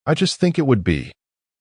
I just think it would be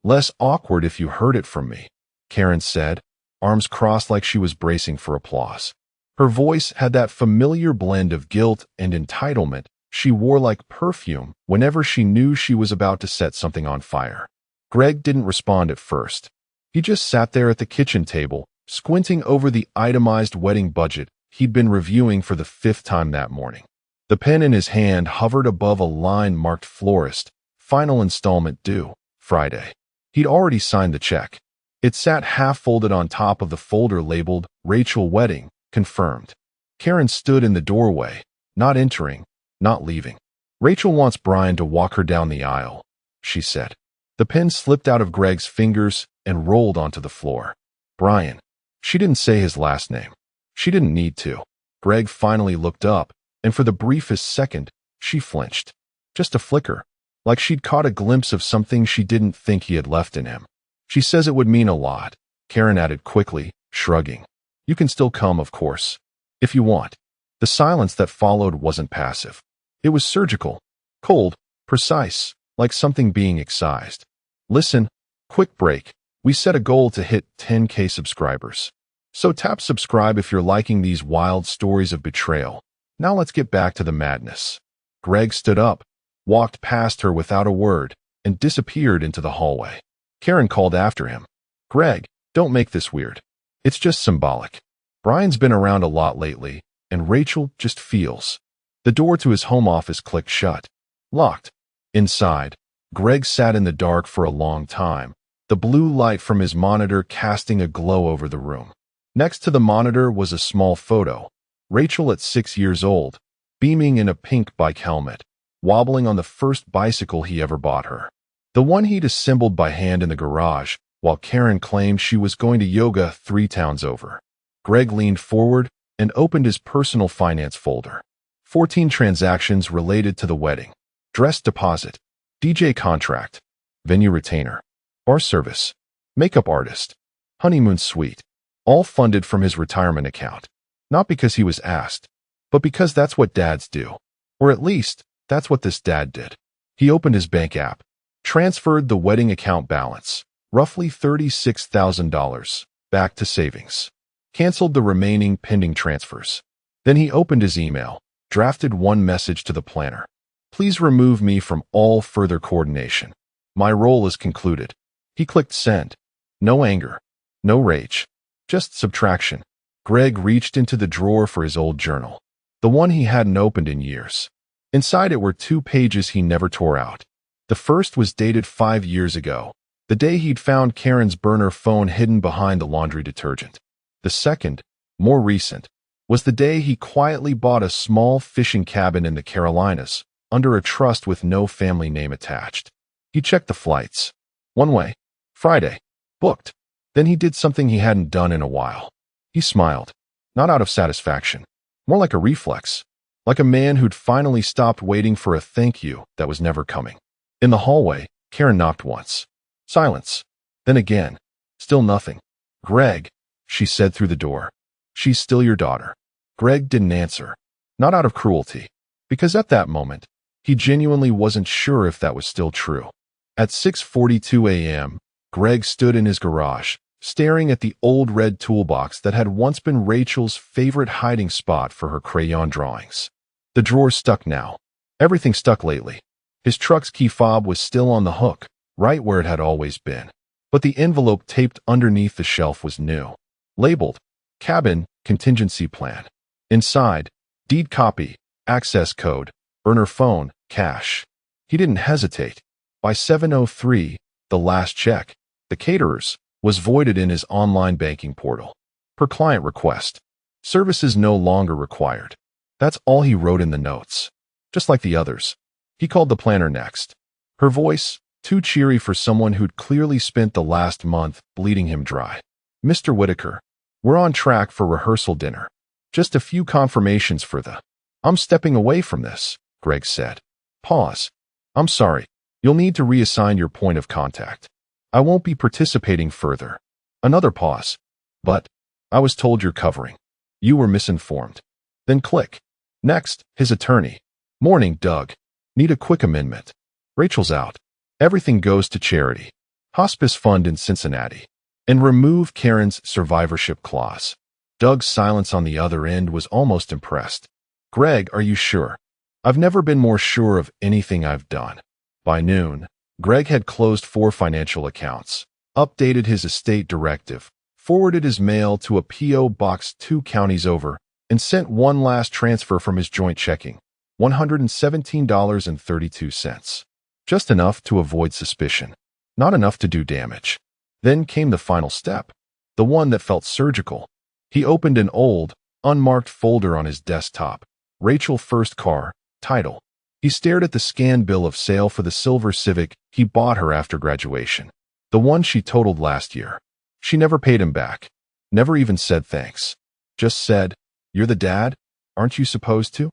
less awkward if you heard it from me, Karen said, arms crossed like she was bracing for applause. Her voice had that familiar blend of guilt and entitlement she wore like perfume whenever she knew she was about to set something on fire. Greg didn't respond at first. He just sat there at the kitchen table, squinting over the itemized wedding budget he'd been reviewing for the 5th time that morning. The pen in his hand hovered above a line marked florist, final installment due, Friday. He'd already signed the check. It sat half-folded on top of the folder labeled Rachel Wedding, confirmed. Karen stood in the doorway, not entering, not leaving. Rachel wants Brian to walk her down the aisle, she said. The pen slipped out of Greg's fingers and rolled onto the floor. Brian. She didn't say his last name. She didn't need to. Greg finally looked up, and for the briefest second, she flinched. Just a flicker, like she'd caught a glimpse of something she didn't think he had left in him. She says it would mean a lot, Karen added quickly, shrugging. You can still come, of course, if you want. The silence that followed wasn't passive. It was surgical, cold, precise, like something being excised. Listen, quick break. We set a goal to hit 10K subscribers. So tap subscribe if you're liking these wild stories of betrayal. Now let's get back to the madness. Greg stood up, walked past her without a word, and disappeared into the hallway. Karen called after him. Greg, don't make this weird. It's just symbolic. Brian's been around a lot lately, and Rachel just feels. The door to his home office clicked shut. Locked. Inside, Greg sat in the dark for a long time, the blue light from his monitor casting a glow over the room. Next to the monitor was a small photo. Rachel at 6 years old, beaming in a pink bike helmet, wobbling on the first bicycle he ever bought her. The one he'd assembled by hand in the garage, while Karen claimed she was going to yoga 3 towns over. Greg leaned forward and opened his personal finance folder. 14 transactions related to the wedding. Dress deposit, DJ contract, venue retainer, bar service, makeup artist, honeymoon suite, all funded from his retirement account. Not because he was asked, but because that's what dads do. Or at least, that's what this dad did. He opened his bank app, transferred the wedding account balance, roughly $36,000, back to savings, canceled the remaining pending transfers. Then he opened his email, drafted one message to the planner. Please remove me from all further coordination. My role is concluded. He clicked send. No anger, no rage, just subtraction. Greg reached into the drawer for his old journal, the one he hadn't opened in years. Inside it were 2 pages he never tore out. The first was dated 5 years ago, the day he'd found Karen's burner phone hidden behind the laundry detergent. The second, more recent, was the day he quietly bought a small fishing cabin in the Carolinas, under a trust with no family name attached. He checked the flights. One way. Friday. Booked. Then he did something he hadn't done in a while. He smiled. Not out of satisfaction. More like a reflex. Like a man who'd finally stopped waiting for a thank you that was never coming. In the hallway, Karen knocked once. Silence. Then again. Still nothing. Greg, she said through the door. She's still your daughter. Greg didn't answer. Not out of cruelty. Because at that moment, he genuinely wasn't sure if that was still true. At 6:42 a.m., Greg stood in his garage, staring at the old red toolbox that had once been Rachel's favorite hiding spot for her crayon drawings. The drawer stuck now. Everything stuck lately. His truck's key fob was still on the hook, right where it had always been. But the envelope taped underneath the shelf was new. Labeled, Cabin, Contingency Plan. Inside, deed copy, access code, burner phone, cash. He didn't hesitate. By 7:03, the last check, the caterer's, was voided in his online banking portal. Per client request. Services no longer required. That's all he wrote in the notes. Just like the others. He called the planner next. Her voice, too cheery for someone who'd clearly spent the last month bleeding him dry. Mr. Whitaker, we're on track for rehearsal dinner. Just a few confirmations for the... I'm stepping away from this, Greg said. Pause. I'm sorry. You'll need to reassign your point of contact. I won't be participating further. Another pause. But, I was told you're covering. You were misinformed. Then click. Next, his attorney. Morning, Doug. Need a quick amendment. Rachel's out. Everything goes to charity. Hospice fund in Cincinnati. And remove Karen's survivorship clause. Doug's silence on the other end was almost impressed. Greg, are you sure? I've never been more sure of anything I've done. By noon, Greg had closed 4 financial accounts, updated his estate directive, forwarded his mail to a P.O. box 2 counties over, and sent one last transfer from his joint checking, $117.32. Just enough to avoid suspicion, not enough to do damage. Then came the final step, the one that felt surgical. He opened an old, unmarked folder on his desktop. Rachel First Car, title. He stared at the scanned bill of sale for the silver Civic he bought her after graduation, the one she totaled last year. She never paid him back, never even said thanks. Just said, "You're the dad? Aren't you supposed to?"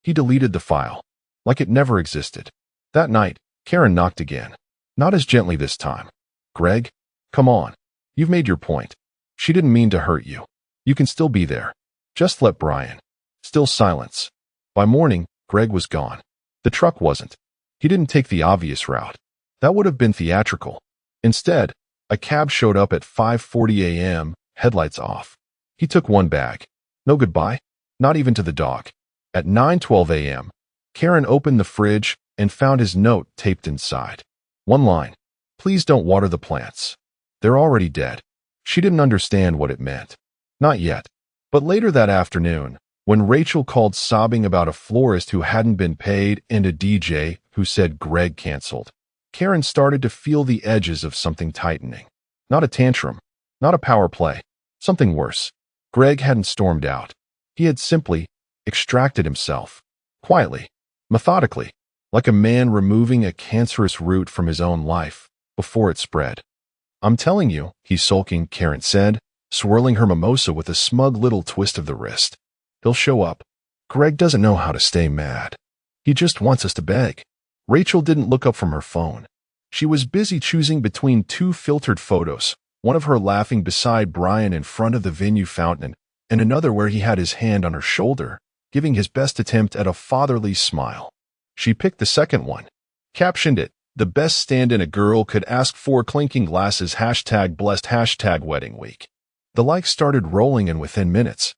He deleted the file, like it never existed. That night, Karen knocked again, not as gently this time. "Greg, come on. You've made your point. She didn't mean to hurt you. You can still be there. Just let Brian." Still silence. By morning, Greg was gone. The truck wasn't. He didn't take the obvious route. That would have been theatrical. Instead, a cab showed up at 5:40 a.m., headlights off. He took one bag. No goodbye, not even to the dog. At 9:12 a.m., Karen opened the fridge and found his note taped inside. One line, "Please don't water the plants. They're already dead." She didn't understand what it meant. Not yet. But later that afternoon, when Rachel called sobbing about a florist who hadn't been paid and a DJ who said Greg canceled, Karen started to feel the edges of something tightening. Not a tantrum, not a power play, something worse. Greg hadn't stormed out. He had simply extracted himself, quietly, methodically, like a man removing a cancerous root from his own life before it spread. "I'm telling you," he's sulking, Karen said, swirling her mimosa with a smug little twist of the wrist. "He'll show up. Greg doesn't know how to stay mad. He just wants us to beg." Rachel didn't look up from her phone. She was busy choosing between 2 filtered photos, one of her laughing beside Brian in front of the venue fountain, and another where he had his hand on her shoulder, giving his best attempt at a fatherly smile. She picked the second one, captioned it, "The best stand-in a girl could ask for, clinking glasses, #blessed, #wedding week." The likes started rolling in within minutes.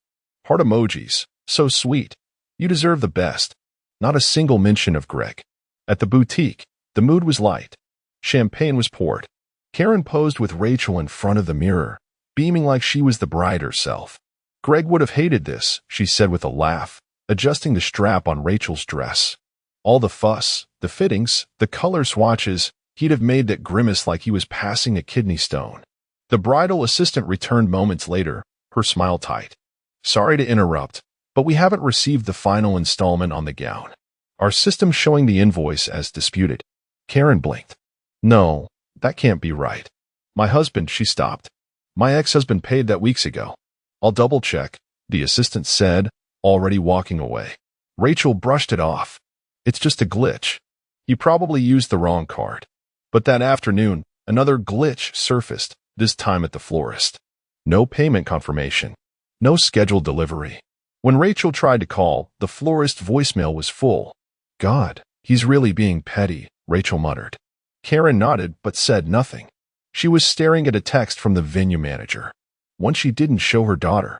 Heart emojis. "So sweet. You deserve the best." Not a single mention of Greg. At the boutique, the mood was light. Champagne was poured. Karen posed with Rachel in front of the mirror, beaming like she was the bride herself. "Greg would have hated this," she said with a laugh, adjusting the strap on Rachel's dress. All the fuss, the fittings, the color swatches, he'd have made that grimace like he was passing a kidney stone. The bridal assistant returned moments later, her smile tight. "Sorry to interrupt, but we haven't received the final installment on the gown. Our system's showing the invoice as disputed." Karen blinked. "No, that can't be right. My husband," she stopped. "My ex-husband paid that weeks ago." "I'll double-check," the assistant said, already walking away. Rachel brushed it off. "It's just a glitch. He probably used the wrong card." But that afternoon, another glitch surfaced, this time at the florist. No payment confirmation. No scheduled delivery. When Rachel tried to call, the florist voicemail was full. "God, he's really being petty," Rachel muttered. Karen nodded but said nothing. She was staring at a text from the venue manager, one she didn't show her daughter.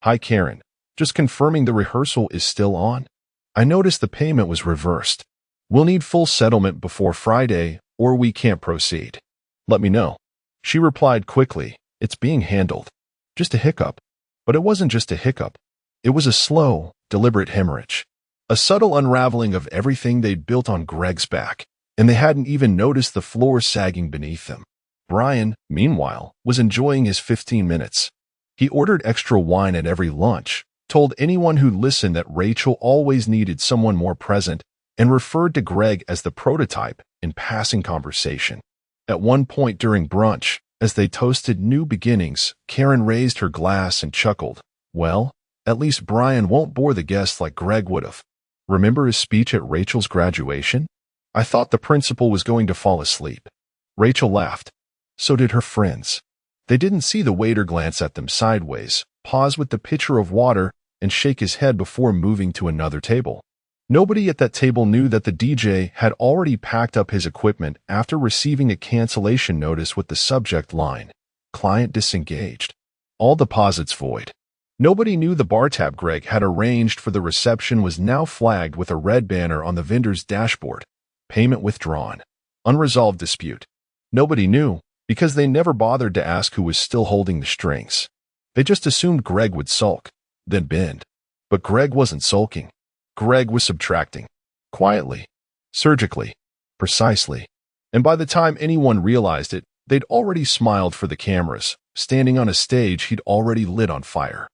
"Hi Karen, just confirming the rehearsal is still on. I noticed the payment was reversed. We'll need full settlement before Friday or we can't proceed. Let me know." She replied quickly, "It's being handled." Just a hiccup. But it wasn't just a hiccup. It was a slow, deliberate hemorrhage. A subtle unraveling of everything they'd built on Greg's back, and they hadn't even noticed the floor sagging beneath them. Brian, meanwhile, was enjoying his 15 minutes. He ordered extra wine at every lunch, told anyone who listened that Rachel always needed someone more present, and referred to Greg as the prototype in passing conversation. At one point during brunch, as they toasted new beginnings, Karen raised her glass and chuckled. "Well, at least Brian won't bore the guests like Greg would have. Remember his speech at Rachel's graduation? I thought the principal was going to fall asleep." Rachel laughed. So did her friends. They didn't see the waiter glance at them sideways, pause with the pitcher of water, and shake his head before moving to another table. Nobody at that table knew that the DJ had already packed up his equipment after receiving a cancellation notice with the subject line, "Client disengaged. All deposits void." Nobody knew the bar tab Greg had arranged for the reception was now flagged with a red banner on the vendor's dashboard, "Payment withdrawn. Unresolved dispute." Nobody knew, because they never bothered to ask who was still holding the strings. They just assumed Greg would sulk, then bend. But Greg wasn't sulking. Greg was subtracting. Quietly. Surgically. Precisely. And by the time anyone realized it, they'd already smiled for the cameras, standing on a stage he'd already lit on fire.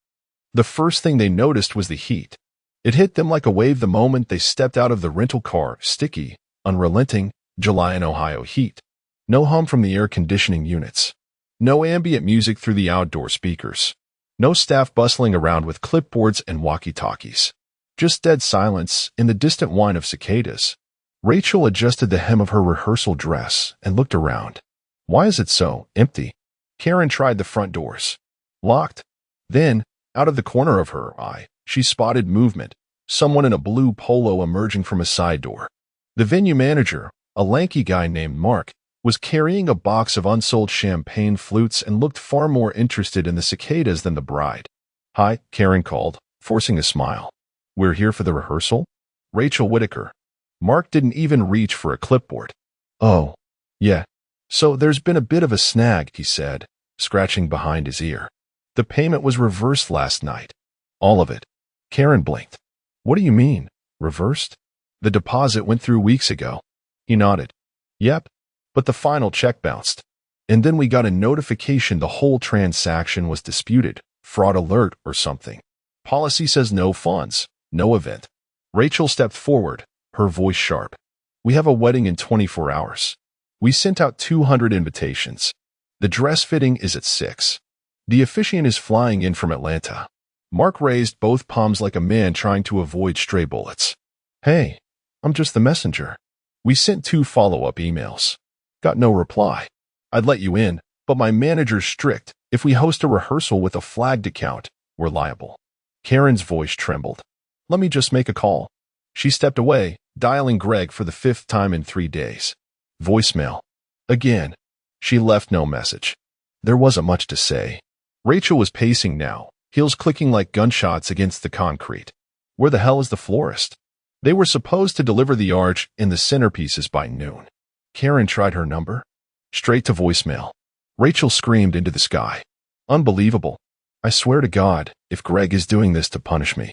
The first thing they noticed was the heat. It hit them like a wave the moment they stepped out of the rental car, sticky, unrelenting, July in Ohio heat. No hum from the air conditioning units. No ambient music through the outdoor speakers. No staff bustling around with clipboards and walkie-talkies. Just dead silence in the distant whine of cicadas. Rachel adjusted the hem of her rehearsal dress and looked around. Why is it so empty? Karen tried the front doors. Locked. Then, out of the corner of her eye, she spotted movement. Someone in a blue polo emerging from a side door. The venue manager, a lanky guy named Mark, was carrying a box of unsold champagne flutes and looked far more interested in the cicadas than the bride. "Hi," Karen called, forcing a smile. "We're here for the rehearsal?" Rachel Whitaker. Mark didn't even reach for a clipboard. "Oh, yeah. So there's been a bit of a snag," he said, scratching behind his ear. "The payment was reversed last night. All of it." Karen blinked. "What do you mean, reversed?" "The deposit went through weeks ago." He nodded. "Yep. But the final check bounced. And then we got a notification the whole transaction was disputed, fraud alert or something. Policy says no funds, no event." Rachel stepped forward, her voice sharp. "We have a wedding in 24 hours. We sent out 200 invitations. The dress fitting is at 6. The officiant is flying in from Atlanta." Mark raised both palms like a man trying to avoid stray bullets. "Hey, I'm just the messenger. We sent 2 follow-up emails. Got no reply. I'd let you in, but my manager's strict. If we host a rehearsal with a flagged account, we're liable." Karen's voice trembled. "Let me just make a call." She stepped away, dialing Greg for the 5th time in 3 days. Voicemail. Again. She left no message. There wasn't much to say. Rachel was pacing now, heels clicking like gunshots against the concrete. Where the hell is the florist? They were supposed to deliver the arch and the centerpieces by noon. Karen tried her number. Straight to voicemail. Rachel screamed into the sky. "Unbelievable. I swear to God, if Greg is doing this to punish me."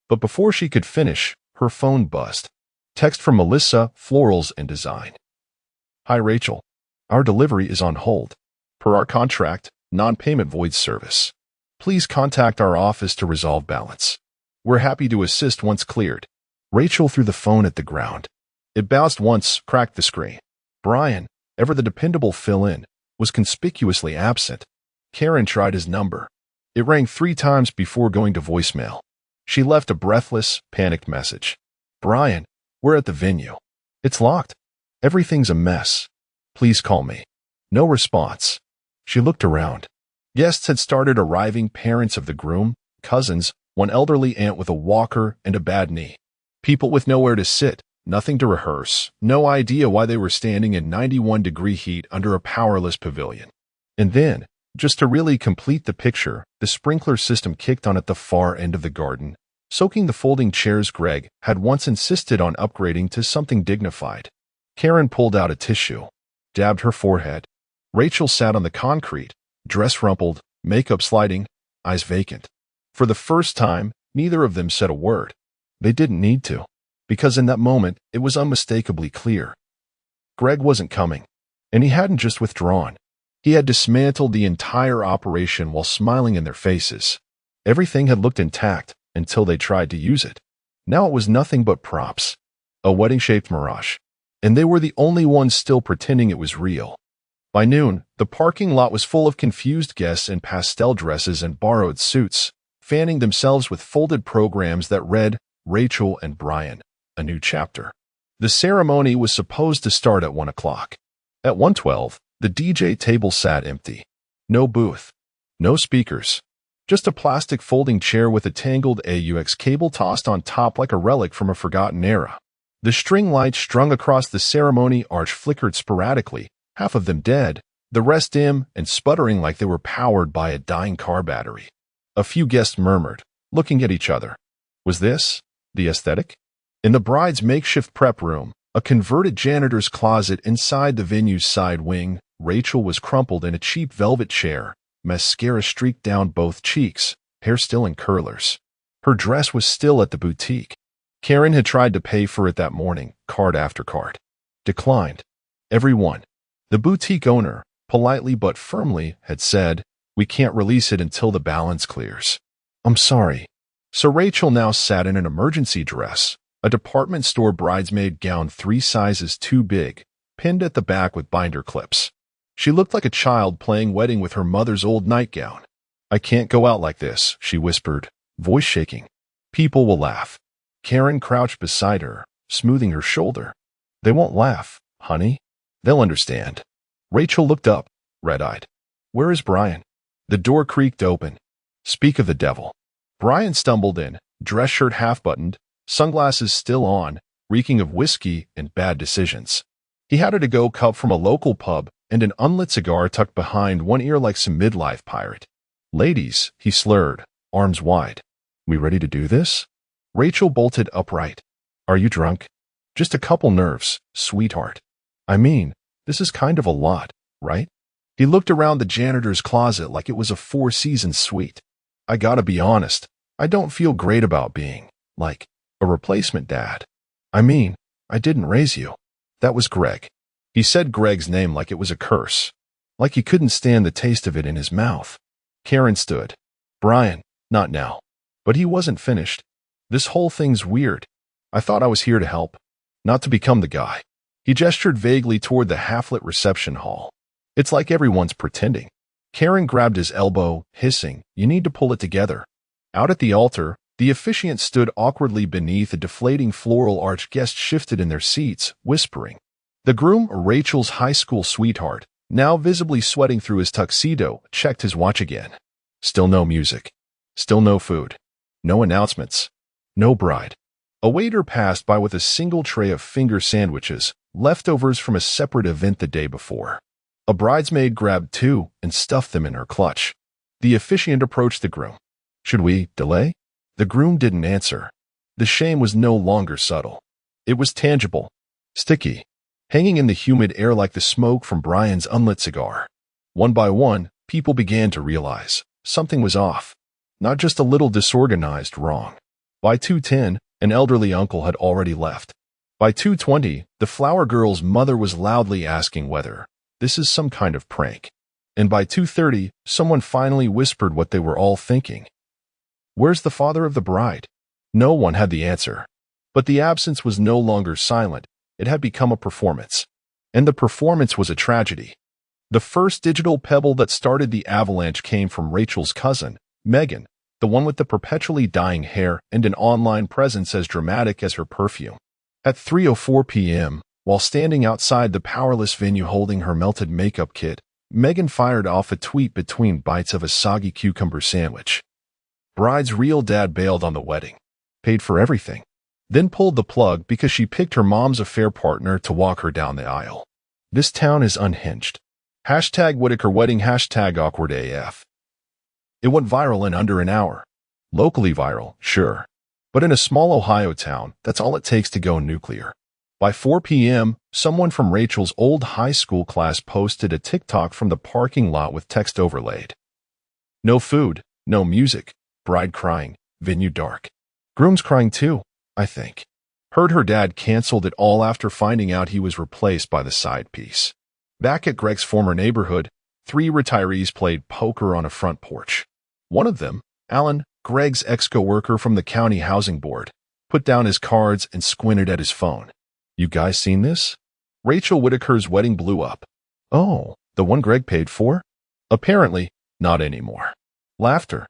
But before she could finish, her phone buzzed. Text from Melissa, Florals and Design. "Hi Rachel. Our delivery is on hold. Per our contract, non-payment void service. Please contact our office to resolve balance. We're happy to assist once cleared." Rachel threw the phone at the ground. It bounced once, cracked the screen. Brian, ever the dependable fill-in, was conspicuously absent. Karen tried his number. It rang 3 times before going to voicemail. She left a breathless, panicked message. "Brian, we're at the venue. It's locked. Everything's a mess. Please call me." No response. She looked around. Guests had started arriving, parents of the groom, cousins, one elderly aunt with a walker and a bad knee. People with nowhere to sit, nothing to rehearse, no idea why they were standing in 91-degree heat under a powerless pavilion. And then, just to really complete the picture, the sprinkler system kicked on at the far end of the garden, soaking the folding chairs Greg had once insisted on upgrading to something dignified. Karen pulled out a tissue, dabbed her forehead. Rachel sat on the concrete, dress rumpled, makeup sliding, eyes vacant. For the first time, neither of them said a word. They didn't need to, because in that moment, it was unmistakably clear. Greg wasn't coming, and he hadn't just withdrawn. He had dismantled the entire operation while smiling in their faces. Everything had looked intact until they tried to use it. Now it was nothing but props. A wedding-shaped mirage. And they were the only ones still pretending it was real. By noon, the parking lot was full of confused guests in pastel dresses and borrowed suits, fanning themselves with folded programs that read, "Rachel and Brian, a new chapter." The ceremony was supposed to start at 1 o'clock. At 1:12, the DJ table sat empty. No booth. No speakers. Just a plastic folding chair with a tangled AUX cable tossed on top like a relic from a forgotten era. The string lights strung across the ceremony arch flickered sporadically, half of them dead, the rest dim and sputtering like they were powered by a dying car battery. A few guests murmured, looking at each other. Was this the aesthetic? In the bride's makeshift prep room, a converted janitor's closet inside the venue's side wing, Rachel was crumpled in a cheap velvet chair, mascara streaked down both cheeks, hair still in curlers. Her dress was still at the boutique. Karen had tried to pay for it that morning, card after card. Declined. Every one. The boutique owner, politely but firmly, had said, "We can't release it until the balance clears." "I'm sorry." So Rachel now sat in an emergency dress, a department store bridesmaid gown 3 sizes too big, pinned at the back with binder clips. She looked like a child playing wedding with her mother's old nightgown. "I can't go out like this," she whispered, voice shaking. "People will laugh." Karen crouched beside her, smoothing her shoulder. "They won't laugh, honey. They'll understand." Rachel looked up, red-eyed. "Where is Brian?" The door creaked open. Speak of the devil. Brian stumbled in, dress shirt half-buttoned, sunglasses still on, reeking of whiskey and bad decisions. He had a to-go cup from a local pub and an unlit cigar tucked behind one ear like some midlife pirate. "Ladies," he slurred, arms wide. "We ready to do this?" Rachel bolted upright. "Are you drunk?" "Just a couple nerves, sweetheart." "I mean, this is kind of a lot, right?" He looked around the janitor's closet like it was a 4-season suite. "I gotta be honest, I don't feel great about being, like, a replacement dad. I mean, I didn't raise you." That was Greg. He said Greg's name like it was a curse, like he couldn't stand the taste of it in his mouth. Karen stood. "Brian, not now." But he wasn't finished. "This whole thing's weird. I thought I was here to help, not to become the guy." He gestured vaguely toward the half-lit reception hall. "It's like everyone's pretending." Karen grabbed his elbow, hissing, "You need to pull it together." Out at the altar, the officiant stood awkwardly beneath a deflating floral arch. Guests shifted in their seats, whispering. The groom, Rachel's high school sweetheart, now visibly sweating through his tuxedo, checked his watch again. Still no music. Still no food. No announcements. No bride. A waiter passed by with a single tray of finger sandwiches, leftovers from a separate event the day before. A bridesmaid grabbed 2 and stuffed them in her clutch. The officiant approached the groom. "Should we delay?" The groom didn't answer. The shame was no longer subtle. It was tangible, sticky, hanging in the humid air like the smoke from Brian's unlit cigar. One by one, people began to realize something was off, not just a little disorganized wrong. By 2:10, an elderly uncle had already left. By 2:20, the flower girl's mother was loudly asking whether this is some kind of prank. And by 2:30, someone finally whispered what they were all thinking. "Where's the father of the bride?" No one had the answer. But the absence was no longer silent. It had become a performance. And the performance was a tragedy. The first digital pebble that started the avalanche came from Rachel's cousin, Megan, the one with the perpetually dyeing hair and an online presence as dramatic as her perfume. At 3:04 p.m., while standing outside the powerless venue holding her melted makeup kit, Megan fired off a tweet between bites of a soggy cucumber sandwich. Bride's real dad bailed on the wedding, paid for everything, then pulled the plug because she picked her mom's affair partner to walk her down the aisle. This town is unhinged. Hashtag Whitaker wedding, hashtag awkward AF. It went viral in under an hour. Locally viral, sure. But in a small Ohio town, that's all it takes to go nuclear. By 4 p.m., someone from Rachel's old high school class posted a TikTok from the parking lot with text overlaid. "No food, no music, bride crying, venue dark. Groom's crying too, I think. Heard her dad canceled it all after finding out he was replaced by the side piece." Back at Greg's former neighborhood, 3 retirees played poker on a front porch. One of them, Alan, Greg's ex-coworker from the county housing board, put down his cards and squinted at his phone. "You guys seen this? Rachel Whitaker's wedding blew up." "Oh, the one Greg paid for?" "Apparently, not anymore." Laughter.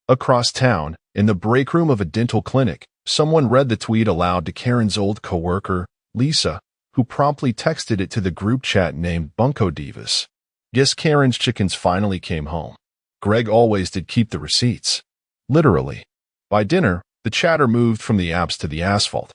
Across town, in the break room of a dental clinic, someone read the tweet aloud to Karen's old coworker, Lisa, who promptly texted it to the group chat named Bunko Divas. "Guess Karen's chickens finally came home." Greg always did keep the receipts. Literally. By dinner, the chatter moved from the apps to the asphalt.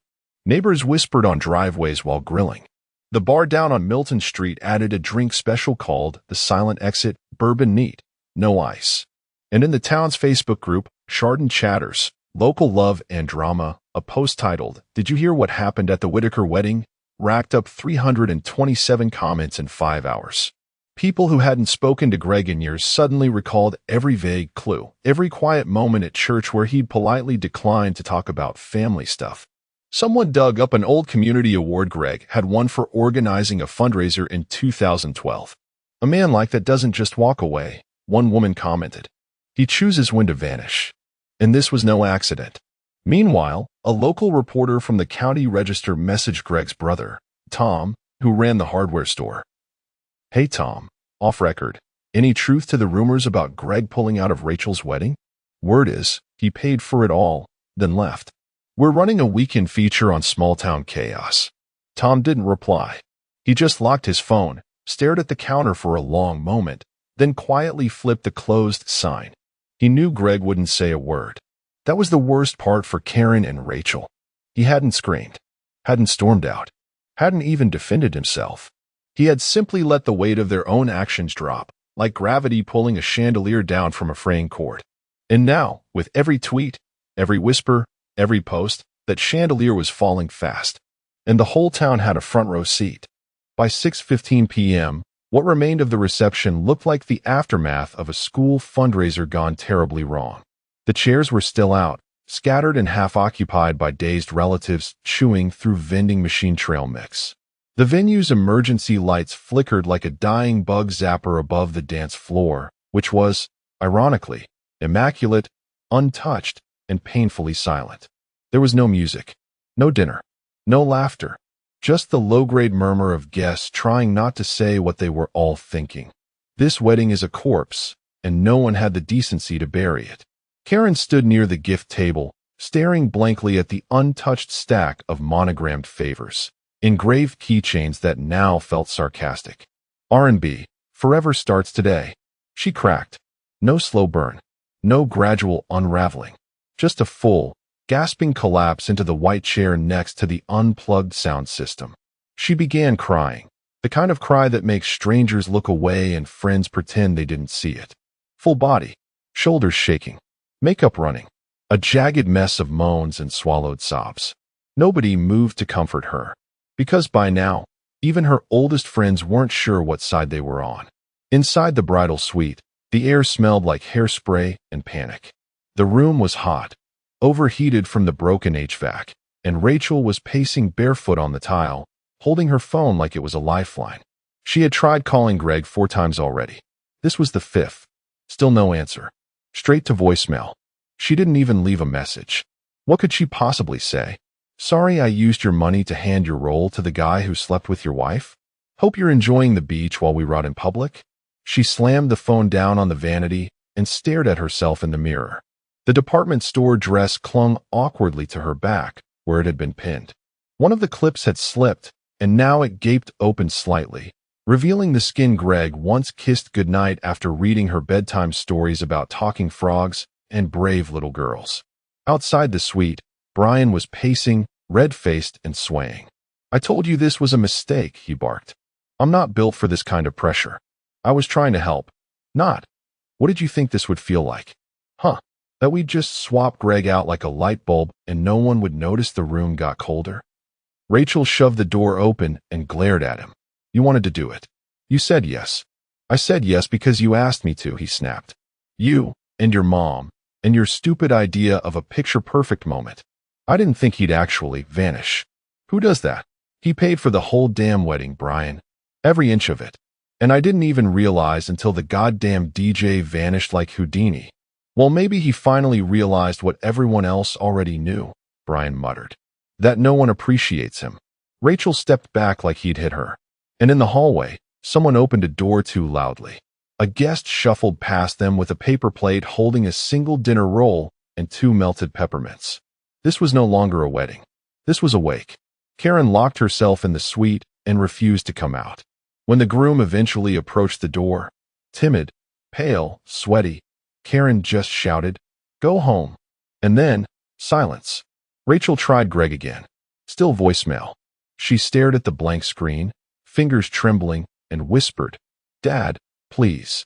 Neighbors whispered on driveways while grilling. The bar down on Milton Street added a drink special called the Silent Exit Bourbon Neat, no ice. And in the town's Facebook group, Chardon Chatters, Local Love and Drama, a post titled, "Did you hear what happened at the Whitaker wedding?" racked up 327 comments in 5 hours. People who hadn't spoken to Greg in years suddenly recalled every vague clue, every quiet moment at church where he'd politely declined to talk about family stuff. Someone dug up an old community award Greg had won for organizing a fundraiser in 2012. "A man like that doesn't just walk away," one woman commented. "He chooses when to vanish." And this was no accident. Meanwhile, a local reporter from the County Register messaged Greg's brother, Tom, who ran the hardware store. "Hey Tom, off record, any truth to the rumors about Greg pulling out of Rachel's wedding? Word is, he paid for it all, then left. We're running a weekend feature on small-town chaos." Tom didn't reply. He just locked his phone, stared at the counter for a long moment, then quietly flipped the closed sign. He knew Greg wouldn't say a word. That was the worst part for Karen and Rachel. He hadn't screamed, hadn't stormed out, hadn't even defended himself. He had simply let the weight of their own actions drop, like gravity pulling a chandelier down from a fraying cord. And now, with every tweet, every whisper, every post, that chandelier was falling fast. And the whole town had a front row seat. By 6:15 p.m., what remained of the reception looked like the aftermath of a school fundraiser gone terribly wrong. The chairs were still out, scattered and half-occupied by dazed relatives chewing through vending machine trail mix. The venue's emergency lights flickered like a dying bug zapper above the dance floor, which was, ironically, immaculate, untouched, and painfully silent. There was no music, no dinner, no laughter, just the low-grade murmur of guests trying not to say what they were all thinking. This wedding is a corpse, and no one had the decency to bury it. Karen stood near the gift table, staring blankly at the untouched stack of monogrammed favors, engraved keychains that now felt sarcastic. "R&B, forever starts today," she cracked. No slow burn, no gradual unraveling, just a full, gasping collapse into the white chair next to the unplugged sound system. She began crying, the kind of cry that makes strangers look away and friends pretend they didn't see it. Full body, shoulders shaking, makeup running, a jagged mess of moans and swallowed sobs. Nobody moved to comfort her, because by now, even her oldest friends weren't sure what side they were on. Inside the bridal suite, the air smelled like hairspray and panic. The room was hot, overheated from the broken HVAC, and Rachel was pacing barefoot on the tile, holding her phone like it was a lifeline. She had tried calling Greg 4 times already. This was the 5th. Still no answer. Straight to voicemail. She didn't even leave a message. What could she possibly say? "Sorry I used your money to hand your roll to the guy who slept with your wife? Hope you're enjoying the beach while we rot in public?" She slammed the phone down on the vanity and stared at herself in the mirror. The department store dress clung awkwardly to her back, where it had been pinned. One of the clips had slipped, and now it gaped open slightly, revealing the skin Greg once kissed goodnight after reading her bedtime stories about talking frogs and brave little girls. Outside the suite, Brian was pacing, red-faced and swaying. "I told you this was a mistake," he barked. "I'm not built for this kind of pressure. I was trying to help. Not. What did you think this would feel like? Huh? That we'd just swap Greg out like a light bulb and no one would notice the room got colder?" Rachel shoved the door open and glared at him. "You wanted to do it. You said yes." "I said yes because you asked me to," he snapped. "You, and your mom, and your stupid idea of a picture-perfect moment. I didn't think he'd actually vanish. Who does that? He paid for the whole damn wedding, Brian. Every inch of it. And I didn't even realize until the goddamn DJ vanished like Houdini." "Well, maybe he finally realized what everyone else already knew," Brian muttered. "That no one appreciates him." Rachel stepped back like he'd hit her. And in the hallway, someone opened a door too loudly. A guest shuffled past them with a paper plate holding a single dinner roll and 2 melted peppermints. This was no longer a wedding. This was a wake. Karen locked herself in the suite and refused to come out. When the groom eventually approached the door, timid, pale, sweaty, Karen just shouted, "Go home." And then, silence. Rachel tried Greg again. Still voicemail. She stared at the blank screen, fingers trembling, and whispered, "Dad, please."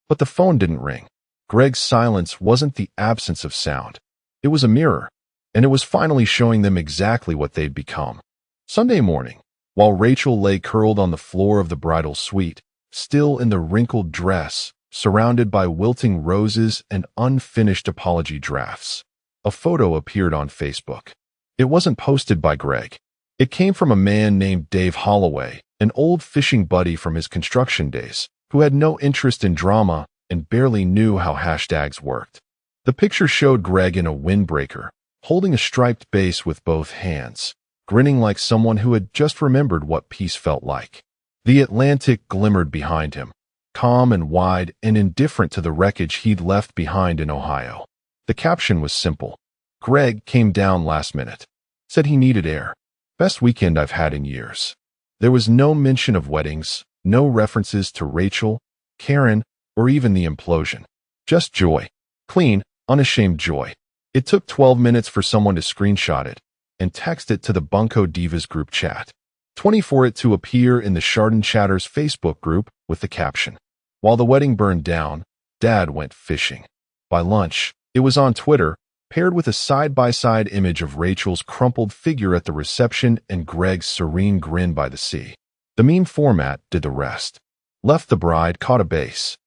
But the phone didn't ring. Greg's silence wasn't the absence of sound. It was a mirror, and it was finally showing them exactly what they'd become. Sunday morning, while Rachel lay curled on the floor of the bridal suite, still in the wrinkled dress, surrounded by wilting roses and unfinished apology drafts, a photo appeared on Facebook. It wasn't posted by Greg. It came from a man named Dave Holloway, an old fishing buddy from his construction days, who had no interest in drama and barely knew how hashtags worked. The picture showed Greg in a windbreaker, holding a striped base with both hands, grinning like someone who had just remembered what peace felt like. The Atlantic glimmered behind him, calm and wide and indifferent to the wreckage he'd left behind in Ohio. The caption was simple. Greg came down last minute. Said he needed air. Best weekend I've had in years. There was no mention of weddings, no references to Rachel, Karen, or even the implosion. Just joy. Clean, unashamed joy. It took 12 minutes for someone to screenshot it and text it to the Bunko Divas group chat. 20 for it to appear in the Chardon Chatters Facebook group with the caption, "While the wedding burned down, Dad went fishing." By lunch, it was on Twitter, paired with a side-by-side image of Rachel's crumpled figure at the reception and Greg's serene grin by the sea. The meme format did the rest. Left the bride, caught a base.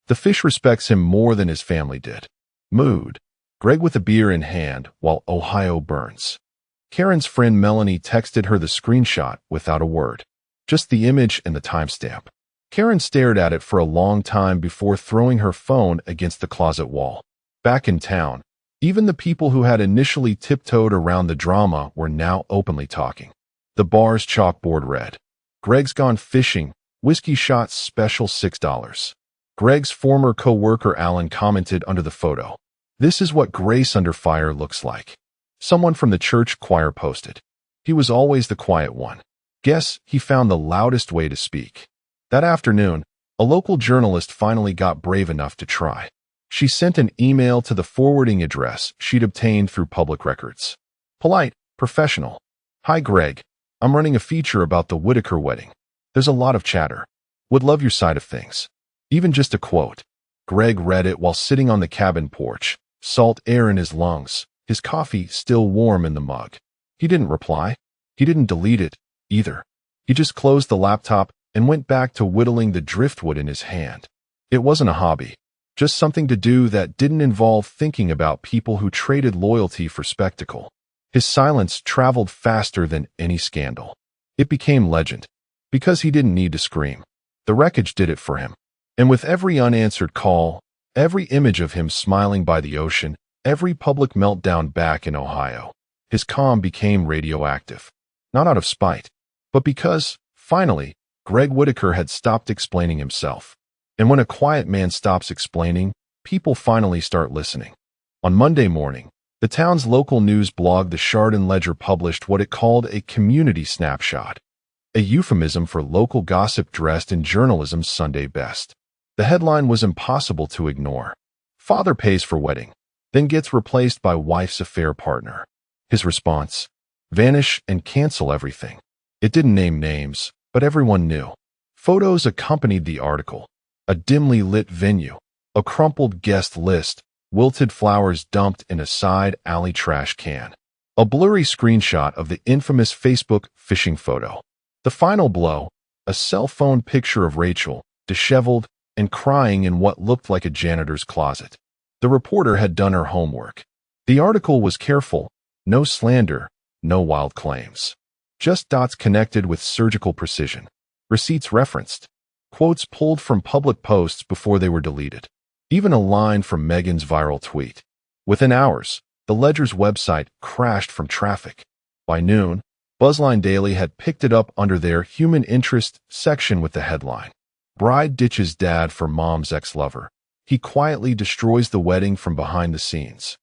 The fish respects him more than his family did. Mood. Greg with a beer in hand while Ohio burns. Karen's friend Melanie texted her the screenshot without a word. Just the image and the timestamp. Karen stared at it for a long time before throwing her phone against the closet wall. Back in town, even the people who had initially tiptoed around the drama were now openly talking. The bar's chalkboard read, "Greg's gone fishing, whiskey shots special $6. Greg's former co-worker Alan commented under the photo, "This is what grace under fire looks like." Someone from the church choir posted, "He was always the quiet one. Guess he found the loudest way to speak." That afternoon, a local journalist finally got brave enough to try. She sent an email to the forwarding address she'd obtained through public records. Polite, professional. "Hi Greg, I'm running a feature about the Whitaker wedding. There's a lot of chatter. Would love your side of things." Even just a quote. Greg read it while sitting on the cabin porch, salt air in his lungs, his coffee still warm in the mug. He didn't reply. He didn't delete it, either. He just closed the laptop and went back to whittling the driftwood in his hand. It wasn't a hobby. Just something to do that didn't involve thinking about people who traded loyalty for spectacle. His silence traveled faster than any scandal. It became legend. Because he didn't need to scream. The wreckage did it for him. And with every unanswered call, every image of him smiling by the ocean, every public meltdown back in Ohio, his calm became radioactive. Not out of spite, but because, finally, Greg Whitaker had stopped explaining himself. And when a quiet man stops explaining, people finally start listening. On Monday morning, the town's local news blog, the Chardon Ledger, published what it called a community snapshot, a euphemism for local gossip dressed in journalism's Sunday best. The headline was impossible to ignore. Father pays for wedding, then gets replaced by wife's affair partner. His response? Vanish and cancel everything. It didn't name names, but everyone knew. Photos accompanied the article. A dimly lit venue, a crumpled guest list, wilted flowers dumped in a side alley trash can. A blurry screenshot of the infamous Facebook fishing photo. The final blow, a cell phone picture of Rachel, disheveled and crying in what looked like a janitor's closet. The reporter had done her homework. The article was careful, no slander, no wild claims. Just dots connected with surgical precision. Receipts referenced. Quotes pulled from public posts before they were deleted. Even a line from Meghan's viral tweet. Within hours, the Ledger's website crashed from traffic. By noon, Buzzline Daily had picked it up under their human interest section with the headline, "Bride ditches dad for mom's ex-lover. He quietly destroys the wedding from behind the scenes."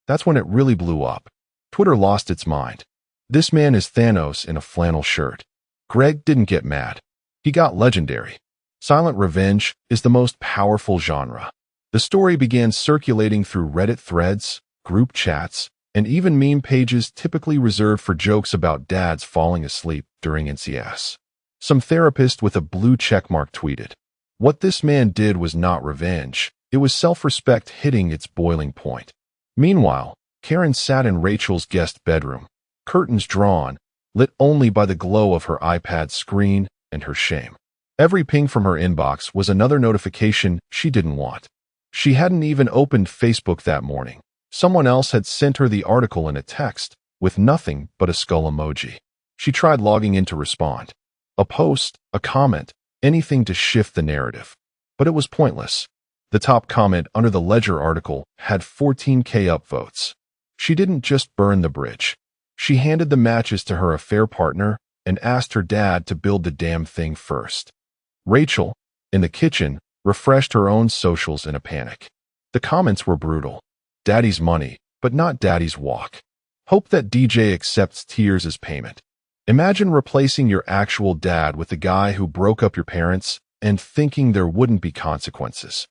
That's when it really blew up. Twitter lost its mind. This man is Thanos in a flannel shirt. Greg didn't get mad. He got legendary. Silent revenge is the most powerful genre. The story began circulating through Reddit threads, group chats, and even meme pages typically reserved for jokes about dads falling asleep during NCS. Some therapist with a blue checkmark tweeted, "What this man did was not revenge. It was self-respect hitting its boiling point." Meanwhile, Karen sat in Rachel's guest bedroom, curtains drawn, lit only by the glow of her iPad screen and her shame. Every ping from her inbox was another notification she didn't want. She hadn't even opened Facebook that morning. Someone else had sent her the article in a text, with nothing but a skull emoji. She tried logging in to respond. A post, a comment, anything to shift the narrative. But it was pointless. The top comment under the Ledger article had 14K upvotes. She didn't just burn the bridge. She handed the matches to her affair partner and asked her dad to build the damn thing first. Rachel, in the kitchen, refreshed her own socials in a panic. The comments were brutal. Daddy's money, but not daddy's walk. Hope that DJ accepts tears as payment. Imagine replacing your actual dad with the guy who broke up your parents and thinking there wouldn't be consequences.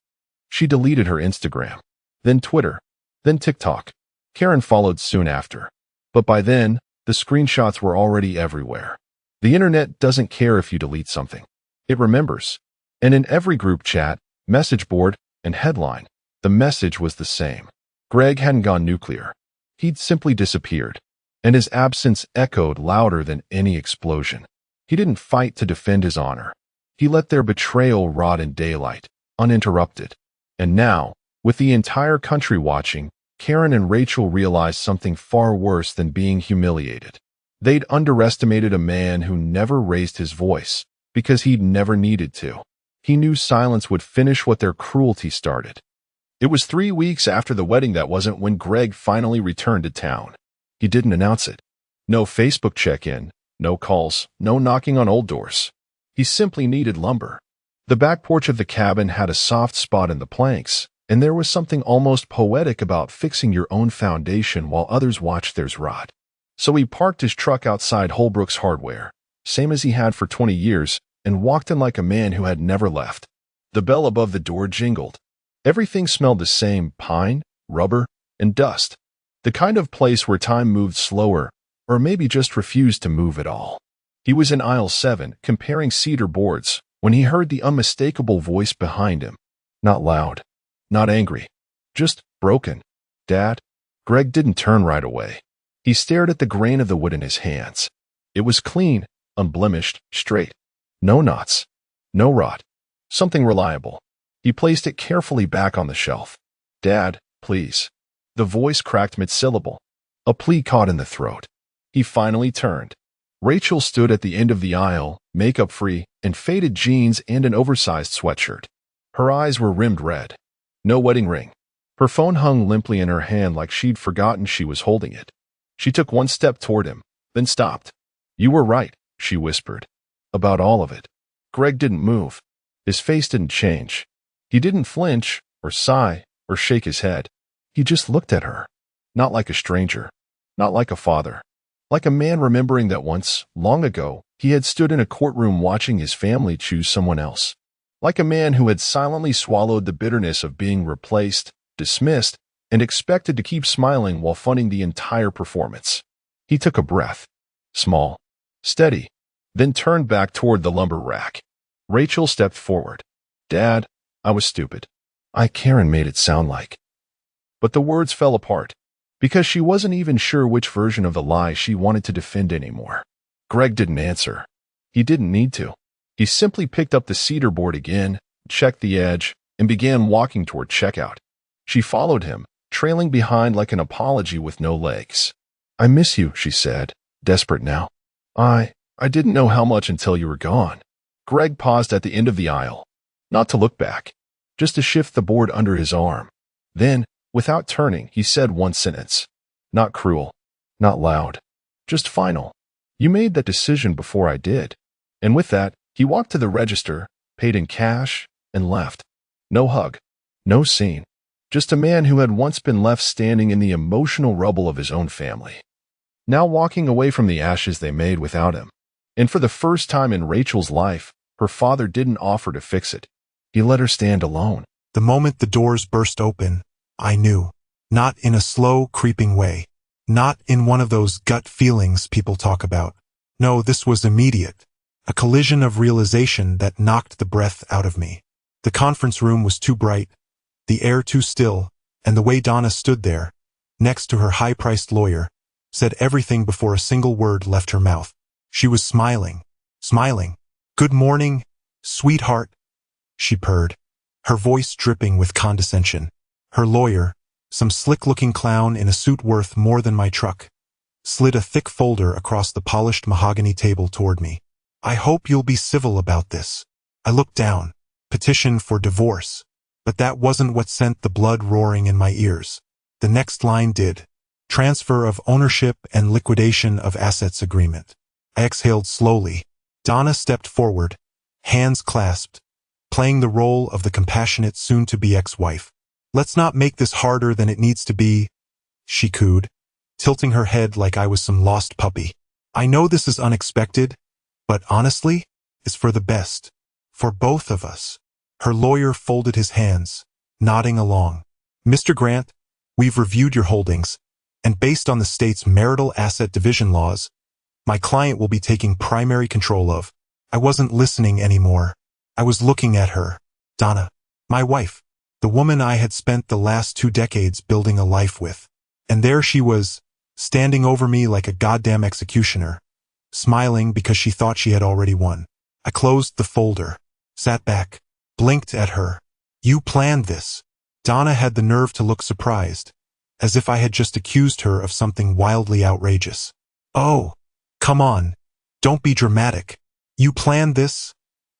She deleted her Instagram, then Twitter, then TikTok. Karen followed soon after. But by then, the screenshots were already everywhere. The internet doesn't care if you delete something. It remembers. And in every group chat, message board, and headline, the message was the same. Greg hadn't gone nuclear. He'd simply disappeared, and his absence echoed louder than any explosion. He didn't fight to defend his honor. He let their betrayal rot in daylight, uninterrupted. And now, with the entire country watching, Karen and Rachel realized something far worse than being humiliated. They'd underestimated a man who never raised his voice, because he'd never needed to. He knew silence would finish what their cruelty started. It was 3 weeks after the wedding that wasn't when Greg finally returned to town. He didn't announce it. No Facebook check-in, no calls, no knocking on old doors. He simply needed lumber. The back porch of the cabin had a soft spot in the planks, and there was something almost poetic about fixing your own foundation while others watched theirs rot. So he parked his truck outside Holbrook's Hardware, same as he had for 20 years, and walked in like a man who had never left. The bell above the door jingled. Everything smelled the same: pine, rubber, and dust. The kind of place where time moved slower, or maybe just refused to move at all. He was in aisle 7, comparing cedar boards, when he heard the unmistakable voice behind him. Not loud, not angry, just broken. "Dad?" Greg didn't turn right away. He stared at the grain of the wood in his hands. It was clean, unblemished, straight. No knots, no rot, something reliable. He placed it carefully back on the shelf. "Dad, please." The voice cracked mid-syllable. A plea caught in the throat. He finally turned. Rachel stood at the end of the aisle, makeup-free, in faded jeans and an oversized sweatshirt. Her eyes were rimmed red. No wedding ring. Her phone hung limply in her hand like she'd forgotten she was holding it. She took one step toward him, then stopped. "You were right," she whispered. "About all of it." Greg didn't move. His face didn't change. He didn't flinch, or sigh, or shake his head. He just looked at her. Not like a stranger. Not like a father. Like a man remembering that once, long ago, he had stood in a courtroom watching his family choose someone else. Like a man who had silently swallowed the bitterness of being replaced, dismissed, and expected to keep smiling while funding the entire performance. He took a breath. Small. Steady. Then turned back toward the lumber rack. Rachel stepped forward. "Dad, I was stupid. Karen made it sound like." But the words fell apart, because she wasn't even sure which version of the lie she wanted to defend anymore. Greg didn't answer. He didn't need to. He simply picked up the cedar board again, checked the edge, and began walking toward checkout. She followed him, trailing behind like an apology with no legs. "I miss you," she said, desperate now. I didn't know how much until you were gone." Greg paused at the end of the aisle, not to look back, just to shift the board under his arm. Then, without turning, he said one sentence. Not cruel, not loud, just final. "You made that decision before I did." And with that, he walked to the register, paid in cash, and left. No hug, no scene, just a man who had once been left standing in the emotional rubble of his own family, now walking away from the ashes they made without him. And for the first time in Rachel's life, her father didn't offer to fix it. He let her stand alone. The moment the doors burst open, I knew. Not in a slow, creeping way. Not in one of those gut feelings people talk about. No, this was immediate. A collision of realization that knocked the breath out of me. The conference room was too bright, the air too still, and the way Donna stood there, next to her high-priced lawyer, said everything before a single word left her mouth. She was smiling. "Good morning, sweetheart," she purred, her voice dripping with condescension. Her lawyer, some slick-looking clown in a suit worth more than my truck, slid a thick folder across the polished mahogany table toward me. "I hope you'll be civil about this." I looked down. Petition for divorce. But that wasn't what sent the blood roaring in my ears. The next line did. Transfer of ownership and liquidation of assets agreement. I exhaled slowly. Donna stepped forward, hands clasped, playing the role of the compassionate soon-to-be ex-wife. "Let's not make this harder than it needs to be," she cooed, tilting her head like I was some lost puppy. "I know this is unexpected, but honestly, it's for the best. For both of us." Her lawyer folded his hands, nodding along. "Mr. Grant, we've reviewed your holdings, and based on the state's marital asset division laws, my client will be taking primary control of." I wasn't listening anymore. I was looking at her. Donna, my wife, the woman I had spent the last 2 decades building a life with. And there she was, standing over me like a goddamn executioner, smiling because she thought she had already won. I closed the folder, sat back, blinked at her. "You planned this." Donna had the nerve to look surprised, as if I had just accused her of something wildly outrageous. "Oh, come on, don't be dramatic. You planned this?"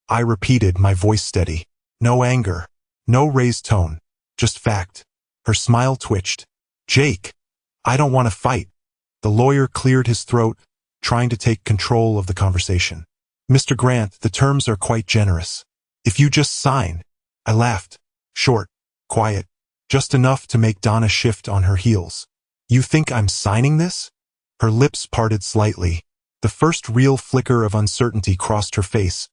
I repeated, my voice steady. No anger, no raised tone, just fact. Her smile twitched. "Jake, I don't want to fight." The lawyer cleared his throat, trying to take control of the conversation. "Mr. Grant, the terms are quite generous. If you just sign." I laughed. Short, quiet, just enough to make Donna shift on her heels. "You think I'm signing this?" Her lips parted slightly. The first real flicker of uncertainty crossed her face,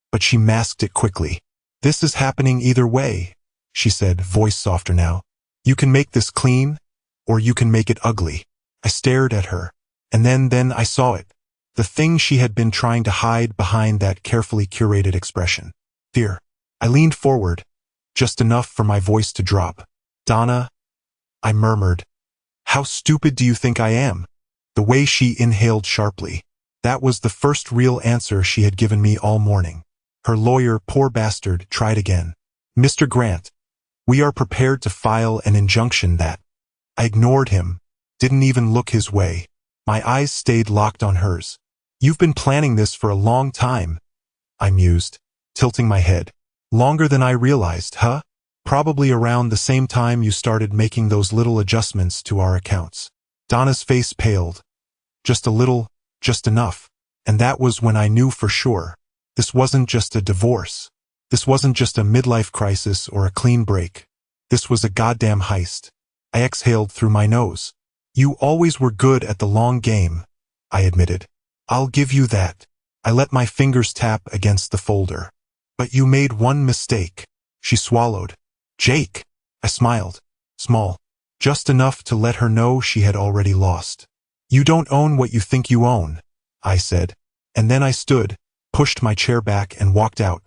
but she masked it quickly. "This is happening either way," she said, voice softer now. "You can make this clean, or you can make it ugly." I stared at her, and then I saw it. The thing she had been trying to hide behind that carefully curated expression. Fear. I leaned forward, just enough for my voice to drop. "Donna," I murmured. "How stupid do you think I am?" The way she inhaled sharply. That was the first real answer she had given me all morning. Her lawyer, poor bastard, tried again. "Mr. Grant, we are prepared to file an injunction that—" I ignored him, didn't even look his way. My eyes stayed locked on hers. "You've been planning this for a long time," I mused, tilting my head. "Longer than I realized, huh? Probably around the same time you started making those little adjustments to our accounts." Donna's face paled. Just a little, just enough. And that was when I knew for sure. This wasn't just a divorce. This wasn't just a midlife crisis or a clean break. This was a goddamn heist. I exhaled through my nose. "You always were good at the long game," I admitted. "I'll give you that." I let my fingers tap against the folder. "But you made one mistake." She swallowed. "Jake." I smiled. Small. Just enough to let her know she had already lost. "You don't own what you think you own," I said. And then I stood, pushed my chair back and walked out,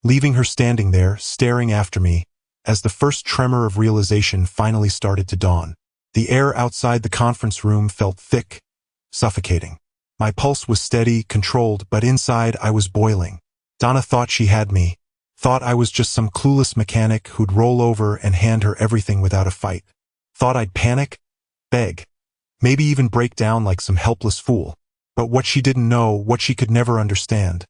leaving her standing there, staring after me, as the first tremor of realization finally started to dawn. The air outside the conference room felt thick, suffocating. My pulse was steady, controlled, but inside I was boiling. Donna thought she had me, thought I was just some clueless mechanic who'd roll over and hand her everything without a fight. Thought I'd panic, beg, maybe even break down like some helpless fool. But what she didn't know, what she could never understand,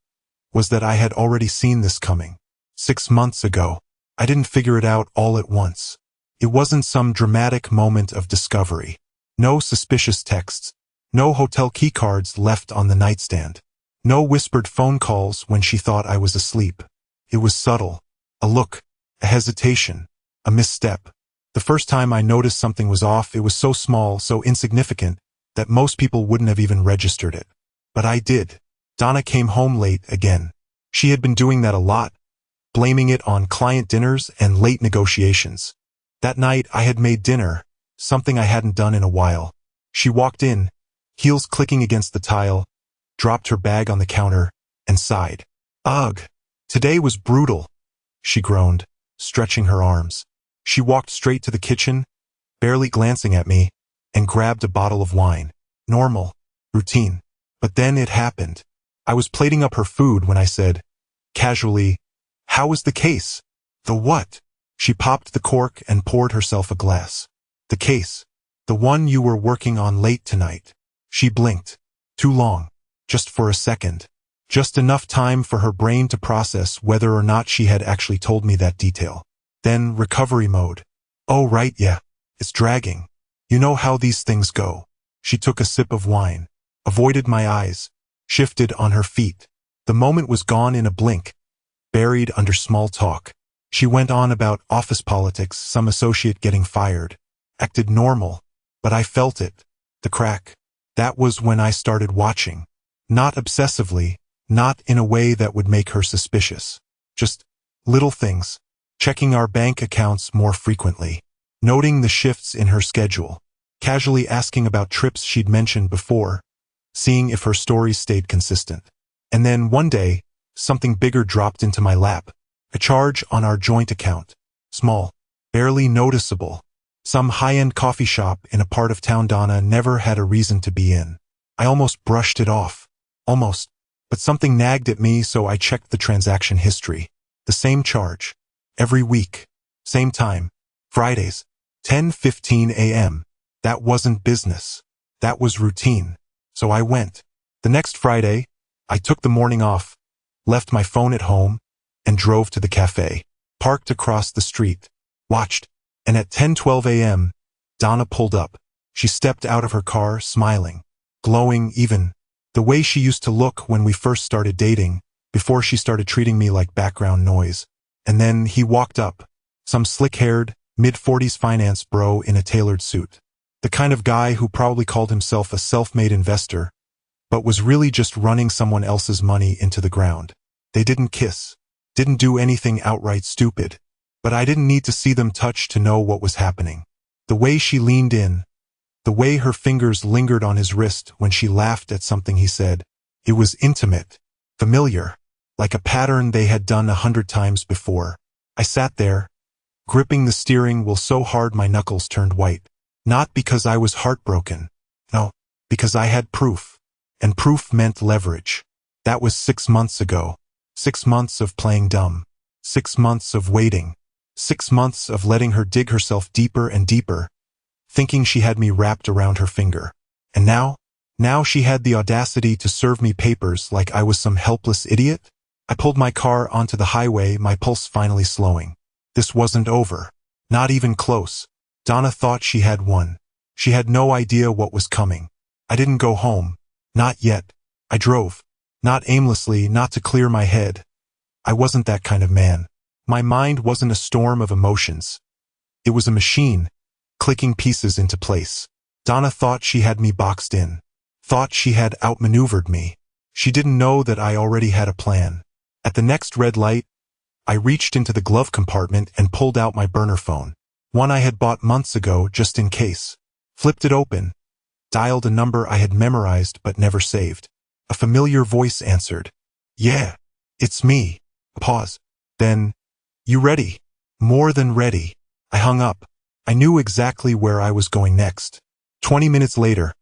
was that I had already seen this coming. 6 months ago. I didn't figure it out all at once. It wasn't some dramatic moment of discovery. No suspicious texts. No hotel keycards left on the nightstand. No whispered phone calls when she thought I was asleep. It was subtle. A look, a hesitation, a misstep. The first time I noticed something was off, it was so small, so insignificant, that most people wouldn't have even registered it. But I did. Donna came home late again. She had been doing that a lot. blaming it on client dinners and late negotiations. That night, I had made dinner, something I hadn't done in a while. She walked in, heels clicking against the tile, dropped her bag on the counter, and sighed. Ugh, today was brutal, she groaned, stretching her arms. She walked straight to the kitchen, barely glancing at me, and grabbed a bottle of wine. Normal, routine. But then it happened. I was plating up her food when I said, casually, "How was the case?" "The what?" She popped the cork and poured herself a glass. "The case. The one you were working on late tonight." She blinked. Too long. Just for a second. Just enough time for her brain to process whether or not she had actually told me that detail. Then recovery mode. "Oh right, yeah. It's dragging. You know how these things go." She took a sip of wine, avoided my eyes, shifted on her feet. The moment was gone in a blink, buried under small talk. She went on about office politics, some associate getting fired. Acted normal, but I felt it. The crack. That was when I started watching. Not obsessively, not in a way that would make her suspicious. Just little things. Checking our bank accounts more frequently. Noting the shifts in her schedule. Casually asking about trips she'd mentioned before. Seeing if her stories stayed consistent. And then one day, something bigger dropped into my lap. A charge on our joint account. Small. Barely noticeable. Some high-end coffee shop in a part of town Donna never had a reason to be in. I almost brushed it off. Almost. But something nagged at me, so I checked the transaction history. The same charge. Every week. Same time. Fridays. 10:15 a.m. That wasn't business. That was routine. So I went. The next Friday, I took the morning off, left my phone at home, and drove to the cafe. Parked across the street. Watched. And at 10:12 a.m., Donna pulled up. She stepped out of her car, smiling. Glowing even. The way she used to look when we first started dating, before she started treating me like background noise. And then he walked up. Some slick-haired, mid-40s finance bro in a tailored suit. The kind of guy who probably called himself a self-made investor, but was really just running someone else's money into the ground. They didn't kiss. Didn't do anything outright stupid. But I didn't need to see them touch to know what was happening. The way she leaned in, the way her fingers lingered on his wrist when she laughed at something he said, it was intimate, familiar, like a pattern they had done 100 times before. I sat there, gripping the steering wheel so hard my knuckles turned white. Not because I was heartbroken. No, because I had proof. And proof meant leverage. That was 6 months ago. 6 months of playing dumb. 6 months of waiting. 6 months of letting her dig herself deeper and deeper, thinking she had me wrapped around her finger. And now she had the audacity to serve me papers like I was some helpless idiot? I pulled my car onto the highway, my pulse finally slowing. This wasn't over. Not even close. Donna thought she had won. She had no idea what was coming. I didn't go home. Not yet. I drove. Not aimlessly, not to clear my head. I wasn't that kind of man. My mind wasn't a storm of emotions. It was a machine, clicking pieces into place. Donna thought she had me boxed in. Thought she had outmaneuvered me. She didn't know that I already had a plan. At the next red light, I reached into the glove compartment and pulled out my burner phone. One I had bought months ago just in case. Flipped it open. Dialed a number I had memorized but never saved. A familiar voice answered. "Yeah, it's me." A pause. Then, "You ready?" "More than ready." I hung up. I knew exactly where I was going next. 20 minutes later,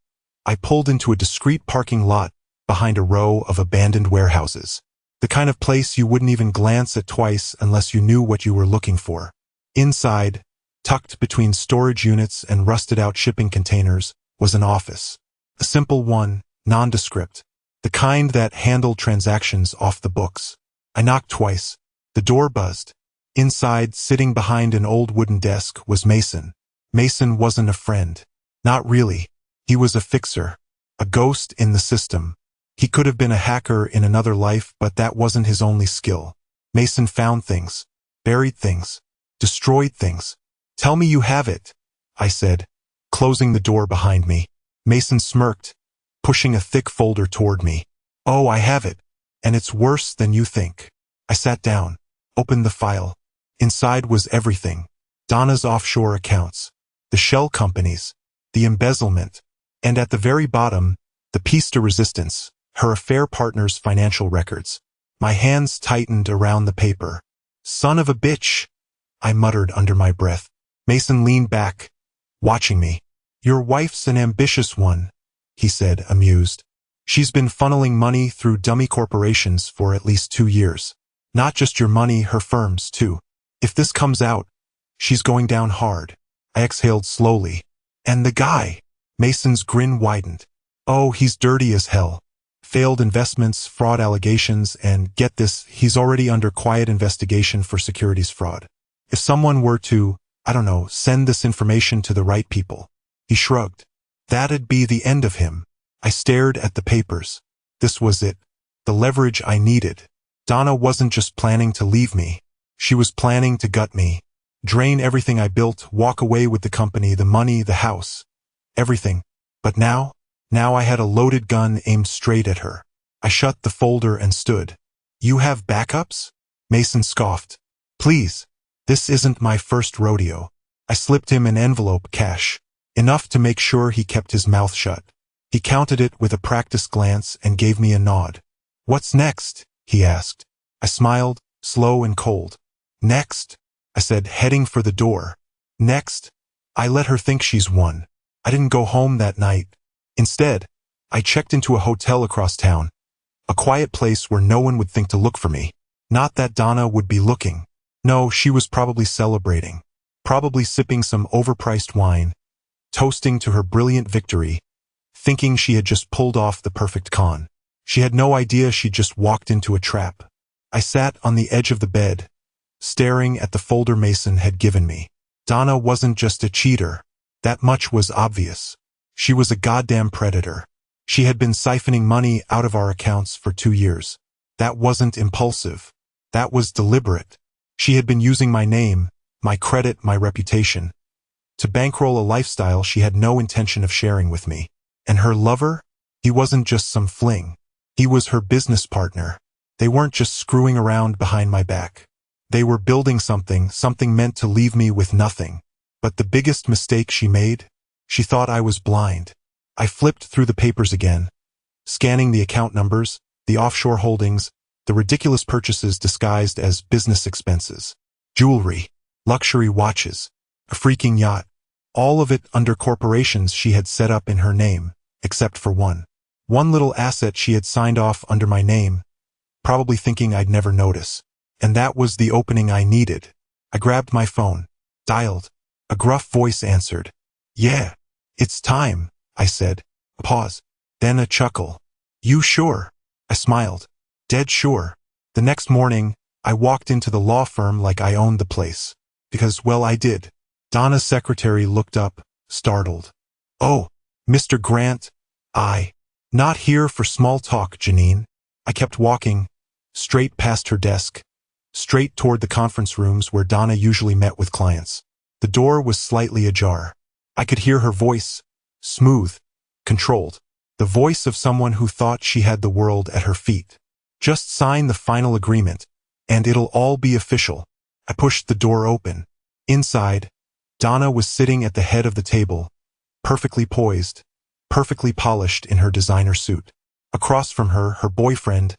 I pulled into a discreet parking lot behind a row of abandoned warehouses. The kind of place you wouldn't even glance at twice unless you knew what you were looking for. Inside, tucked between storage units and rusted-out shipping containers, was an office. A simple one, nondescript. The kind that handled transactions off the books. I knocked twice. The door buzzed. Inside, sitting behind an old wooden desk, was Mason. Mason wasn't a friend. Not really. He was a fixer. A ghost in the system. He could have been a hacker in another life, but that wasn't his only skill. Mason found things. Buried things. Destroyed things. "Tell me you have it," I said, closing the door behind me. Mason smirked, pushing a thick folder toward me. "Oh, I have it. And it's worse than you think." I sat down. opened the file. Inside was everything. Donna's offshore accounts, the shell companies, the embezzlement, and at the very bottom, the piece de resistance, her affair partner's financial records. My hands tightened around the paper. Son of a bitch, I muttered under my breath. Mason leaned back, watching me. Your wife's an ambitious one, he said, amused. She's been funneling money through dummy corporations for at least 2 years. Not just your money, her firm's too. If this comes out, she's going down hard. I exhaled slowly. And the guy? Mason's grin widened. Oh, he's dirty as hell. Failed investments, fraud allegations, and get this, he's already under quiet investigation for securities fraud. If someone were to, I don't know, send this information to the right people. He shrugged. That'd be the end of him. I stared at the papers. This was it. The leverage I needed. Donna wasn't just planning to leave me. She was planning to gut me. Drain everything I built, walk away with the company, the money, the house. Everything. But now I had a loaded gun aimed straight at her. I shut the folder and stood. You have backups? Mason scoffed. Please. This isn't my first rodeo. I slipped him an envelope, cash. Enough to make sure he kept his mouth shut. He counted it with a practiced glance and gave me a nod. What's next? He asked. I smiled, slow and cold. Next? I said, heading for the door. Next? I let her think she's won. I didn't go home that night. Instead, I checked into a hotel across town. A quiet place where no one would think to look for me. Not that Donna would be looking. No, she was probably celebrating. Probably sipping some overpriced wine. Toasting to her brilliant victory. Thinking she had just pulled off the perfect con. She had no idea she'd just walked into a trap. I sat on the edge of the bed, staring at the folder Mason had given me. Donna wasn't just a cheater. That much was obvious. She was a goddamn predator. She had been siphoning money out of our accounts for 2 years. That wasn't impulsive. That was deliberate. She had been using my name, my credit, my reputation, to bankroll a lifestyle she had no intention of sharing with me. And her lover? He wasn't just some fling. He was her business partner. They weren't just screwing around behind my back. They were building something meant to leave me with nothing. But the biggest mistake she made? She thought I was blind. I flipped through the papers again, scanning the account numbers, the offshore holdings, the ridiculous purchases disguised as business expenses. Jewelry, luxury watches, a freaking yacht. All of it under corporations she had set up in her name, except for one. One little asset she had signed off under my name, probably thinking I'd never notice. And that was the opening I needed. I grabbed my phone, dialed. A gruff voice answered. Yeah, it's time, I said. A pause, then a chuckle. You sure? I smiled. Dead sure. The next morning, I walked into the law firm like I owned the place. Because, well, I did. Donna's secretary looked up, startled. Oh, Mr. Grant, not here for small talk, Janine. I kept walking, straight past her desk, straight toward the conference rooms where Donna usually met with clients. The door was slightly ajar. I could hear her voice, smooth, controlled, the voice of someone who thought she had the world at her feet. Just sign the final agreement, and it'll all be official. I pushed the door open. Inside, Donna was sitting at the head of the table, perfectly poised, perfectly polished in her designer suit. Across from her, her boyfriend,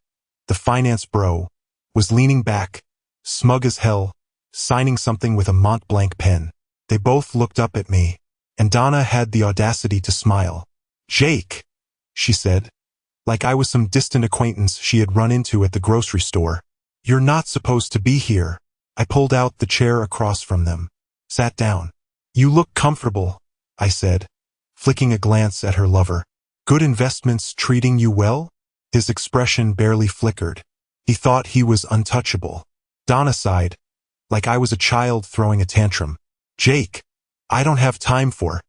the finance bro, was leaning back, smug as hell, signing something with a Mont Blanc pen. They both looked up at me, and Donna had the audacity to smile. Jake, she said, like I was some distant acquaintance she had run into at the grocery store. You're not supposed to be here. I pulled out the chair across from them, sat down. You look comfortable, I said, flicking a glance at her lover. Good investments treating you well? His expression barely flickered. He thought he was untouchable. Donna sighed, like I was a child throwing a tantrum. Jake, I don't have time for.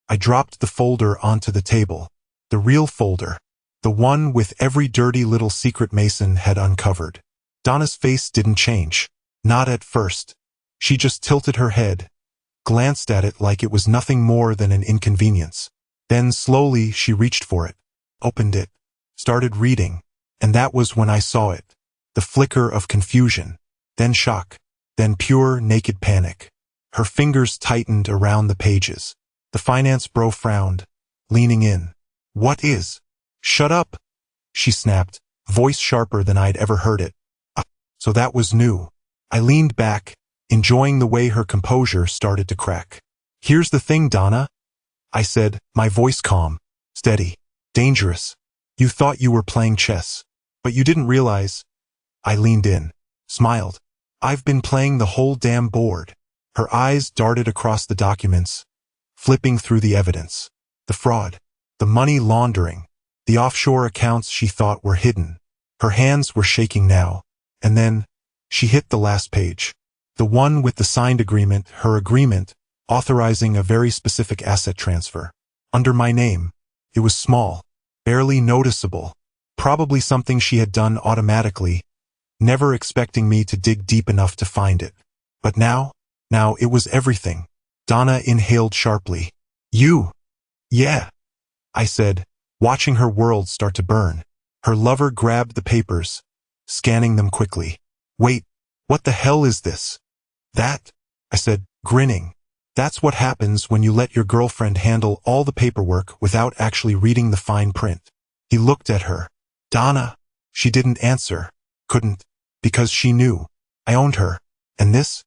I dropped the folder onto the table. The real folder. The one with every dirty little secret Mason had uncovered. Donna's face didn't change. Not at first. She just tilted her head, glanced at it like it was nothing more than an inconvenience. Then slowly she reached for it, opened it, started reading, and that was when I saw it. The flicker of confusion. then shock, then pure, naked panic. Her fingers tightened around the pages. The finance bro frowned, leaning in. "What is?" "Shut up," she snapped, voice sharper than I'd ever heard it. So that was new. I leaned back, enjoying the way her composure started to crack. "Here's the thing, Donna," I said, my voice calm, steady, dangerous. "You thought you were playing chess, but you didn't realize." I leaned in, smiled. "I've been playing the whole damn board." Her eyes darted across the documents, flipping through the evidence. The fraud, the money laundering, the offshore accounts she thought were hidden. Her hands were shaking now, and then she hit the last page. The one with the signed agreement, her agreement, authorizing a very specific asset transfer. Under my name. It was small, barely noticeable, probably something she had done automatically, never expecting me to dig deep enough to find it. But now it was everything. Donna inhaled sharply. "You?" "Yeah," I said, watching her world start to burn. Her lover grabbed the papers, scanning them quickly. "Wait, what the hell is this?" "That," I said, grinning. "That's what happens when you let your girlfriend handle all the paperwork without actually reading the fine print." He looked at her. "Donna." She didn't answer. Couldn't. Because she knew. I owned her. And this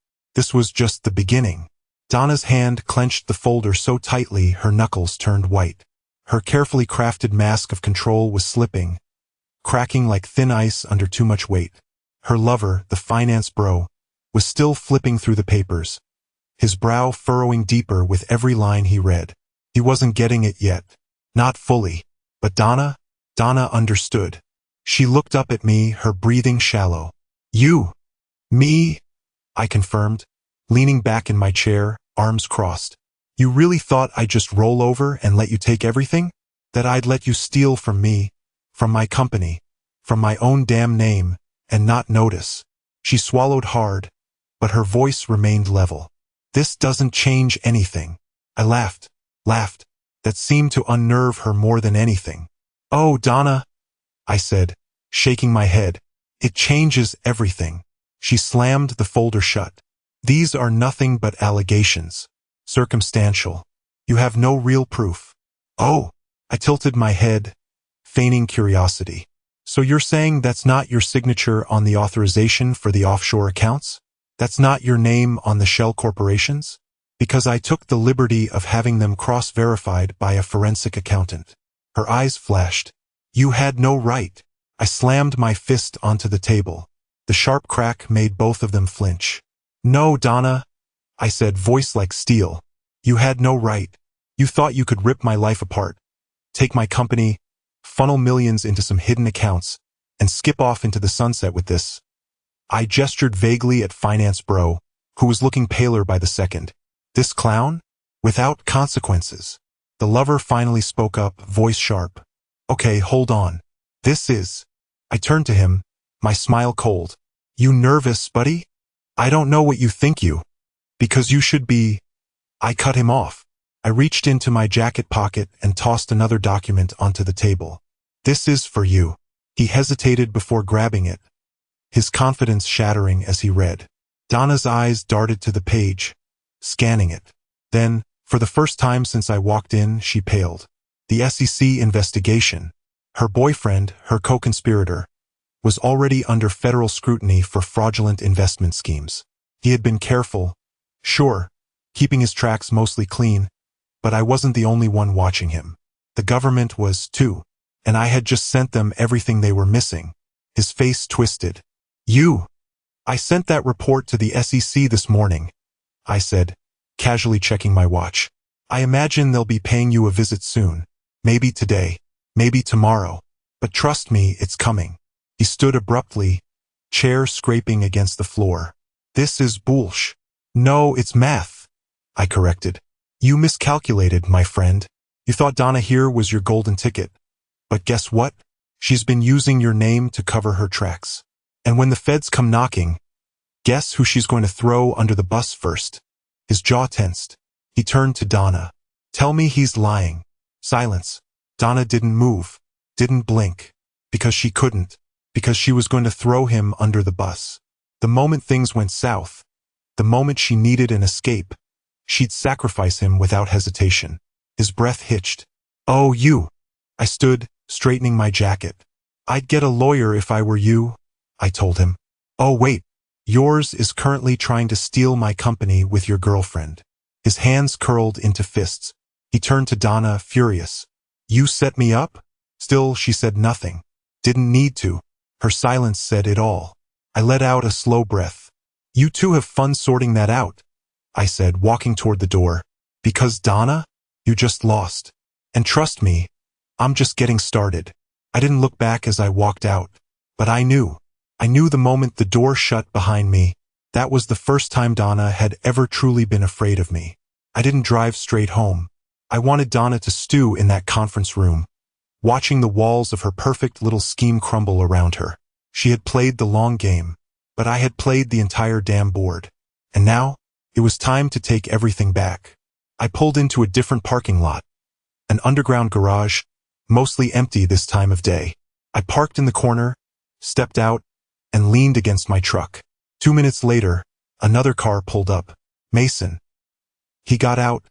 was just the beginning. Donna's hand clenched the folder so tightly her knuckles turned white. Her carefully crafted mask of control was slipping, cracking like thin ice under too much weight. Her lover, the finance bro, was still flipping through the papers, his brow furrowing deeper with every line he read. He wasn't getting it yet. Not fully. But Donna understood. She looked up at me, her breathing shallow. "You?" "Me?" I confirmed, leaning back in my chair, arms crossed. "You really thought I'd just roll over and let you take everything? That I'd let you steal from me, from my company, from my own damn name, and not notice?" She swallowed hard, but her voice remained level. "This doesn't change anything." I laughed. That seemed to unnerve her more than anything. "Oh, Donna," I said, shaking my head. "It changes everything." She slammed the folder shut. "These are nothing but allegations. Circumstantial. You have no real proof." "Oh," I tilted my head, feigning curiosity. "So you're saying that's not your signature on the authorization for the offshore accounts? That's not your name on the shell corporations?" "Because I took the liberty of having them cross-verified by a forensic accountant." Her eyes flashed. "You had no right." I slammed my fist onto the table. The sharp crack made both of them flinch. "No, Donna," I said, voice like steel. "You had no right. You thought you could rip my life apart, take my company, funnel millions into some hidden accounts, and skip off into the sunset with this." I gestured vaguely at Finance Bro, who was looking paler by the second. "This clown? Without consequences." The lover finally spoke up, voice sharp. "Okay, hold on. This is..." I turned to him, my smile cold. "You nervous, buddy? I don't know what you think you. Because you should be..." I cut him off. I reached into my jacket pocket and tossed another document onto the table. "This is for you." He hesitated before grabbing it, his confidence shattering as he read. Donna's eyes darted to the page, scanning it. Then, for the first time since I walked in, she paled. The SEC investigation. Her boyfriend, her co-conspirator, was already under federal scrutiny for fraudulent investment schemes. He had been careful, sure, keeping his tracks mostly clean, but I wasn't the only one watching him. The government was, too, and I had just sent them everything they were missing. His face twisted. "You?" "I sent that report to the SEC this morning," I said, casually checking my watch. "I imagine they'll be paying you a visit soon. Maybe today, maybe tomorrow. But trust me, it's coming." He stood abruptly, chair scraping against the floor. "This is bullsh." "No, it's math," I corrected. "You miscalculated, my friend. You thought Donna here was your golden ticket. But guess what? She's been using your name to cover her tracks. And when the feds come knocking, guess who she's going to throw under the bus first?" His jaw tensed. He turned to Donna. "Tell me he's lying." Silence. Donna didn't move, didn't blink, because she couldn't, because she was going to throw him under the bus. The moment things went south, the moment she needed an escape, she'd sacrifice him without hesitation. His breath hitched. "Oh, you." I stood, straightening my jacket. "I'd get a lawyer if I were you," I told him. "Oh, wait. Yours is currently trying to steal my company with your girlfriend." His hands curled into fists. He turned to Donna, furious. "You set me up?" Still, she said nothing. Didn't need to. Her silence said it all. I let out a slow breath. "You two have fun sorting that out," I said, walking toward the door. "Because, Donna, you just lost. And trust me, I'm just getting started." I didn't look back as I walked out. But I knew. I knew the moment the door shut behind me, that was the first time Donna had ever truly been afraid of me. I didn't drive straight home. I wanted Donna to stew in that conference room, watching the walls of her perfect little scheme crumble around her. She had played the long game, but I had played the entire damn board. And now, it was time to take everything back. I pulled into a different parking lot, an underground garage, mostly empty this time of day. I parked in the corner, stepped out, and leaned against my truck. 2 minutes later, another car pulled up. Mason. He got out,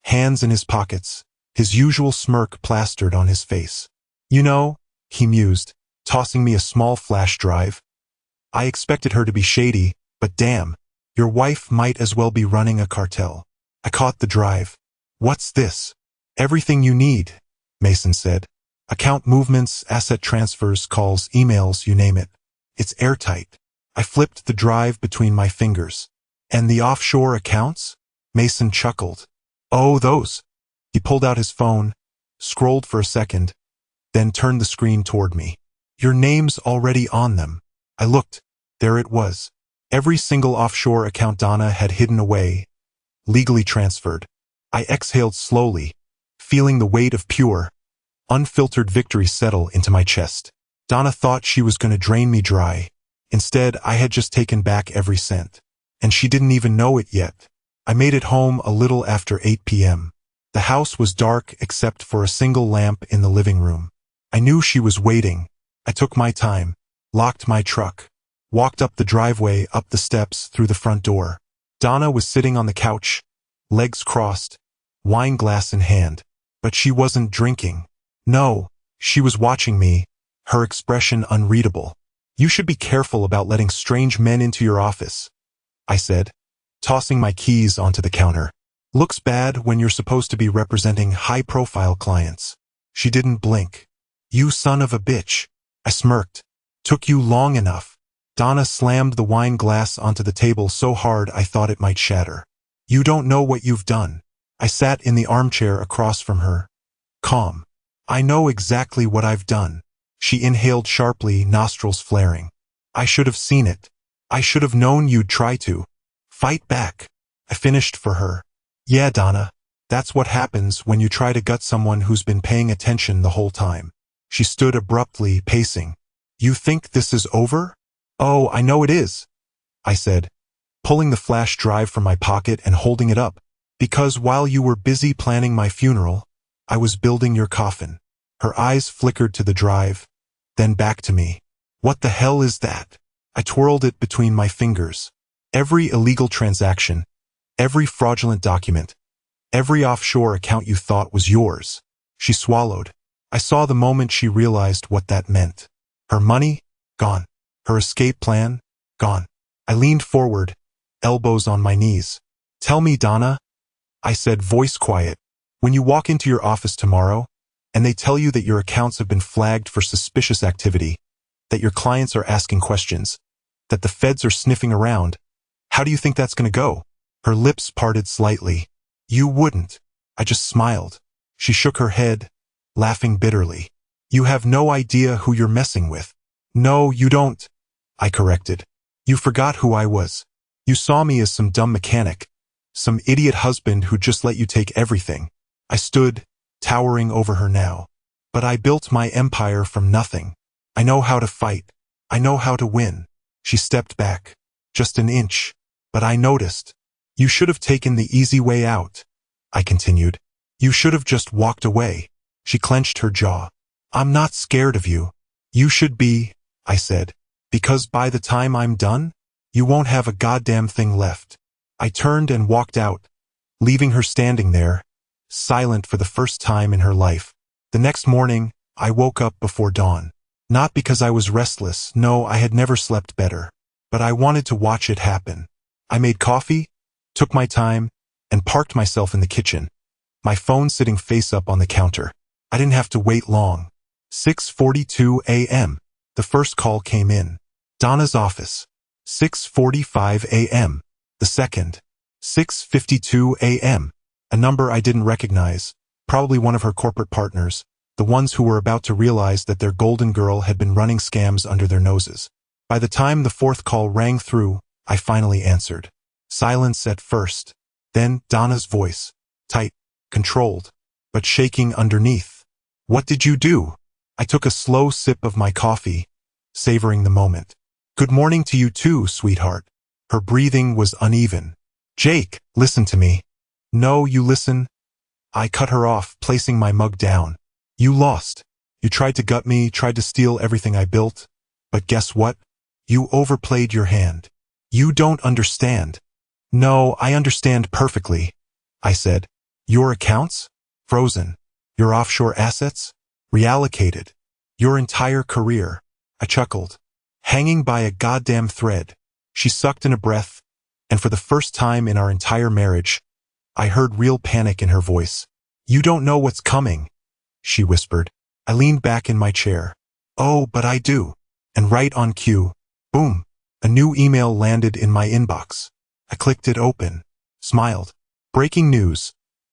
hands in his pockets, his usual smirk plastered on his face. "You know," he mused, tossing me a small flash drive. "I expected her to be shady, but damn, your wife might as well be running a cartel." I caught the drive. "What's this?" "Everything you need," Mason said. "Account movements, asset transfers, calls, emails, you name it. It's airtight." I flipped the drive between my fingers. "And the offshore accounts?" Mason chuckled. "Oh, those." He pulled out his phone, scrolled for a second, then turned the screen toward me. "Your name's already on them." I looked. There it was. Every single offshore account Donna had hidden away, legally transferred. I exhaled slowly, feeling the weight of pure, unfiltered victory settle into my chest. Donna thought she was going to drain me dry. Instead, I had just taken back every cent. And she didn't even know it yet. I made it home a little after 8 p.m. The house was dark except for a single lamp in the living room. I knew she was waiting. I took my time, locked my truck, walked up the driveway, up the steps, through the front door. Donna was sitting on the couch, legs crossed, wine glass in hand. But she wasn't drinking. No, she was watching me, her expression unreadable. "You should be careful about letting strange men into your office," I said, tossing my keys onto the counter. "Looks bad when you're supposed to be representing high-profile clients." She didn't blink. "You son of a bitch." I smirked. "Took you long enough." Donna slammed the wine glass onto the table so hard I thought it might shatter. "You don't know what you've done." I sat in the armchair across from her, calm. "I know exactly what I've done." She inhaled sharply, nostrils flaring. "I should have seen it. I should have known you'd try to fight back." I finished for her. "Yeah, Donna, that's what happens when you try to gut someone who's been paying attention the whole time." She stood abruptly, pacing. "You think this is over?" "Oh, I know it is," I said, pulling the flash drive from my pocket and holding it up. "Because while you were busy planning my funeral, I was building your coffin." Her eyes flickered to the drive, then back to me. "What the hell is that?" I twirled it between my fingers. "Every illegal transaction, every fraudulent document, every offshore account you thought was yours." She swallowed. I saw the moment she realized what that meant. Her money? Gone. Her escape plan? Gone. I leaned forward, elbows on my knees. "Tell me, Donna," I said, voice quiet, "when you walk into your office tomorrow, and they tell you that your accounts have been flagged for suspicious activity, that your clients are asking questions, that the feds are sniffing around, how do you think that's going to go?" Her lips parted slightly. "You wouldn't." I just smiled. She shook her head, laughing bitterly. "You have no idea who you're messing with." "No, you don't," I corrected. "You forgot who I was. You saw me as some dumb mechanic, some idiot husband who just let you take everything." I stood, towering over her now. "But I built my empire from nothing. I know how to fight. I know how to win." She stepped back, just an inch, but I noticed. "You should have taken the easy way out," I continued. "You should have just walked away." She clenched her jaw. "I'm not scared of you." "You should be," I said, "because by the time I'm done, You won't have a goddamn thing left. I turned and walked out, leaving her standing there, silent for the first time in her life. The next morning, I woke up before dawn. Not because I was restless, no, I had never slept better. But I wanted to watch it happen. I made coffee, took my time, and parked myself in the kitchen, my phone sitting face up on the counter. I didn't have to wait long. 6:42 a.m. The first call came in. Donna's office. 6:45 a.m. The second. 6:52 a.m. A number I didn't recognize, probably one of her corporate partners, the ones who were about to realize that their golden girl had been running scams under their noses. By the time the fourth call rang through, I finally answered. Silence at first, then Donna's voice, tight, controlled, but shaking underneath. What did you do? I took a slow sip of my coffee, savoring the moment. Good morning to you too, sweetheart. Her breathing was uneven. Jake, listen to me. No, you listen. I cut her off, placing my mug down. You lost. You tried to gut me, tried to steal everything I built. But guess what? You overplayed your hand. You don't understand. No, I understand perfectly, I said. Your accounts? Frozen. Your offshore assets? Reallocated. Your entire career. I chuckled. Hanging by a goddamn thread. She sucked in a breath, and for the first time in our entire marriage, I heard real panic in her voice. You don't know what's coming, she whispered. I leaned back in my chair. Oh, but I do. And right on cue, boom, a new email landed in my inbox. I clicked it open, smiled. Breaking news.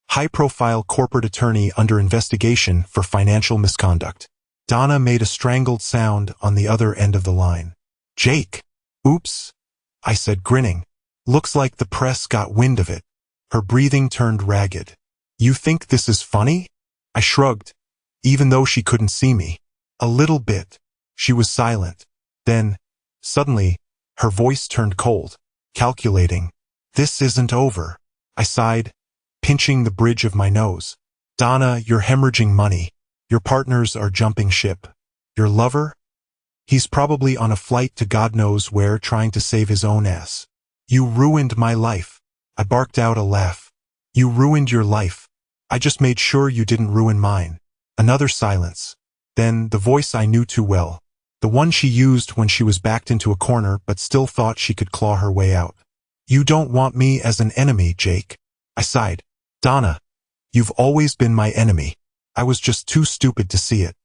High-profile corporate attorney under investigation for financial misconduct. Donna made a strangled sound on the other end of the line. Jake. Oops, I said, grinning. Looks like the press got wind of it. Her breathing turned ragged. You think this is funny? I shrugged, even though she couldn't see me. A little bit. She was silent. Then, suddenly, her voice turned cold, calculating. This isn't over. I sighed, pinching the bridge of my nose. Donna, you're hemorrhaging money. Your partners are jumping ship. Your lover? He's probably on a flight to God knows where trying to save his own ass. You ruined my life. I barked out a laugh. You ruined your life. I just made sure you didn't ruin mine. Another silence. Then the voice I knew too well. The one she used when she was backed into a corner but still thought she could claw her way out. You don't want me as an enemy, Jake. I sighed. Donna, you've always been my enemy. I was just too stupid to see it.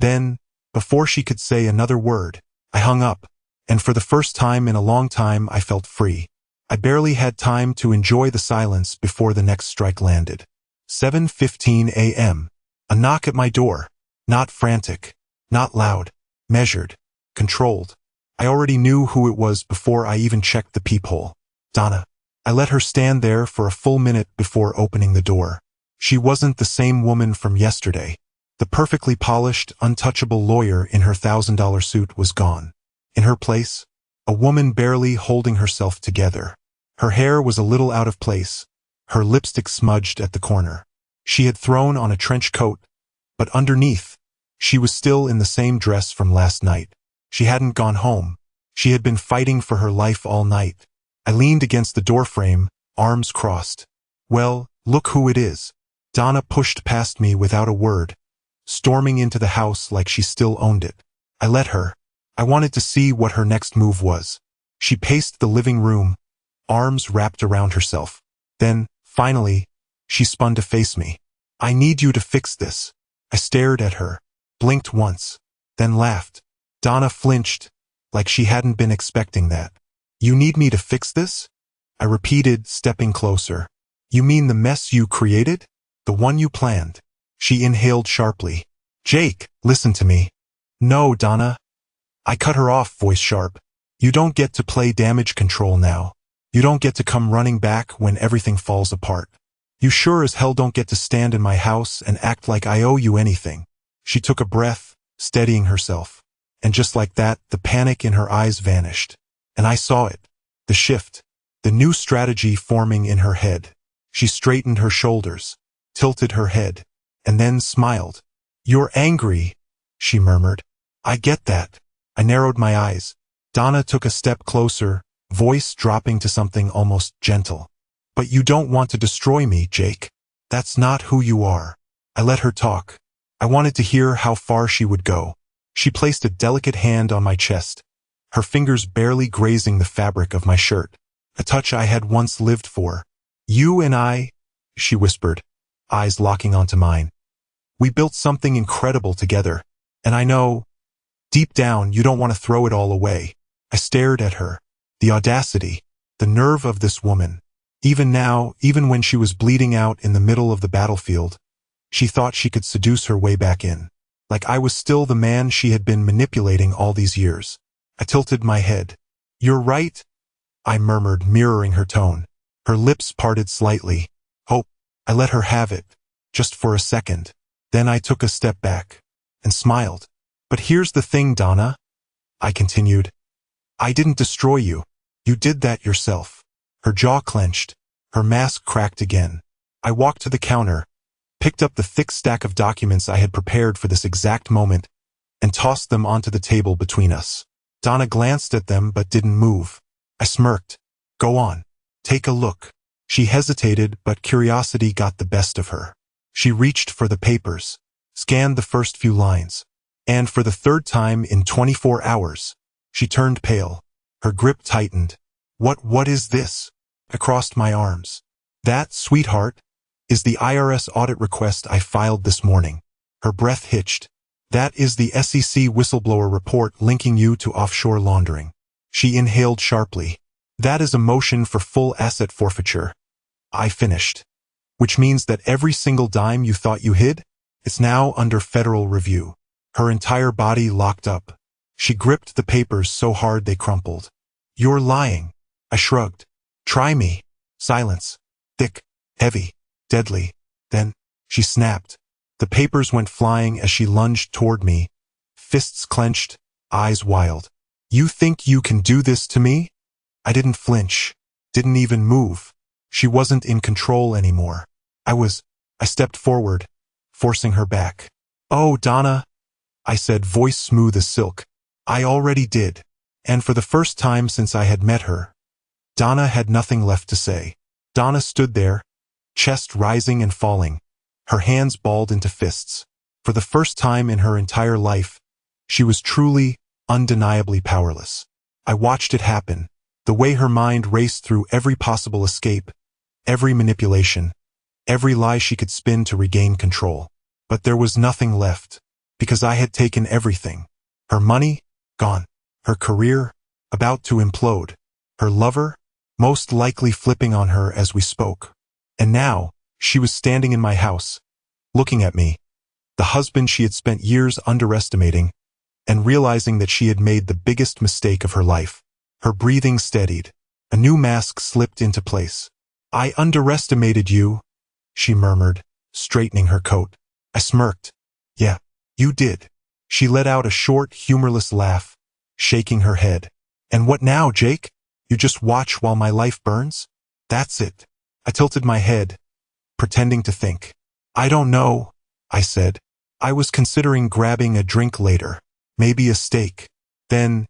Then, before she could say another word, I hung up, and for the first time in a long time I felt free. I barely had time to enjoy the silence before the next strike landed. 7:15 a.m. A knock at my door. Not frantic, not loud, measured, controlled. I already knew who it was before I even checked the peephole. Donna. I let her stand there for a full minute before opening the door. She wasn't the same woman from yesterday. The perfectly polished, untouchable lawyer in her $1,000 suit was gone. In her place, a woman barely holding herself together. Her hair was a little out of place, her lipstick smudged at the corner. She had thrown on a trench coat, but underneath, she was still in the same dress from last night. She hadn't gone home. She had been fighting for her life all night. I leaned against the doorframe, arms crossed. Well, look who it is. Donna pushed past me without a word, storming into the house like she still owned it. I let her. I wanted to see what her next move was. She paced the living room, arms wrapped around herself. Then, finally, she spun to face me. I need you to fix this. I stared at her, blinked once, then laughed. Donna flinched, like she hadn't been expecting that. You need me to fix this? I repeated, stepping closer. You mean the mess you created? The one you planned? She inhaled sharply. Jake, listen to me. No, Donna. I cut her off, voice sharp. You don't get to play damage control now. You don't get to come running back when everything falls apart. You sure as hell don't get to stand in my house and act like I owe you anything. She took a breath, steadying herself. And just like that, the panic in her eyes vanished. And I saw it. The shift. The new strategy forming in her head. She straightened her shoulders, tilted her head, and then smiled. You're angry, she murmured. I get that. I narrowed my eyes. Donna took a step closer, voice dropping to something almost gentle. But you don't want to destroy me, Jake. That's not who you are. I let her talk. I wanted to hear how far she would go. She placed a delicate hand on my chest, her fingers barely grazing the fabric of my shirt, a touch I had once lived for. You and I, she whispered, eyes locking onto mine. We built something incredible together, and I know, deep down, you don't want to throw it all away. I stared at her. The audacity, the nerve of this woman. Even now, even when she was bleeding out in the middle of the battlefield, she thought she could seduce her way back in. Like I was still the man she had been manipulating all these years. I tilted my head. You're right, I murmured, mirroring her tone. Her lips parted slightly. Hope. I let her have it, just for a second. Then I took a step back and smiled. But here's the thing, Donna, I continued. I didn't destroy you. You did that yourself. Her jaw clenched. Her mask cracked again. I walked to the counter, picked up the thick stack of documents I had prepared for this exact moment, and tossed them onto the table between us. Donna glanced at them but didn't move. I smirked. Go on. Take a look. She hesitated, but curiosity got the best of her. She reached for the papers, scanned the first few lines, and for the third time in 24 hours, she turned pale. Her grip tightened. What is this? I crossed my arms. That, sweetheart, is the IRS audit request I filed this morning. Her breath hitched. That is the SEC whistleblower report linking you to offshore laundering. She inhaled sharply. That is a motion for full asset forfeiture. I finished. Which means that every single dime you thought you hid, it's now under federal review. Her entire body locked up. She gripped the papers so hard they crumpled. You're lying. I shrugged. Try me. Silence. Thick, heavy, deadly. Then, she snapped. The papers went flying as she lunged toward me, fists clenched, eyes wild. You think you can do this to me? I didn't flinch, didn't even move. She wasn't in control anymore. I stepped forward, forcing her back. Oh, Donna, I said, voice smooth as silk. I already did. And for the first time since I had met her, Donna had nothing left to say. Donna stood there, chest rising and falling, her hands balled into fists. For the first time in her entire life, she was truly, undeniably powerless. I watched it happen, the way her mind raced through every possible escape, every manipulation, every lie she could spin to regain control. But there was nothing left, because I had taken everything. Her money, gone. Her career, about to implode. Her lover, most likely flipping on her as we spoke. And now, she was standing in my house, looking at me, the husband she had spent years underestimating, and realizing that she had made the biggest mistake of her life. Her breathing steadied. A new mask slipped into place. I underestimated you, she murmured, straightening her coat. I smirked. Yeah, you did. She let out a short, humorless laugh, shaking her head. And what now, Jake? You just watch while my life burns? That's it. I tilted my head, pretending to think. I don't know, I said. I was considering grabbing a drink later, maybe a steak. Then,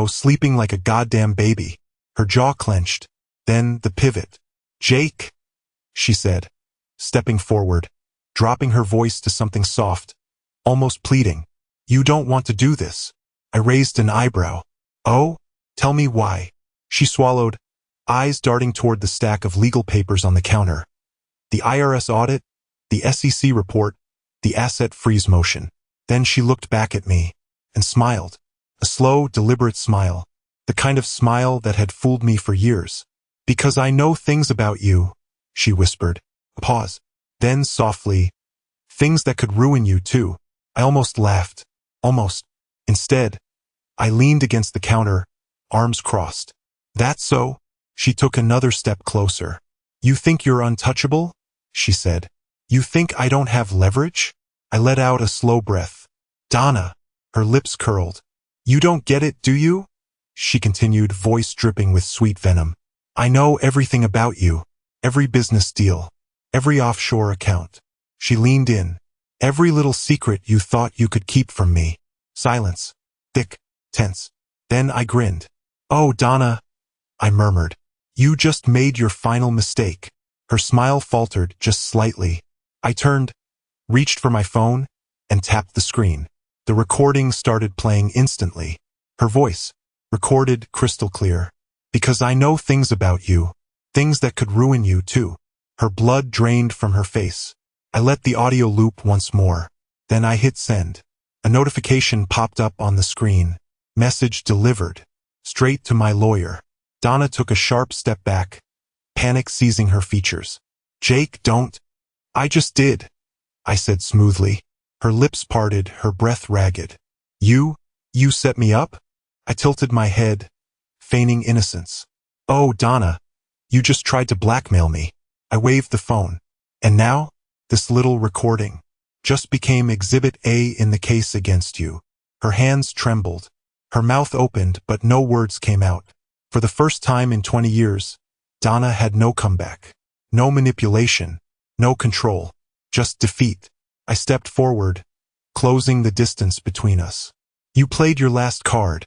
sleeping like a goddamn baby. Her jaw clenched. Then the pivot. Jake, she said, stepping forward, dropping her voice to something soft, almost pleading. You don't want to do this. I raised an eyebrow. Oh? Tell me why. She swallowed, eyes darting toward the stack of legal papers on the counter. The IRS audit, the SEC report, the asset freeze motion. Then she looked back at me and smiled. A slow, deliberate smile. The kind of smile that had fooled me for years. Because I know things about you, she whispered. A pause. Then softly, things that could ruin you too. I almost laughed. Almost. Instead, I leaned against the counter, arms crossed. That so? She took another step closer. You think you're untouchable? She said. You think I don't have leverage? I let out a slow breath. Donna. Her lips curled. You don't get it, do you? She continued, voice dripping with sweet venom. I know everything about you. Every business deal. Every offshore account. She leaned in. Every little secret you thought you could keep from me. Silence. Thick. Tense. Then I grinned. Oh, Donna, I murmured. You just made your final mistake. Her smile faltered just slightly. I turned, reached for my phone, and tapped the screen. The recording started playing instantly. Her voice, recorded crystal clear. Because I know things about you, things that could ruin you too. Her blood drained from her face. I let the audio loop once more. Then I hit send. A notification popped up on the screen. Message delivered. Straight to my lawyer. Donna took a sharp step back, panic seizing her features. Jake, don't. I just did, I said smoothly. Her lips parted, her breath ragged. You set me up? I tilted my head, feigning innocence. Oh, Donna, you just tried to blackmail me. I waved the phone. And now, this little recording just became Exhibit A in the case against you. Her hands trembled. Her mouth opened, but no words came out. For the first time in 20 years, Donna had no comeback. No manipulation. No control. Just defeat. I stepped forward, closing the distance between us. You played your last card,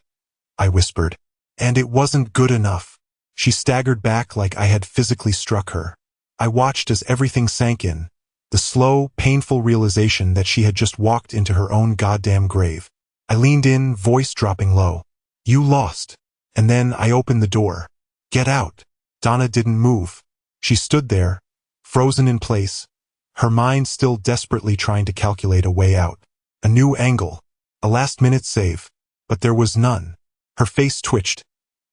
I whispered. And it wasn't good enough. She staggered back like I had physically struck her. I watched as everything sank in, the slow, painful realization that she had just walked into her own goddamn grave. I leaned in, voice dropping low. You lost. And then I opened the door. Get out. Donna didn't move. She stood there, frozen in place, her mind still desperately trying to calculate a way out. A new angle. A last-minute save. But there was none. Her face twitched.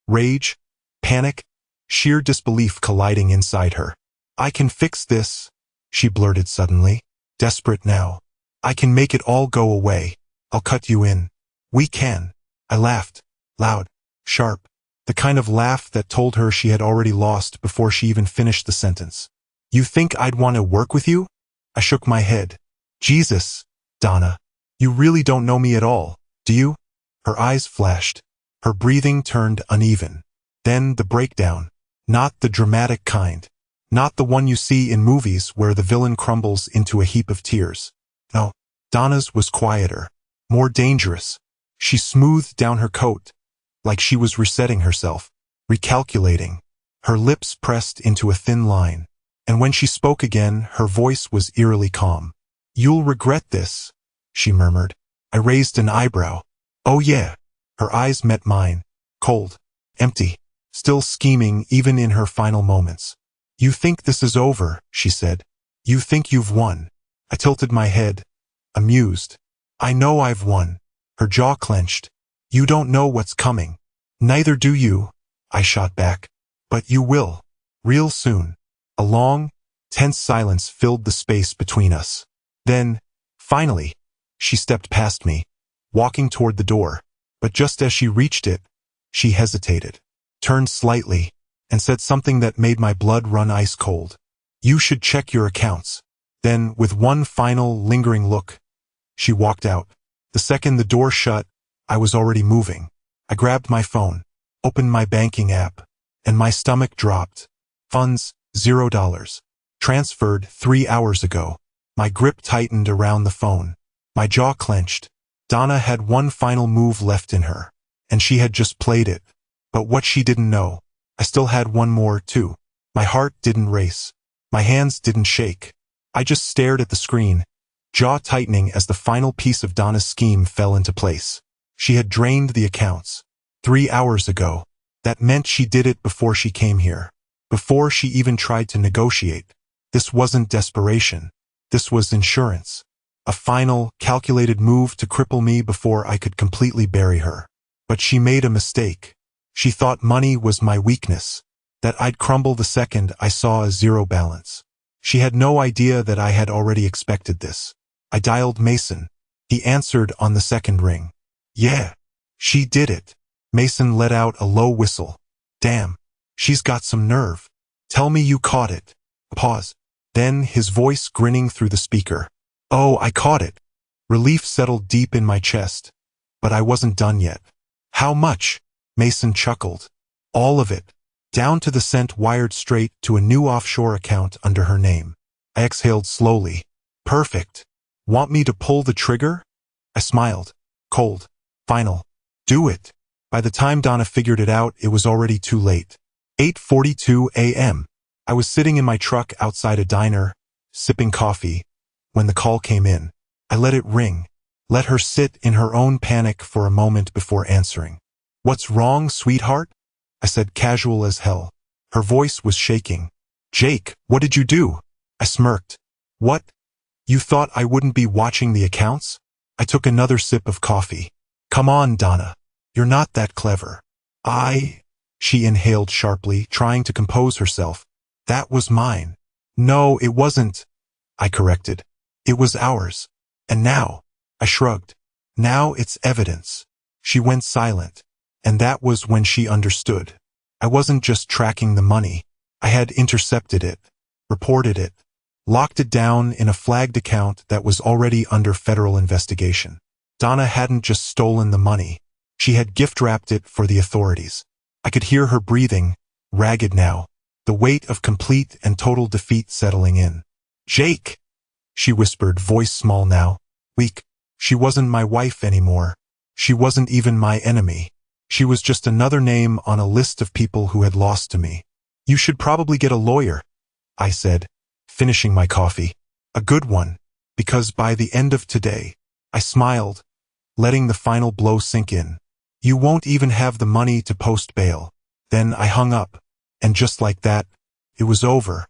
Rage, panic, sheer disbelief colliding inside her. I can fix this, she blurted suddenly, desperate now. I can make it all go away. I'll cut you in. We can. I laughed, loud, sharp, the kind of laugh that told her she had already lost before she even finished the sentence. You think I'd want to work with you? I shook my head. Jesus, Donna, you really don't know me at all, do you? Her eyes flashed. Her breathing turned uneven. Then the breakdown. Not the dramatic kind. Not the one you see in movies where the villain crumbles into a heap of tears. No, Donna's was quieter, more dangerous. She smoothed down her coat, like she was resetting herself, recalculating. Her lips pressed into a thin line. And when she spoke again, her voice was eerily calm. You'll regret this, she murmured. I raised an eyebrow. Oh yeah. Her eyes met mine, cold, empty, still scheming even in her final moments. You think this is over, she said. You think you've won. I tilted my head, amused. I know I've won. Her jaw clenched. You don't know what's coming. Neither do you, I shot back. But you will. Real soon. A long, tense silence filled the space between us. Then, finally, she stepped past me, walking toward the door. But just as she reached it, she hesitated, turned slightly, and said something that made my blood run ice cold. You should check your accounts. Then, with one final, lingering look, she walked out. The second the door shut, I was already moving. I grabbed my phone, opened my banking app, and my stomach dropped. Funds, $0. Transferred 3 hours ago. My grip tightened around the phone. My jaw clenched. Donna had one final move left in her, and she had just played it. But what she didn't know, I still had one more, too. My heart didn't race. My hands didn't shake. I just stared at the screen, jaw tightening as the final piece of Donna's scheme fell into place. She had drained the accounts. 3 hours ago. That meant she did it before she came here. Before she even tried to negotiate. This wasn't desperation. This was insurance. A final, calculated move to cripple me before I could completely bury her. But she made a mistake. She thought money was my weakness, that I'd crumble the second I saw a zero balance. She had no idea that I had already expected this. I dialed Mason. He answered on the second ring. Yeah, she did it. Mason let out a low whistle. Damn, she's got some nerve. Tell me you caught it. A pause. Then his voice grinning through the speaker. Oh, I caught it. Relief settled deep in my chest. But I wasn't done yet. How much? Mason chuckled. All of it. Down to the cent wired straight to a new offshore account under her name. I exhaled slowly. Perfect. Want me to pull the trigger? I smiled. Cold. Final. Do it. By the time Donna figured it out, it was already too late. 8:42 a.m. I was sitting in my truck outside a diner, sipping coffee, when the call came in. I let it ring, let her sit in her own panic for a moment before answering. "What's wrong, sweetheart?" I said, casual as hell. Her voice was shaking. "Jake, what did you do?" I smirked. "What? You thought I wouldn't be watching the accounts?" I took another sip of coffee. "Come on, Donna. You're not that clever." She inhaled sharply, trying to compose herself. "That was mine." "No, it wasn't," I corrected. "It was ours. And now," I shrugged, "now it's evidence." She went silent, and that was when she understood. I wasn't just tracking the money. I had intercepted it, reported it, locked it down in a flagged account that was already under federal investigation. Donna hadn't just stolen the money. She had gift-wrapped it for the authorities. I could hear her breathing, ragged now, the weight of complete and total defeat settling in. "Jake," she whispered, voice small now, weak. She wasn't my wife anymore. She wasn't even my enemy. She was just another name on a list of people who had lost to me. "You should probably get a lawyer," I said, finishing my coffee. "A good one, because by the end of today," I smiled, letting the final blow sink in, "you won't even have the money to post bail." Then I hung up, and just like that, it was over.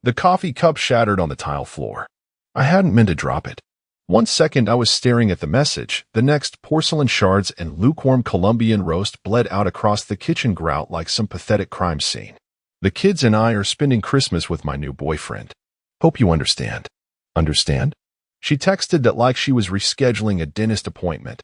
The coffee cup shattered on the tile floor. I hadn't meant to drop it. One second I was staring at the message, the next porcelain shards and lukewarm Colombian roast bled out across the kitchen grout like some pathetic crime scene. "The kids and I are spending Christmas with my new boyfriend. Hope you understand." "Understand?" She texted that like she was rescheduling a dentist appointment.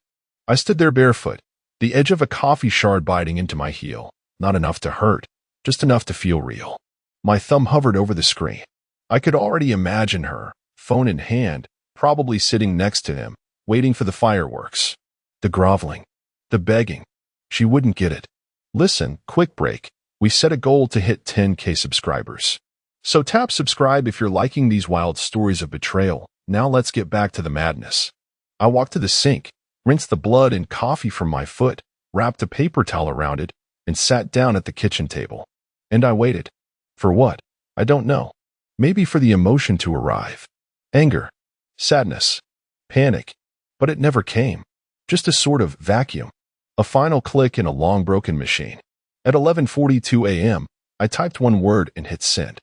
I stood there barefoot, the edge of a coffee shard biting into my heel. Not enough to hurt, just enough to feel real. My thumb hovered over the screen. I could already imagine her, phone in hand, probably sitting next to him, waiting for the fireworks. The groveling, the begging. She wouldn't get it. "Listen, quick break. We set a goal to hit 10K subscribers. So tap subscribe if you're liking these wild stories of betrayal. Now let's get back to the madness." I walked to the sink, rinsed the blood and coffee from my foot, wrapped a paper towel around it, and sat down at the kitchen table. And I waited. For what? I don't know. Maybe for the emotion to arrive. Anger, sadness, panic. But it never came. Just a sort of vacuum. A final click in a long broken machine. At 11:42 a.m., I typed one word and hit send.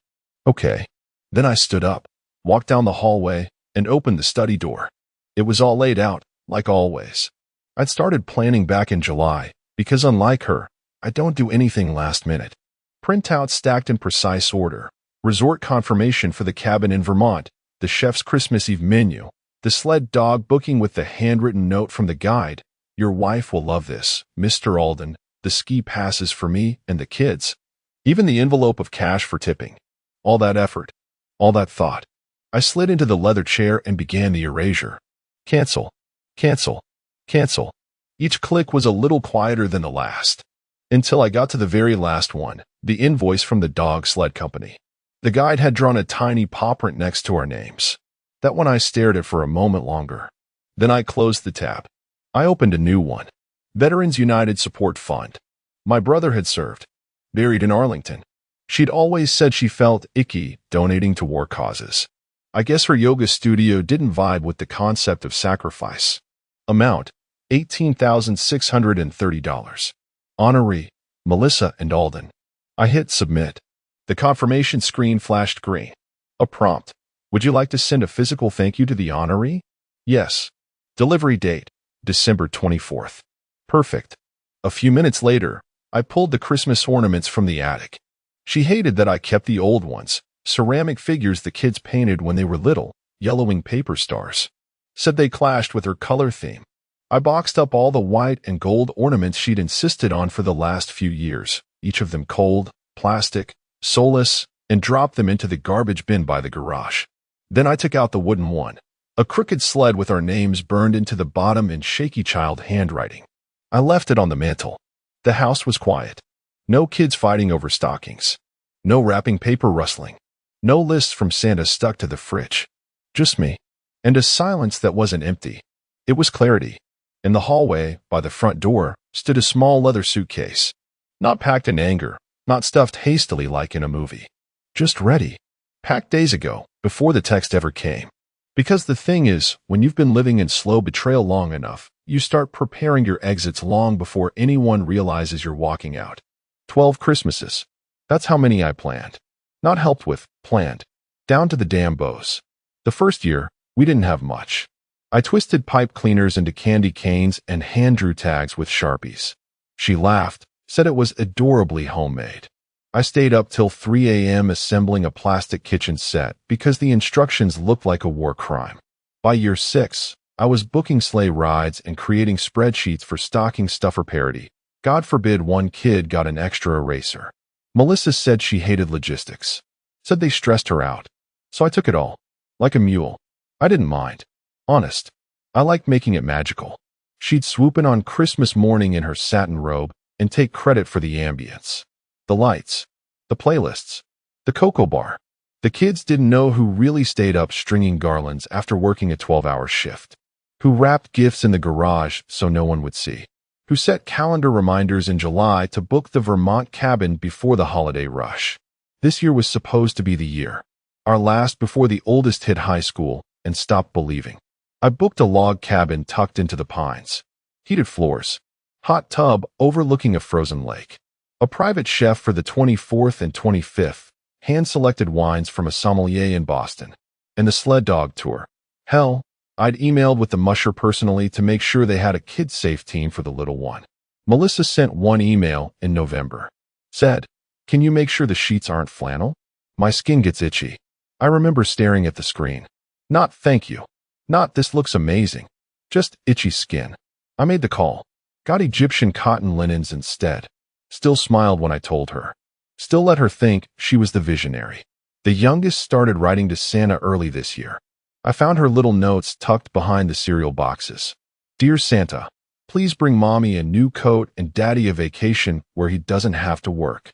Okay. Then I stood up, walked down the hallway, and opened the study door. It was all laid out, like always. I'd started planning back in July, because unlike her, I don't do anything last minute. Printouts stacked in precise order, resort confirmation for the cabin in Vermont, the chef's Christmas Eve menu, the sled dog booking with the handwritten note from the guide, "Your wife will love this, Mr. Alden," the ski passes for me and the kids, even the envelope of cash for tipping. All that effort, all that thought. I slid into the leather chair and began the erasure. Cancel, cancel, cancel. Each click was a little quieter than the last. Until I got to the very last one, the invoice from the dog sled company. The guide had drawn a tiny paw print next to our names. That one I stared at for a moment longer. Then I closed the tab. I opened a new one. Veterans United Support Fund. My brother had served, buried in Arlington. She'd always said she felt icky donating to war causes. I guess her yoga studio didn't vibe with the concept of sacrifice. Amount, $18,630. Honoree, Melissa and Alden. I hit submit. The confirmation screen flashed green. A prompt. Would you like to send a physical thank you to the honoree? Yes. Delivery date, December 24th. Perfect. A few minutes later, I pulled the Christmas ornaments from the attic. She hated that I kept the old ones, ceramic figures the kids painted when they were little, yellowing paper stars. Said they clashed with her color theme. I boxed up all the white and gold ornaments she'd insisted on for the last few years, each of them cold, plastic, soulless, and dropped them into the garbage bin by the garage. Then I took out the wooden one, a crooked sled with our names burned into the bottom in shaky child handwriting. I left it on the mantel. The house was quiet. No kids fighting over stockings. No wrapping paper rustling. No lists from Santa stuck to the fridge. Just me. And a silence that wasn't empty. It was clarity. In the hallway, by the front door, stood a small leather suitcase. Not packed in anger, Not stuffed hastily like in a movie. Just ready. Packed days ago, before the text ever came. Because the thing is, when you've been living in slow betrayal long enough, you start preparing your exits long before anyone realizes you're walking out. 12 Christmases. That's how many I planned. Not helped with, planned. Down to the damn bows. The first year, we didn't have much. I twisted pipe cleaners into candy canes and hand-drew tags with Sharpies. She laughed, said it was adorably homemade. I stayed up till 3 a.m. assembling a plastic kitchen set because the instructions looked like a war crime. By year 6, I was booking sleigh rides and creating spreadsheets for stocking stuffer parody. God forbid one kid got an extra eraser. Melissa said she hated logistics. Said they stressed her out. So I took it all. Like a mule. I didn't mind. Honest. I liked making it magical. She'd swoop in on Christmas morning in her satin robe and take credit for the ambience. The lights. The playlists. The cocoa bar. The kids didn't know who really stayed up stringing garlands after working a 12-hour shift. Who wrapped gifts in the garage so no one would see. Who set calendar reminders in July to book the Vermont cabin before the holiday rush. This year was supposed to be the year. Our last before the oldest hit high school and stopped believing. I booked a log cabin tucked into the pines. Heated floors. Hot tub overlooking a frozen lake. A private chef for the 24th and 25th. Hand-selected wines from a sommelier in Boston. And the sled dog tour. Hell, I'd emailed with the musher personally to make sure they had a kid-safe team for the little one. Melissa sent one email in November. Said, "Can you make sure the sheets aren't flannel? My skin gets itchy." I remember staring at the screen. Not thank you. Not this looks amazing. Just itchy skin. I made the call. Got Egyptian cotton linens instead. Still smiled when I told her. Still let her think she was the visionary. The youngest started writing to Santa early this year. I found her little notes tucked behind the cereal boxes. Dear Santa, please bring mommy a new coat and daddy a vacation where he doesn't have to work.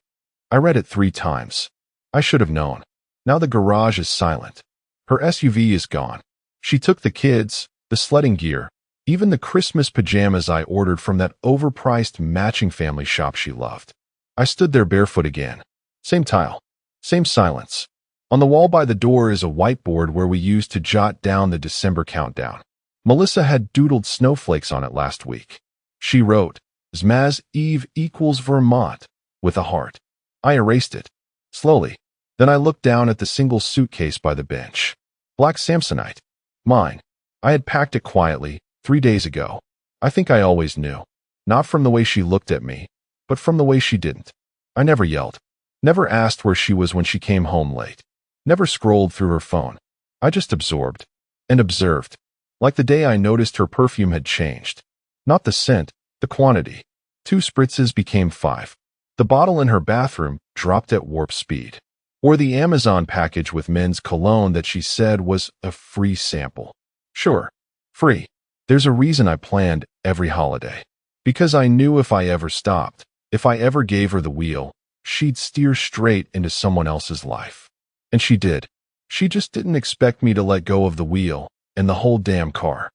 I read it 3 times. I should have known. Now the garage is silent. Her SUV is gone. She took the kids, the sledding gear, even the Christmas pajamas I ordered from that overpriced matching family shop she loved. I stood there barefoot again. Same tile. Same silence. On the wall by the door is a whiteboard where we used to jot down the December countdown. Melissa had doodled snowflakes on it last week. She wrote, Zmaz Eve equals Vermont, with a heart. I erased it. Slowly. Then I looked down at the single suitcase by the bench. Black Samsonite. Mine. I had packed it quietly, 3 days ago. I think I always knew. Not from the way she looked at me, but from the way she didn't. I never yelled. Never asked where she was when she came home late. Never scrolled through her phone. I just absorbed. And observed. Like the day I noticed her perfume had changed. Not the scent, the quantity. 2 spritzes became 5. The bottle in her bathroom dropped at warp speed. Or the Amazon package with men's cologne that she said was a free sample. Sure, free. There's a reason I planned every holiday. Because I knew if I ever stopped, if I ever gave her the wheel, she'd steer straight into someone else's life. And she did. She just didn't expect me to let go of the wheel and the whole damn car.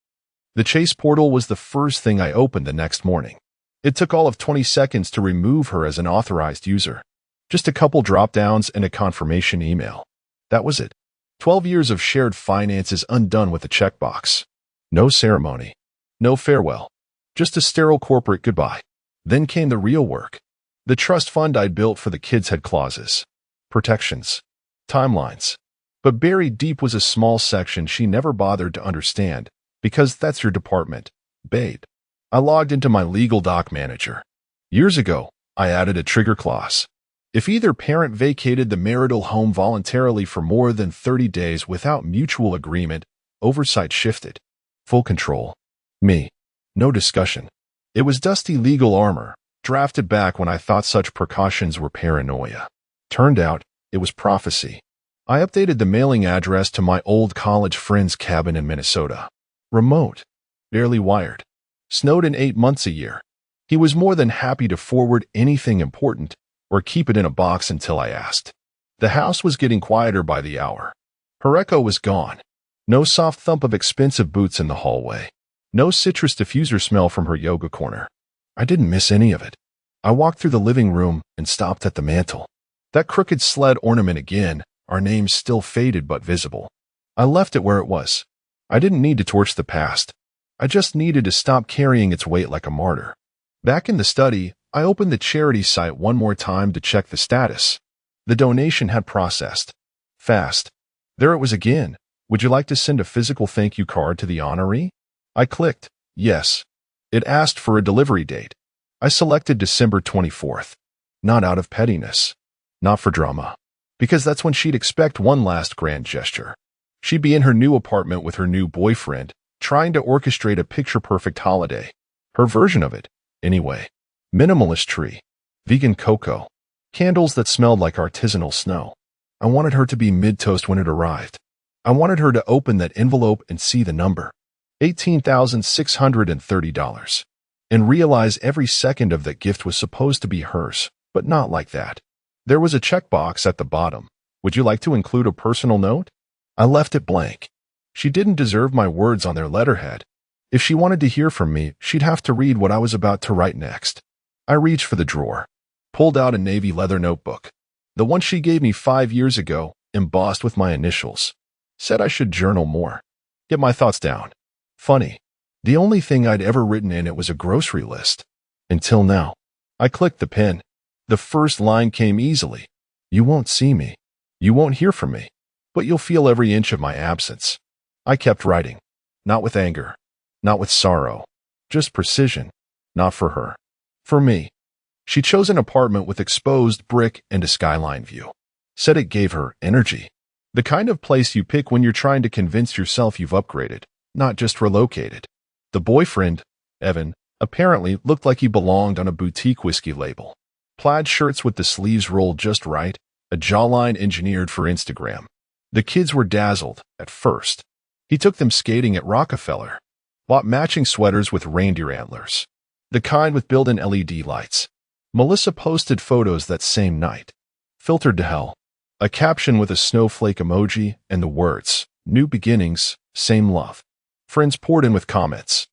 The Chase portal was the first thing I opened the next morning. It took all of 20 seconds to remove her as an authorized user. Just a couple drop-downs and a confirmation email. That was it. 12 years of shared finances undone with a checkbox. No ceremony. No farewell. Just a sterile corporate goodbye. Then came the real work. The trust fund I'd built for the kids had clauses. Protections. Timelines. But buried deep was a small section she never bothered to understand, because that's your department, babe. I logged into my legal doc manager. Years ago, I added a trigger clause. If either parent vacated the marital home voluntarily for more than 30 days without mutual agreement, oversight shifted. Full control. Me. No discussion. It was dusty legal armor, drafted back when I thought such precautions were paranoia. Turned out, it was prophecy. I updated the mailing address to my old college friend's cabin in Minnesota. Remote. Barely wired. Snowed in 8 months a year. He was more than happy to forward anything important or keep it in a box until I asked. The house was getting quieter by the hour. Her echo was gone. No soft thump of expensive boots in the hallway. No citrus diffuser smell from her yoga corner. I didn't miss any of it. I walked through the living room and stopped at the mantel. That crooked sled ornament again, our names still faded but visible. I left it where it was. I didn't need to torch the past. I just needed to stop carrying its weight like a martyr. Back in the study, I opened the charity site one more time to check the status. The donation had processed. Fast. There it was again. Would you like to send a physical thank you card to the honoree? I clicked yes. It asked for a delivery date. I selected December 24th. Not out of pettiness. Not for drama. Because that's when she'd expect one last grand gesture. She'd be in her new apartment with her new boyfriend, trying to orchestrate a picture-perfect holiday. Her version of it, anyway. Minimalist tree. Vegan cocoa. Candles that smelled like artisanal snow. I wanted her to be mid-toast when it arrived. I wanted her to open that envelope and see the number. $18,630. And realize every second of that gift was supposed to be hers, but not like that. There was a checkbox at the bottom. Would you like to include a personal note? I left it blank. She didn't deserve my words on their letterhead. If she wanted to hear from me, she'd have to read what I was about to write next. I reached for the drawer, pulled out a navy leather notebook. The one she gave me 5 years ago, embossed with my initials. Said I should journal more. Get my thoughts down. Funny. The only thing I'd ever written in it was a grocery list. Until now. I clicked the pen. The first line came easily. You won't see me. You won't hear from me. But you'll feel every inch of my absence. I kept writing. Not with anger. Not with sorrow. Just precision. Not for her. For me. She chose an apartment with exposed brick and a skyline view. Said it gave her energy. The kind of place you pick when you're trying to convince yourself you've upgraded, not just relocated. The boyfriend, Evan, apparently looked like he belonged on a boutique whiskey label. Plaid shirts with the sleeves rolled just right, a jawline engineered for Instagram. The kids were dazzled, at first. He took them skating at Rockefeller. Bought matching sweaters with reindeer antlers. The kind with built-in LED lights. Melissa posted photos that same night. Filtered to hell. A caption with a snowflake emoji and the words, "New beginnings, same love." Friends poured in with comments.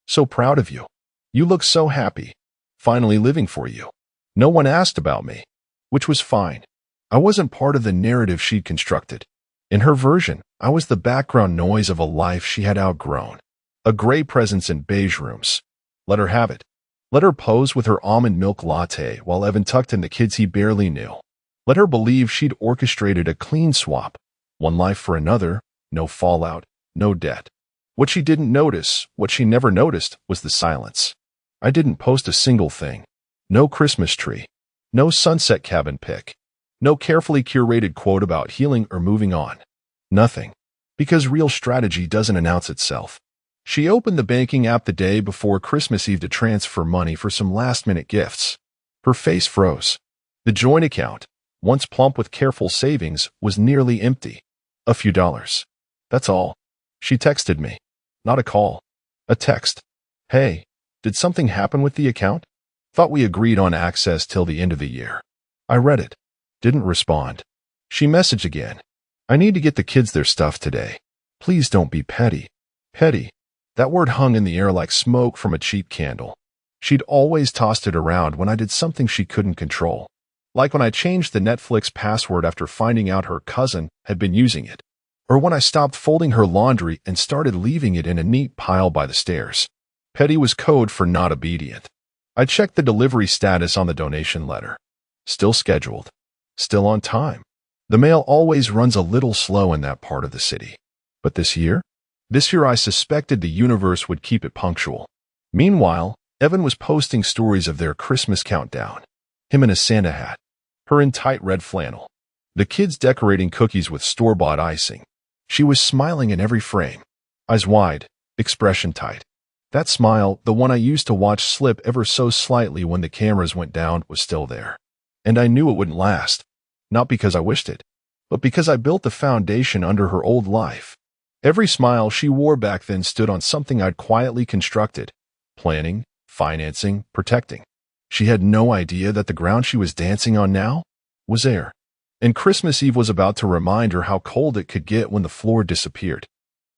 So proud of you. You look so happy. Finally living for you. No one asked about me. Which was fine. I wasn't part of the narrative she'd constructed. In her version, I was the background noise of a life she had outgrown. A gray presence in beige rooms. Let her have it. Let her pose with her almond milk latte while Evan tucked in the kids he barely knew. Let her believe she'd orchestrated a clean swap. One life for another, no fallout, no debt. What she didn't notice, what she never noticed, was the silence. I didn't post a single thing. No Christmas tree. No sunset cabin pic. No carefully curated quote about healing or moving on. Nothing. Because real strategy doesn't announce itself. She opened the banking app the day before Christmas Eve to transfer money for some last-minute gifts. Her face froze. The joint account, once plump with careful savings, was nearly empty. A few dollars. That's all. She texted me. Not a call. A text. Hey, did something happen with the account? Thought we agreed on access till the end of the year. I read it. Didn't respond. She messaged again. I need to get the kids their stuff today. Please don't be petty. Petty. That word hung in the air like smoke from a cheap candle. She'd always tossed it around when I did something she couldn't control. Like when I changed the Netflix password after finding out her cousin had been using it. Or when I stopped folding her laundry and started leaving it in a neat pile by the stairs. Petty was code for not obedient. I checked the delivery status on the donation letter. Still scheduled. Still on time. The mail always runs a little slow in that part of the city. But this year I suspected the universe would keep it punctual. Meanwhile, Evan was posting stories of their Christmas countdown. Him in a Santa hat. Her in tight red flannel. The kids decorating cookies with store-bought icing. She was smiling in every frame. Eyes wide, expression tight. That smile, the one I used to watch slip ever so slightly when the cameras went down, was still there. And I knew it wouldn't last. Not because I wished it, but because I built the foundation under her old life. Every smile she wore back then stood on something I'd quietly constructed. Planning, financing, protecting. She had no idea that the ground she was dancing on now was air. And Christmas Eve was about to remind her how cold it could get when the floor disappeared.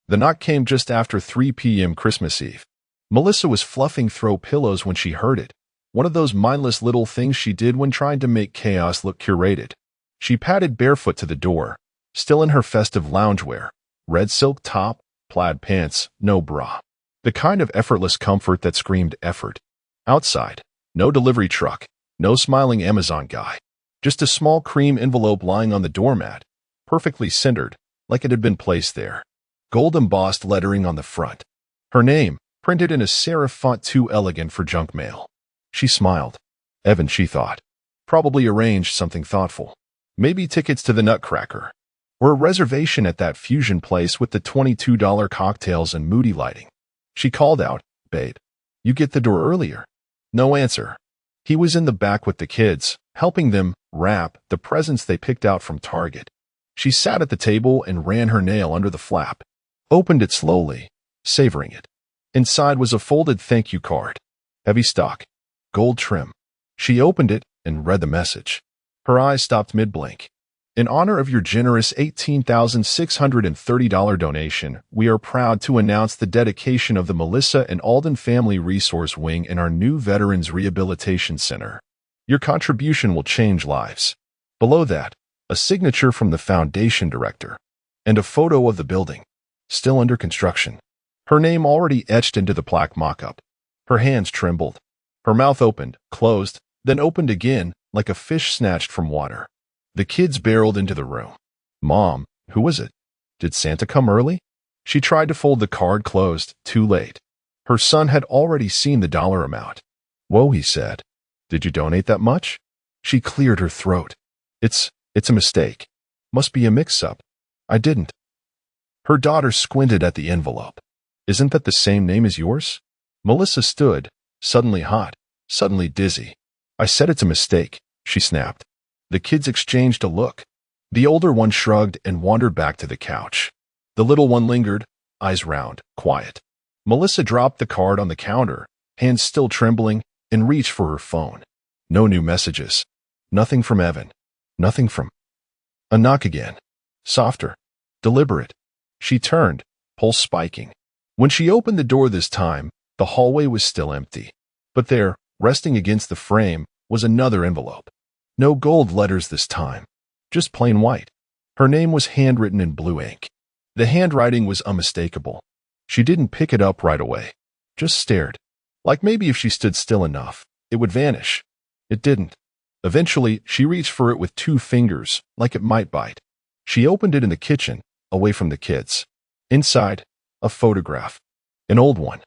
The knock came just after 3 p.m. Christmas Eve. Melissa was fluffing throw pillows when she heard it. One of those mindless little things she did when trying to make chaos look curated. She padded barefoot to the door, still in her festive loungewear, red silk top, plaid pants, no bra. The kind of effortless comfort that screamed effort. Outside, no delivery truck, no smiling Amazon guy. Just a small cream envelope lying on the doormat, perfectly centered, like it had been placed there. Gold embossed lettering on the front. Her name, printed in a serif font too elegant for junk mail. She smiled. Evan, she thought. Probably arranged something thoughtful. Maybe tickets to the Nutcracker. Or a reservation at that fusion place with the $22 cocktails and moody lighting. She called out, "Babe, you get the door earlier." No answer. He was in the back with the kids, helping them wrap the presents they picked out from Target. She sat at the table and ran her nail under the flap. Opened it slowly, savoring it. Inside was a folded thank you card. Heavy stock. Gold trim. She opened it and read the message. Her eyes stopped mid-blink. In honor of your generous $18,630 donation, we are proud to announce the dedication of the Melissa and Alden Family Resource Wing in our new Veterans Rehabilitation Center. Your contribution will change lives. Below that, a signature from the foundation director, and a photo of the building, still under construction. Her name already etched into the plaque mock-up. Her hands trembled. Her mouth opened, closed, then opened again, like a fish snatched from water. The kids barreled into the room. Mom, who was it? Did Santa come early? She tried to fold the card closed, too late. Her son had already seen the dollar amount. Whoa, he said. Did you donate that much? She cleared her throat. It's a mistake. Must be a mix-up. I didn't. Her daughter squinted at the envelope. Isn't that the same name as yours? Melissa stood, suddenly hot, suddenly dizzy. I said it's a mistake, she snapped. The kids exchanged a look. The older one shrugged and wandered back to the couch. The little one lingered, eyes round, quiet. Melissa dropped the card on the counter, hands still trembling, and reached for her phone. No new messages. Nothing from Evan. Nothing from... A knock again. Softer. Deliberate. She turned, pulse spiking. When she opened the door this time, the hallway was still empty. But there, resting against the frame, was another envelope. No gold letters this time, just plain white. Her name was handwritten in blue ink. The handwriting was unmistakable. She didn't pick it up right away, just stared. Like maybe if she stood still enough, it would vanish. It didn't. Eventually, she reached for it with 2 fingers, like it might bite. She opened it in the kitchen, away from the kids. Inside, a photograph. An old one.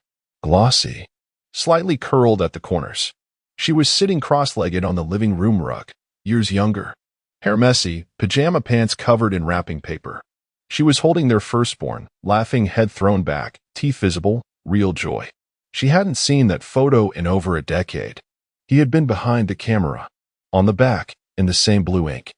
Glossy. Slightly curled at the corners. She was sitting cross-legged on the living room rug. Years younger. Hair messy, pajama pants covered in wrapping paper. She was holding their firstborn, laughing head thrown back, teeth visible, real joy. She hadn't seen that photo in over a decade. He had been behind the camera. On the back, in the same blue ink.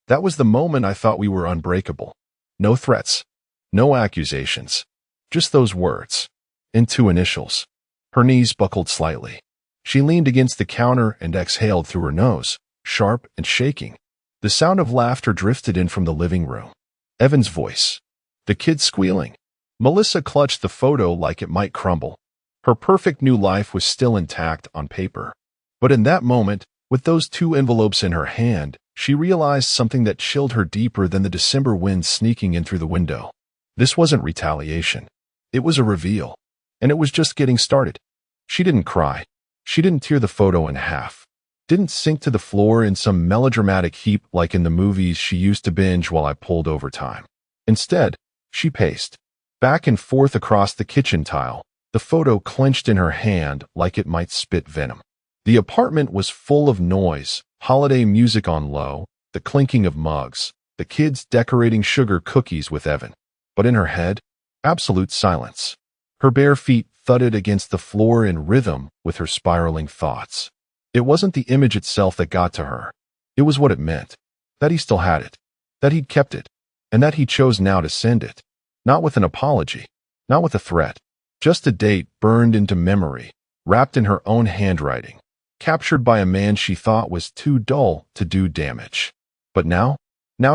That was the moment I thought we were unbreakable. No threats. No accusations. Just those words. And 2 initials. Her knees buckled slightly. She leaned against the counter and exhaled through her nose, sharp and shaking. The sound of laughter drifted in from the living room. Evan's voice. The kids squealing. Melissa clutched the photo like it might crumble. Her perfect new life was still intact on paper. But in that moment, with those 2 envelopes in her hand, she realized something that chilled her deeper than the December wind sneaking in through the window. This wasn't retaliation. It was a reveal. And it was just getting started. She didn't cry. She didn't tear the photo in half. Didn't sink to the floor in some melodramatic heap like in the movies she used to binge while I pulled overtime. Instead, she paced back and forth across the kitchen tile, the photo clenched in her hand like it might spit venom. The apartment was full of noise, holiday music on low, the clinking of mugs, the kids decorating sugar cookies with Evan. But in her head, absolute silence. Her bare feet thudded against the floor in rhythm with her spiraling thoughts. It wasn't the image itself that got to her. It was what it meant. That he still had it. That he'd kept it. And that he chose now to send it. Not with an apology. Not with a threat. Just a date burned into memory, wrapped in her own handwriting, captured by a man she thought was too dull to do damage. But now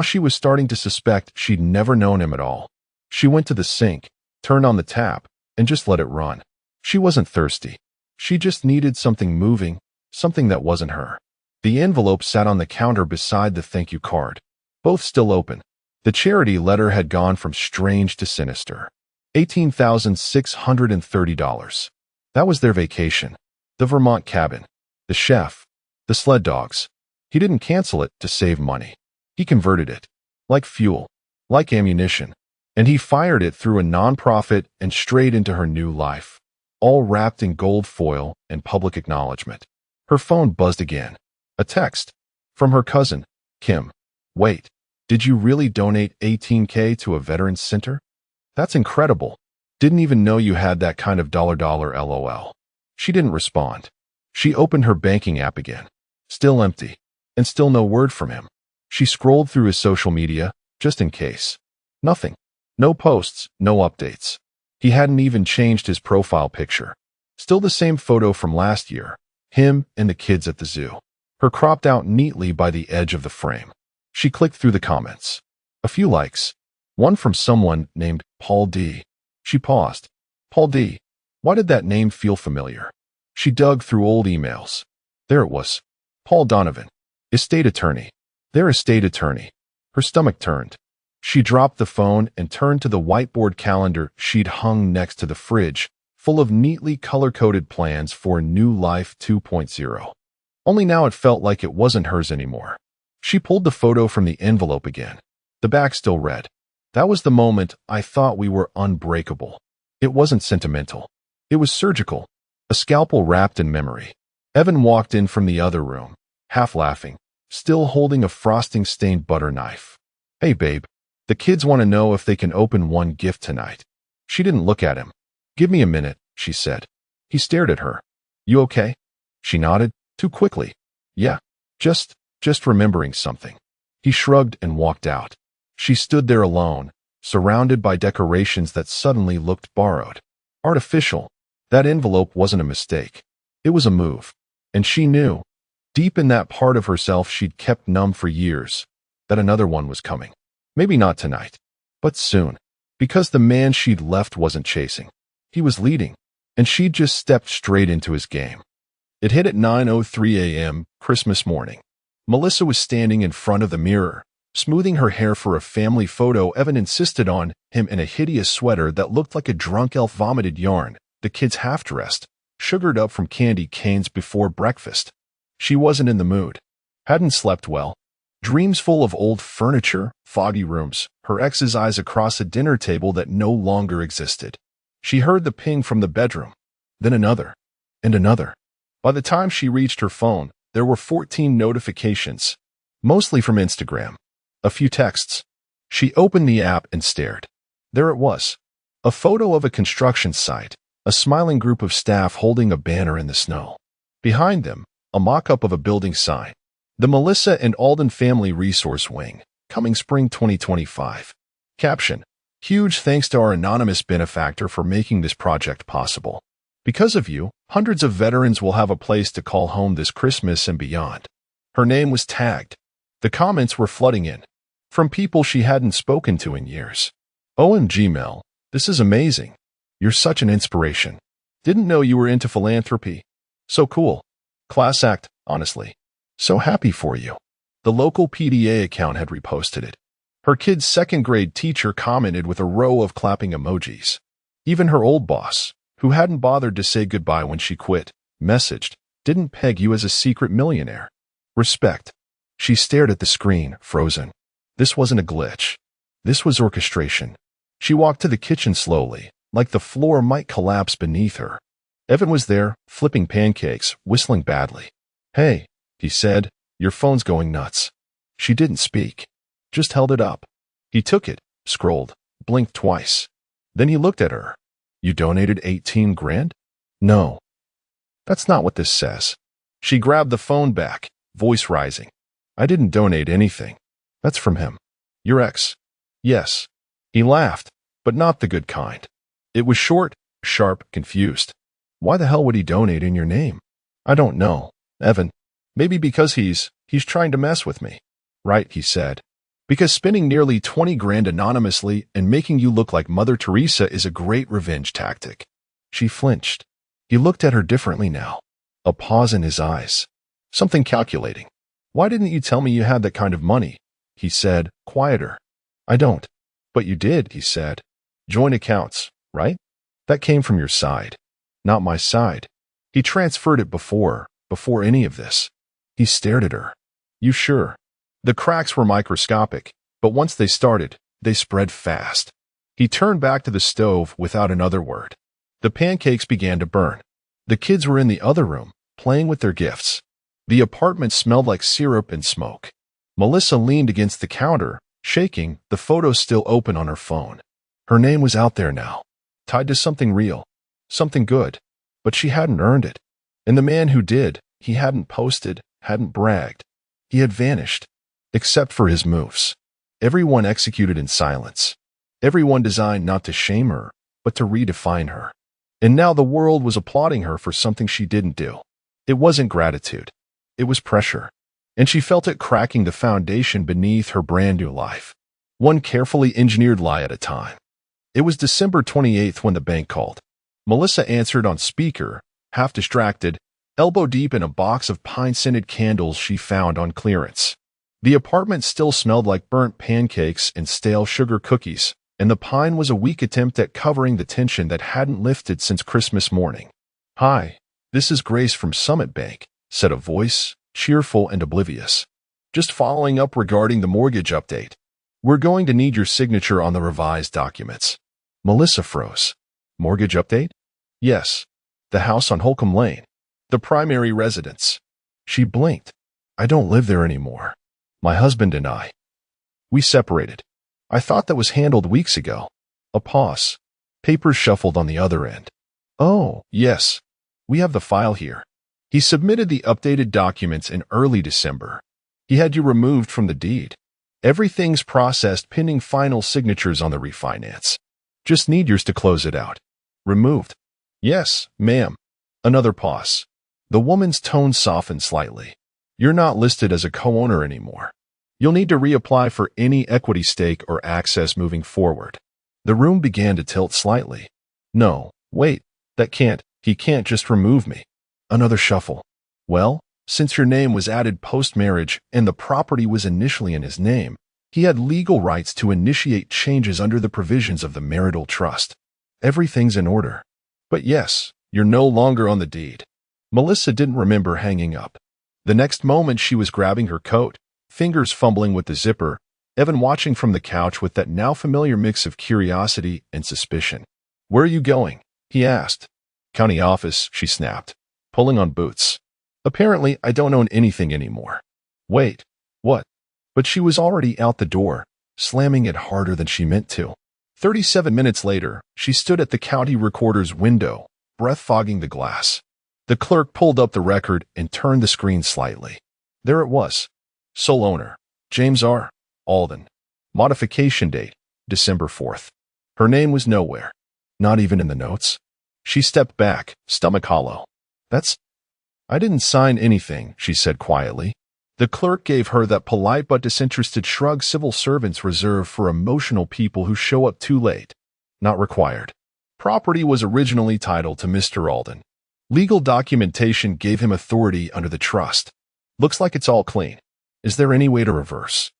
she was starting to suspect she'd never known him at all. She went to the sink, turned on the tap, and just let it run. She wasn't thirsty. She just needed something moving, something that wasn't her. The envelope sat on the counter beside the thank you card, both still open. The charity letter had gone from strange to sinister. $18,630. That was their vacation. The Vermont cabin. The chef. The sled dogs. He didn't cancel it to save money. He converted it. Like fuel. Like ammunition. And he fired it through a nonprofit and straight into her new life. All wrapped in gold foil and public acknowledgement. Her phone buzzed again. A text. From her cousin, Kim. Wait, did you really donate $18K to a veterans center? That's incredible. Didn't even know you had that kind of dollar LOL. She didn't respond. She opened her banking app again. Still empty. And still no word from him. She scrolled through his social media, just in case. Nothing. No posts, no updates. He hadn't even changed his profile picture. Still the same photo from last year. Him and the kids at the zoo. Her cropped out neatly by the edge of the frame. She clicked through the comments. A few likes. One from someone named Paul D. She paused. Paul D. Why did that name feel familiar? She dug through old emails. There it was. Paul Donovan. Estate attorney. Their estate attorney. Her stomach turned. She dropped the phone and turned to the whiteboard calendar she'd hung next to the fridge, full of neatly color-coded plans for New Life 2.0. Only now it felt like it wasn't hers anymore. She pulled the photo from the envelope again. The back still read. That was the moment I thought we were unbreakable. It wasn't sentimental. It was surgical. A scalpel wrapped in memory. Evan walked in from the other room, half laughing, still holding a frosting-stained butter knife. Hey, babe. The kids want to know if they can open one gift tonight. She didn't look at him. Give me a minute, she said. He stared at her. You okay? She nodded, too quickly. Yeah, just remembering something. He shrugged and walked out. She stood there alone, surrounded by decorations that suddenly looked borrowed. Artificial. That envelope wasn't a mistake. It was a move. And she knew, deep in that part of herself she'd kept numb for years, that another one was coming. Maybe not tonight, but soon. Because the man she'd left wasn't chasing. He was leading, and she'd just stepped straight into his game. It hit at 9:03 a.m. Christmas morning. Melissa was standing in front of the mirror, smoothing her hair for a family photo Evan insisted on, him in a hideous sweater that looked like a drunk elf vomited yarn, the kids half-dressed, sugared up from candy canes before breakfast. She wasn't in the mood. Hadn't slept well. Dreams full of old furniture, foggy rooms, her ex's eyes across a dinner table that no longer existed. She heard the ping from the bedroom, then another, and another. By the time she reached her phone, there were 14 notifications, mostly from Instagram. A few texts. She opened the app and stared. There it was. A photo of a construction site, a smiling group of staff holding a banner in the snow. Behind them, a mock-up of a building sign. The Melissa and Alden Family Resource Wing, coming spring 2025. Caption: Huge thanks to our anonymous benefactor for making this project possible. Because of you, hundreds of veterans will have a place to call home this Christmas and beyond. Her name was tagged. The comments were flooding in, from people she hadn't spoken to in years. OMG Mel, this is amazing. You're such an inspiration. Didn't know you were into philanthropy. So cool. Class act, honestly. So happy for you. The local PDA account had reposted it. Her kid's second-grade teacher commented with a row of clapping emojis. Even her old boss, who hadn't bothered to say goodbye when she quit, messaged, didn't peg you as a secret millionaire. Respect. She stared at the screen, frozen. This wasn't a glitch. This was orchestration. She walked to the kitchen slowly, like the floor might collapse beneath her. Evan was there, flipping pancakes, whistling badly. Hey, he said, your phone's going nuts. She didn't speak, just held it up. He took it, scrolled, blinked twice. Then he looked at her. You donated 18 grand? No. That's not what this says. She grabbed the phone back, voice rising. I didn't donate anything. That's from him. Your ex. Yes. He laughed, but not the good kind. It was short, sharp, confused. Why the hell would he donate in your name? I don't know, Evan. Maybe because he's trying to mess with me. Right, he said. Because spending nearly 20 grand anonymously and making you look like Mother Teresa is a great revenge tactic. She flinched. He looked at her differently now. A pause in his eyes. Something calculating. Why didn't you tell me you had that kind of money? He said, quieter. I don't. But you did, he said. Joint accounts, right? That came from your side. Not my side. He transferred it before any of this. He stared at her. You sure? The cracks were microscopic, but once they started, they spread fast. He turned back to the stove without another word. The pancakes began to burn. The kids were in the other room, playing with their gifts. The apartment smelled like syrup and smoke. Melissa leaned against the counter, shaking, the photos still open on her phone. Her name was out there now, tied to something real, something good, but she hadn't earned it. And the man who did, he hadn't posted, hadn't bragged. He had vanished, except for his moves. Everyone executed in silence. Everyone designed not to shame her, but to redefine her. And now the world was applauding her for something she didn't do. It wasn't gratitude. It was pressure. And she felt it cracking the foundation beneath her brand new life. One carefully engineered lie at a time. It was December 28th when the bank called. Melissa answered on speaker, half distracted, elbow deep in a box of pine-scented candles she found on clearance. The apartment still smelled like burnt pancakes and stale sugar cookies, and the pine was a weak attempt at covering the tension that hadn't lifted since Christmas morning. Hi, this is Grace from Summit Bank, said a voice, cheerful and oblivious. Just following up regarding the mortgage update. We're going to need your signature on the revised documents. Melissa froze. Mortgage update? Yes. The house on Holcomb Lane. The primary residence. She blinked. I don't live there anymore. My husband and I. We separated. I thought that was handled weeks ago. A pause. Papers shuffled on the other end. Oh, yes. We have the file here. He submitted the updated documents in early December. He had you removed from the deed. Everything's processed pending final signatures on the refinance. Just need yours to close it out. Removed. Yes, ma'am. Another pause. The woman's tone softened slightly. You're not listed as a co-owner anymore. You'll need to reapply for any equity stake or access moving forward. The room began to tilt slightly. No, wait, he can't just remove me. Another shuffle. Well, since your name was added post-marriage and the property was initially in his name, he had legal rights to initiate changes under the provisions of the marital trust. Everything's in order. But yes, you're no longer on the deed. Melissa didn't remember hanging up. The next moment she was grabbing her coat, fingers fumbling with the zipper, Evan watching from the couch with that now familiar mix of curiosity and suspicion. Where are you going? He asked. County office, she snapped, pulling on boots. Apparently, I don't own anything anymore. Wait, what? But she was already out the door, slamming it harder than she meant to. 37 minutes later, she stood at the county recorder's window, breath fogging the glass. The clerk pulled up the record and turned the screen slightly. There it was. Sole owner, James R. Alden. Modification date, December 4th. Her name was nowhere, not even in the notes. She stepped back, stomach hollow. I didn't sign anything, she said quietly. The clerk gave her that polite but disinterested shrug civil servants reserve for emotional people who show up too late. Not required. Property was originally titled to Mr. Alden. Legal documentation gave him authority under the trust. Looks like it's all clean. Is there any way to reverse?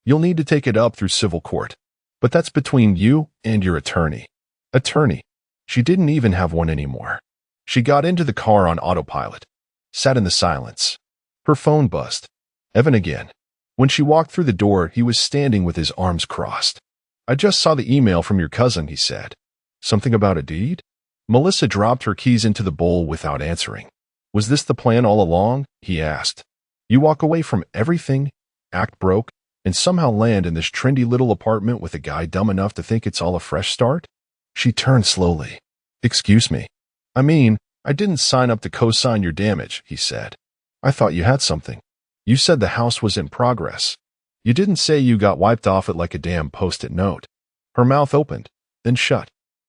You'll need to take it up through civil court. But that's between you and your attorney. Attorney. She didn't even have one anymore. She got into the car on autopilot. Sat in the silence. Her phone buzzed. Evan again. When she walked through the door, he was standing with his arms crossed. I just saw the email from your cousin, he said. Something about a deed? Melissa dropped her keys into the bowl without answering. Was this the plan all along? He asked. You walk away from everything, act broke, and somehow land in this trendy little apartment with a guy dumb enough to think it's all a fresh start? She turned slowly. Excuse me. I mean, I didn't sign up to co-sign your damage, he said. I thought you had something. You said the house was in progress. You didn't say you got wiped off it like a damn post-it note. Her mouth opened, then shut.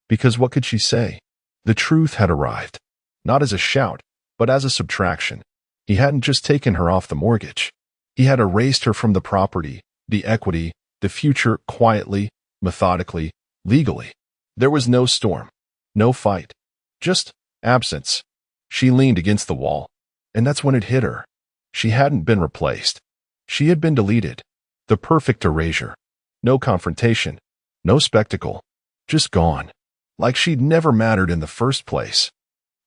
Because what could she say? The truth had arrived. Not as a shout, but as a subtraction. He hadn't just taken her off the mortgage. He had erased her from the property, the equity, the future quietly, methodically, legally. There was no storm, no fight, just absence. She leaned against the wall, and that's when it hit her. She hadn't been replaced. She had been deleted. The perfect erasure. No confrontation. No spectacle. Just gone. Like she'd never mattered in the first place.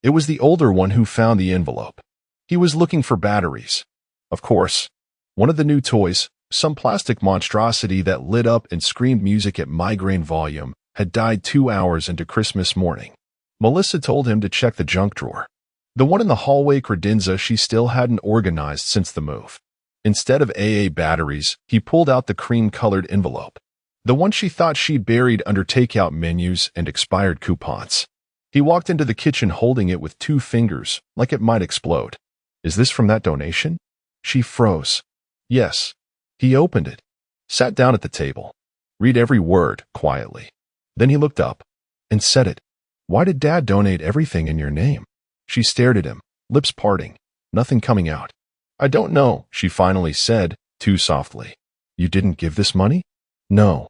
It was the older one who found the envelope. He was looking for batteries. Of course. One of the new toys, some plastic monstrosity that lit up and screamed music at migraine volume, had died 2 hours into Christmas morning. Melissa told him to check the junk drawer. The one in the hallway credenza she still hadn't organized since the move. Instead of AA batteries, he pulled out the cream-colored envelope. The one she thought she'd buried under takeout menus and expired coupons. He walked into the kitchen holding it with 2 fingers, like it might explode. Is this from that donation? She froze. Yes. He opened it. Sat down at the table. Read every word, quietly. Then he looked up and said it. Why did Dad donate everything in your name? She stared at him, lips parting, nothing coming out. I don't know, she finally said, too softly. You didn't give this money? No.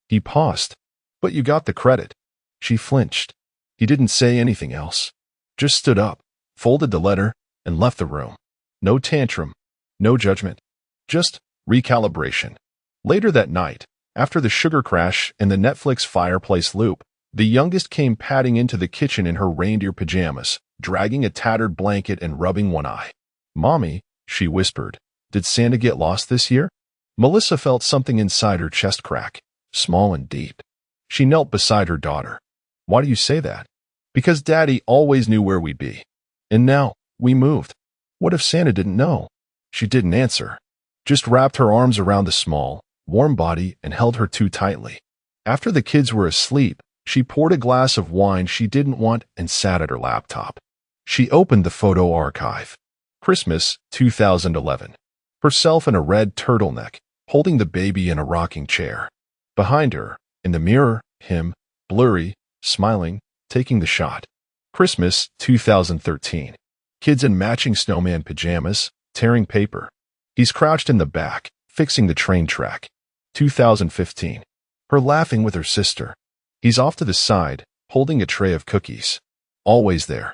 He paused. But you got the credit. She flinched. He didn't say anything else. Just stood up, folded the letter, and left the room. No tantrum. No judgment. Just recalibration. Later that night, after the sugar crash and the Netflix fireplace loop, the youngest came padding into the kitchen in her reindeer pajamas, dragging a tattered blanket and rubbing one eye. Mommy, she whispered, did Santa get lost this year? Melissa felt something inside her chest crack, small and deep. She knelt beside her daughter. Why do you say that? Because Daddy always knew where we'd be. And now, we moved. What if Santa didn't know? She didn't answer. Just wrapped her arms around the small, warm body and held her too tightly. After the kids were asleep, she poured a glass of wine she didn't want and sat at her laptop. She opened the photo archive. Christmas, 2011. Herself in a red turtleneck, holding the baby in a rocking chair. Behind her, in the mirror, him, blurry, smiling, taking the shot. Christmas, 2013. Kids in matching snowman pajamas, tearing paper. He's crouched in the back, fixing the train track. 2015. Her laughing with her sister. He's off to the side, holding a tray of cookies. Always there.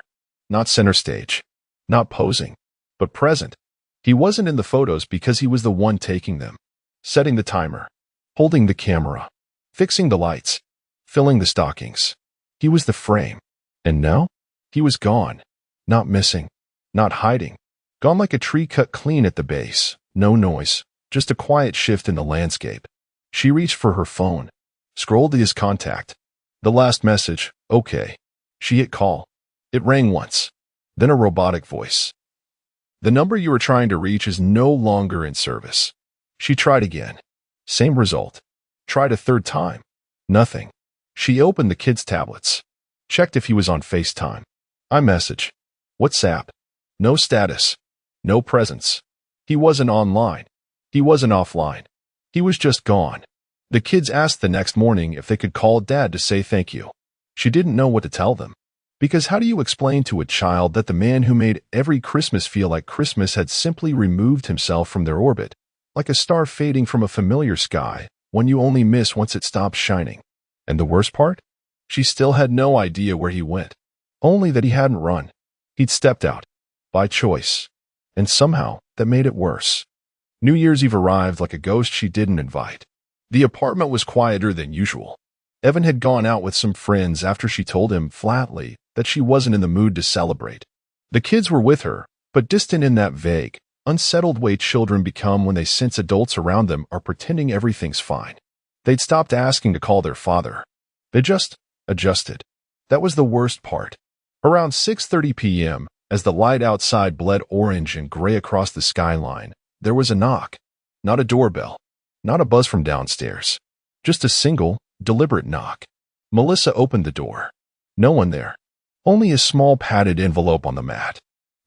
Not center stage. Not posing. But present. He wasn't in the photos because he was the one taking them. Setting the timer. Holding the camera. Fixing the lights. Filling the stockings. He was the frame. And now? He was gone. Not missing. Not hiding. Gone like a tree cut clean at the base. No noise. Just a quiet shift in the landscape. She reached for her phone. Scrolled to his contact. The last message, okay. She hit call. It rang once. Then a robotic voice. The number you were trying to reach is no longer in service. She tried again. Same result. Tried a third time. Nothing. She opened the kids' tablets. Checked if he was on FaceTime. iMessage. WhatsApp. No status. No presence. He wasn't online. He wasn't offline. He was just gone. The kids asked the next morning if they could call Dad to say thank you. She didn't know what to tell them. Because how do you explain to a child that the man who made every Christmas feel like Christmas had simply removed himself from their orbit, like a star fading from a familiar sky, when you only miss once it stops shining? And the worst part? She still had no idea where he went. Only that he hadn't run. He'd stepped out. By choice. And somehow, that made it worse. New Year's Eve arrived like a ghost she didn't invite. The apartment was quieter than usual. Evan had gone out with some friends after she told him flatly that she wasn't in the mood to celebrate. The kids were with her, but distant in that vague, unsettled way children become when they sense adults around them are pretending everything's fine. They'd stopped asking to call their father. They just adjusted. That was the worst part. Around 6:30 p.m., as the light outside bled orange and gray across the skyline, there was a knock. Not a doorbell. Not a buzz from downstairs. Just a single, deliberate knock. Melissa opened the door. No one there. Only a small padded envelope on the mat.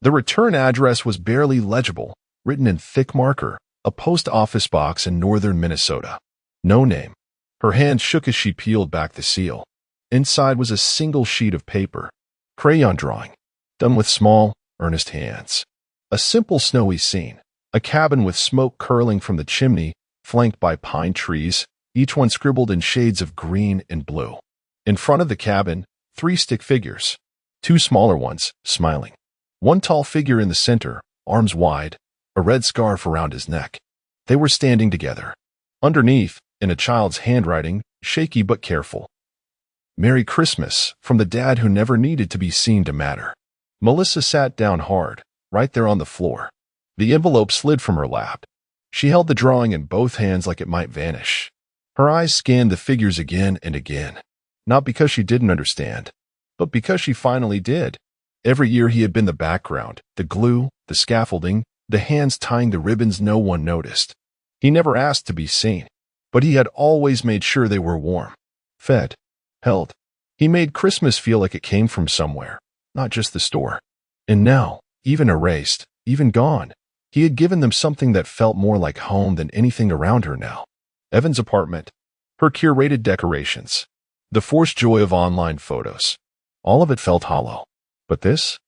The return address was barely legible, written in thick marker, a post office box in northern Minnesota. No name. Her hand shook as she peeled back the seal. Inside was a single sheet of paper. Crayon drawing. Done with small, earnest hands. A simple snowy scene. A cabin with smoke curling from the chimney, flanked by pine trees, each one scribbled in shades of green and blue. In front of the cabin, 3 stick figures. two smaller ones, smiling. One tall figure in the center, arms wide, a red scarf around his neck. They were standing together. Underneath, in a child's handwriting, shaky but careful, "Merry Christmas," from the dad who never needed to be seen to matter. Melissa sat down hard, right there on the floor. The envelope slid from her lap. She held the drawing in both hands like it might vanish. Her eyes scanned the figures again and again, not because she didn't understand, but because she finally did. Every year he had been the background, the glue, the scaffolding, the hands tying the ribbons no one noticed. He never asked to be seen, but he had always made sure they were warm, fed, held. He made Christmas feel like it came from somewhere, not just the store. And now, even erased, even gone, he had given them something that felt more like home than anything around her now. Evan's apartment, her curated decorations, the forced joy of online photos. All of it felt hollow. But this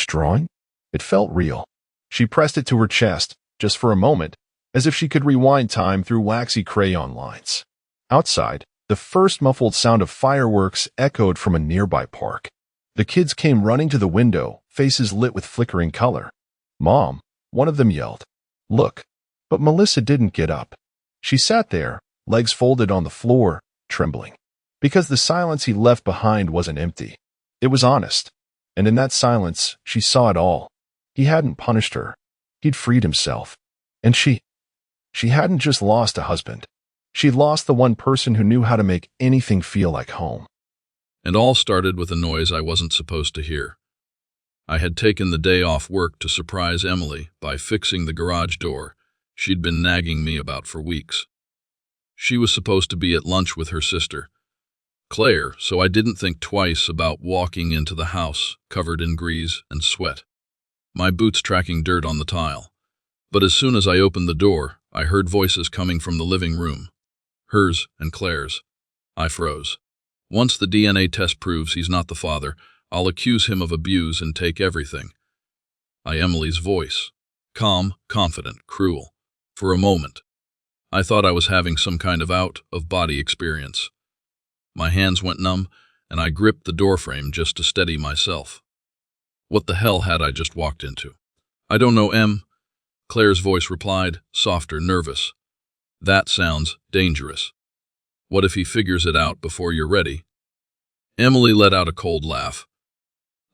drawing, it felt real. She pressed it to her chest, just for a moment, as if she could rewind time through waxy crayon lines. Outside, the first muffled sound of fireworks echoed from a nearby park. The kids came running to the window, faces lit with flickering color. "Mom," one of them yelled. "Look." But Melissa didn't get up. She sat there, legs folded on the floor, trembling. Because the silence he left behind wasn't empty. It was honest. And in that silence, she saw it all. He hadn't punished her. He'd freed himself. And she hadn't just lost a husband. She'd lost the one person who knew how to make anything feel like home. And all started with a noise I wasn't supposed to hear. I had taken the day off work to surprise Emily by fixing the garage door she'd been nagging me about for weeks. She was supposed to be at lunch with her sister, Claire, so I didn't think twice about walking into the house covered in grease and sweat, my boots tracking dirt on the tile. But as soon as I opened the door, I heard voices coming from the living room. Hers and Claire's. I froze. Once the DNA test proves he's not the father, I'll accuse him of abuse and take everything. Emily's voice. Calm, confident, cruel. For a moment, I thought I was having some kind of out-of-body experience. My hands went numb, and I gripped the doorframe just to steady myself. What the hell had I just walked into? "I don't know, Em," Claire's voice replied, softer, nervous. "That sounds dangerous. What if he figures it out before you're ready?" Emily let out a cold laugh.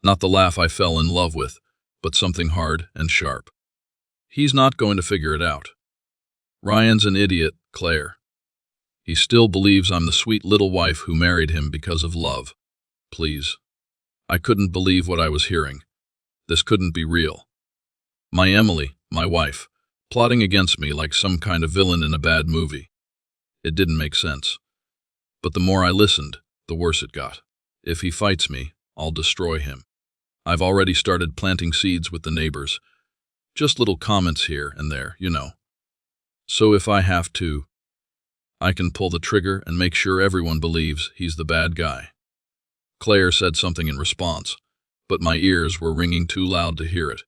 Not the laugh I fell in love with, but something hard and sharp. "He's not going to figure it out. Ryan's an idiot, Claire. He still believes I'm the sweet little wife who married him because of love. Please." I couldn't believe what I was hearing. This couldn't be real. My Emily, my wife, plotting against me like some kind of villain in a bad movie. It didn't make sense. But the more I listened, the worse it got. If he fights me, I'll destroy him. I've already started planting seeds with the neighbors. Just little comments here and there, you know. So if I have to, I can pull the trigger and make sure everyone believes he's the bad guy. Claire said something in response, but my ears were ringing too loud to hear it.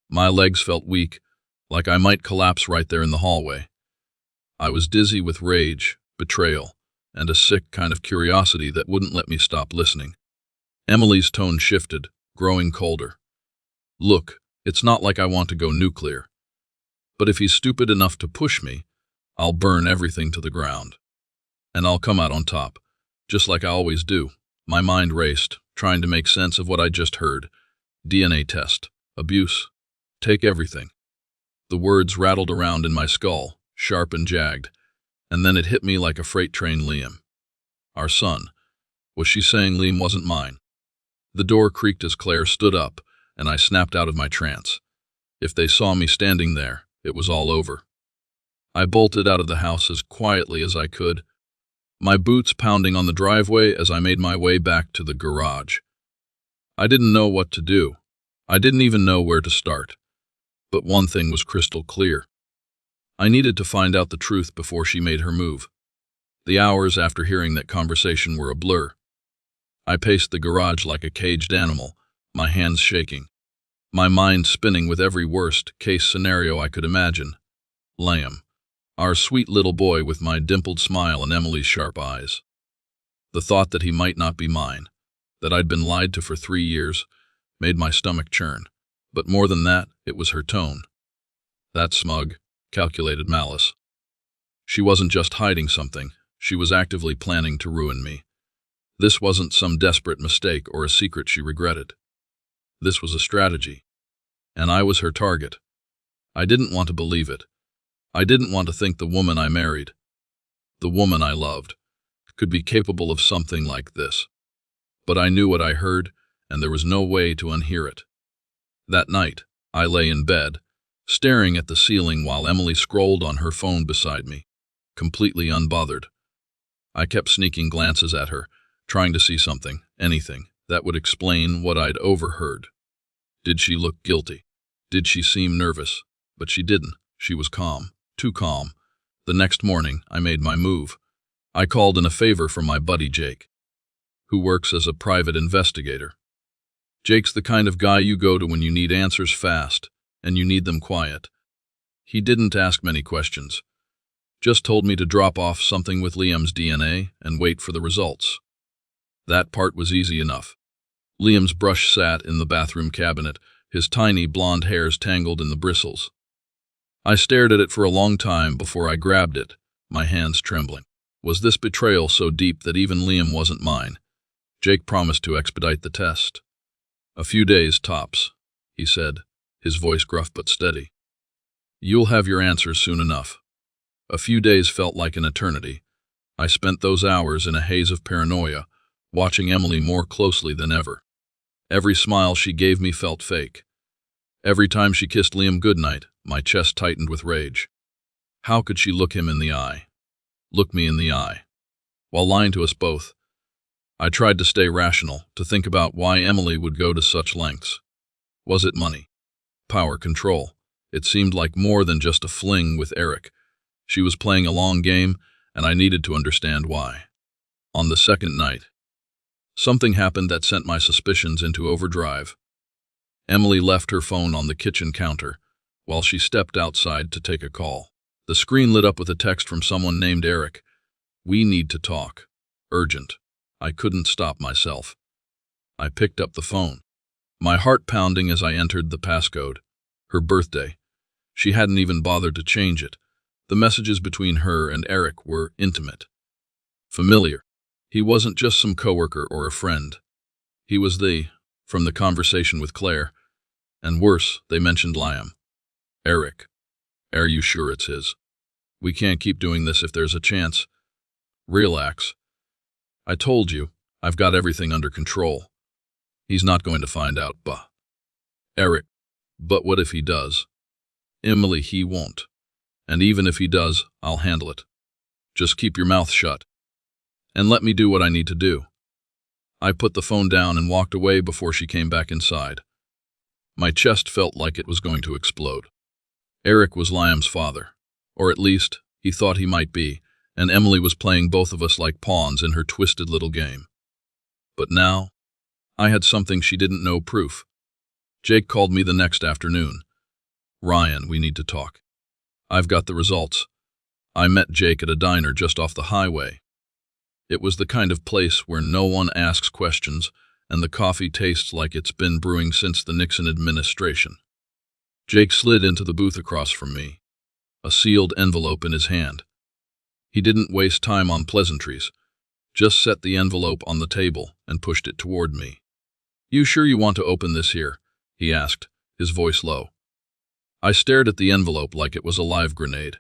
My legs felt weak, like I might collapse right there in the hallway. I was dizzy with rage, betrayal, and a sick kind of curiosity that wouldn't let me stop listening. Emily's tone shifted, growing colder. "Look, it's not like I want to go nuclear. But if he's stupid enough to push me, I'll burn everything to the ground. And I'll come out on top, just like I always do." My mind raced, trying to make sense of what I just heard. DNA test, abuse, take everything. The words rattled around in my skull, sharp and jagged, and then it hit me like a freight train. Liam. Our son. Was she saying Liam wasn't mine? The door creaked as Claire stood up, and I snapped out of my trance. If they saw me standing there, it was all over. I bolted out of the house as quietly as I could, my boots pounding on the driveway as I made my way back to the garage. I didn't know what to do. I didn't even know where to start. But one thing was crystal clear. I needed to find out the truth before she made her move. The hours after hearing that conversation were a blur. I paced the garage like a caged animal, my hands shaking, my mind spinning with every worst-case scenario I could imagine. Liam, our sweet little boy with my dimpled smile and Emily's sharp eyes. The thought that he might not be mine, that I'd been lied to for 3 years, made my stomach churn. But more than that, it was her tone. That smug, calculated malice. She wasn't just hiding something, she was actively planning to ruin me. This wasn't some desperate mistake or a secret she regretted. This was a strategy. And I was her target. I didn't want to believe it. I didn't want to think the woman I married, the woman I loved, could be capable of something like this. But I knew what I heard, and there was no way to unhear it. That night, I lay in bed, staring at the ceiling while Emily scrolled on her phone beside me, completely unbothered. I kept sneaking glances at her, trying to see something, anything, that would explain what I'd overheard. Did she look guilty? Did she seem nervous? But she didn't. She was calm, too calm. The next morning, I made my move. I called in a favor from my buddy Jake, who works as a private investigator. Jake's the kind of guy you go to when you need answers fast, and you need them quiet. He didn't ask many questions, just told me to drop off something with Liam's DNA and wait for the results. That part was easy enough. Liam's brush sat in the bathroom cabinet, his tiny blonde hairs tangled in the bristles. I stared at it for a long time before I grabbed it, my hands trembling. Was this betrayal so deep that even Liam wasn't mine? Jake promised to expedite the test. "A few days, tops," he said, his voice gruff but steady. "You'll have your answers soon enough." A few days felt like an eternity. I spent those hours in a haze of paranoia, watching Emily more closely than ever. Every smile she gave me felt fake. Every time she kissed Liam goodnight, my chest tightened with rage. How could she look him in the eye? Look me in the eye, while lying to us both? I tried to stay rational, to think about why Emily would go to such lengths. Was it money? Power, control? It seemed like more than just a fling with Eric. She was playing a long game, and I needed to understand why. On the second night, something happened that sent my suspicions into overdrive. Emily left her phone on the kitchen counter, while she stepped outside to take a call. The screen lit up with a text from someone named Eric. "We need to talk. Urgent." I couldn't stop myself. I picked up the phone, my heart pounding as I entered the passcode. Her birthday. She hadn't even bothered to change it. The messages between her and Eric were intimate, familiar. He wasn't just some coworker or a friend. He was from the conversation with Claire. And worse, they mentioned Liam. "Eric, are you sure it's his? We can't keep doing this if there's a chance." "Relax. I told you, I've got everything under control. He's not going to find out, bah." "Eric, but what if he does?" "Emily, he won't. And even if he does, I'll handle it. Just keep your mouth shut. And let me do what I need to do." I put the phone down and walked away before she came back inside. My chest felt like it was going to explode. Eric was Liam's father, or at least, he thought he might be, and Emily was playing both of us like pawns in her twisted little game. But now, I had something she didn't know proof. Jake called me the next afternoon. "Ryan, we need to talk. I've got the results." I met Jake at a diner just off the highway. It was the kind of place where no one asks questions, and the coffee tastes like it's been brewing since the Nixon administration. Jake slid into the booth across from me, a sealed envelope in his hand. He didn't waste time on pleasantries, just set the envelope on the table and pushed it toward me. "You sure you want to open this here?" he asked, his voice low. I stared at the envelope like it was a live grenade.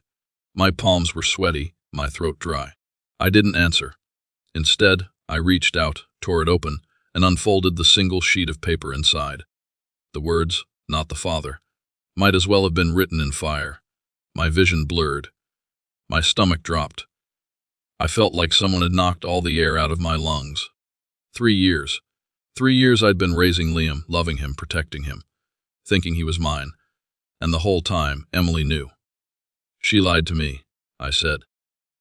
My palms were sweaty, my throat dry. I didn't answer. Instead, I reached out, tore it open, and unfolded the single sheet of paper inside. The words, "Not the father," might as well have been written in fire. My vision blurred. My stomach dropped. I felt like someone had knocked all the air out of my lungs. 3 years. 3 years I'd been raising Liam, loving him, protecting him, thinking he was mine. And the whole time, Emily knew. "She lied to me," I said,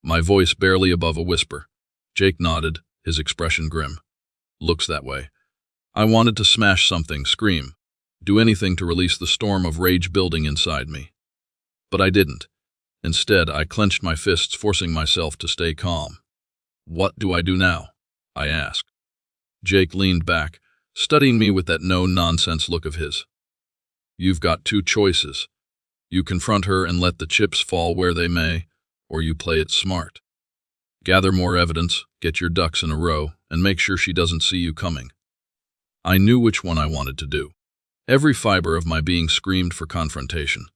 my voice barely above a whisper. Jake nodded, his expression grim. "Looks that way." I wanted to smash something, scream, do anything to release the storm of rage building inside me. But I didn't. Instead, I clenched my fists, forcing myself to stay calm. "What do I do now?" I asked. Jake leaned back, studying me with that no-nonsense look of his. You've got two choices. You confront her and let the chips fall where they may, or you play it smart. Gather more evidence, get your ducks in a row, and make sure she doesn't see you coming. I knew which one I wanted to do. Every fiber of my being screamed for confrontation.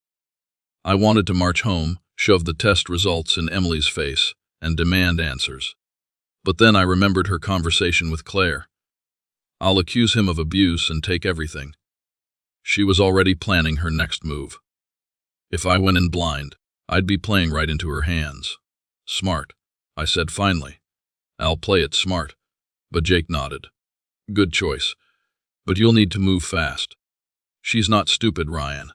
I wanted to march home, shove the test results in Emily's face, and demand answers. But then I remembered her conversation with Claire. I'll accuse him of abuse and take everything. She was already planning her next move. If I went in blind, I'd be playing right into her hands. Smart, I said finally. I'll play it smart. But Jake nodded. Good choice. But you'll need to move fast. She's not stupid, Ryan.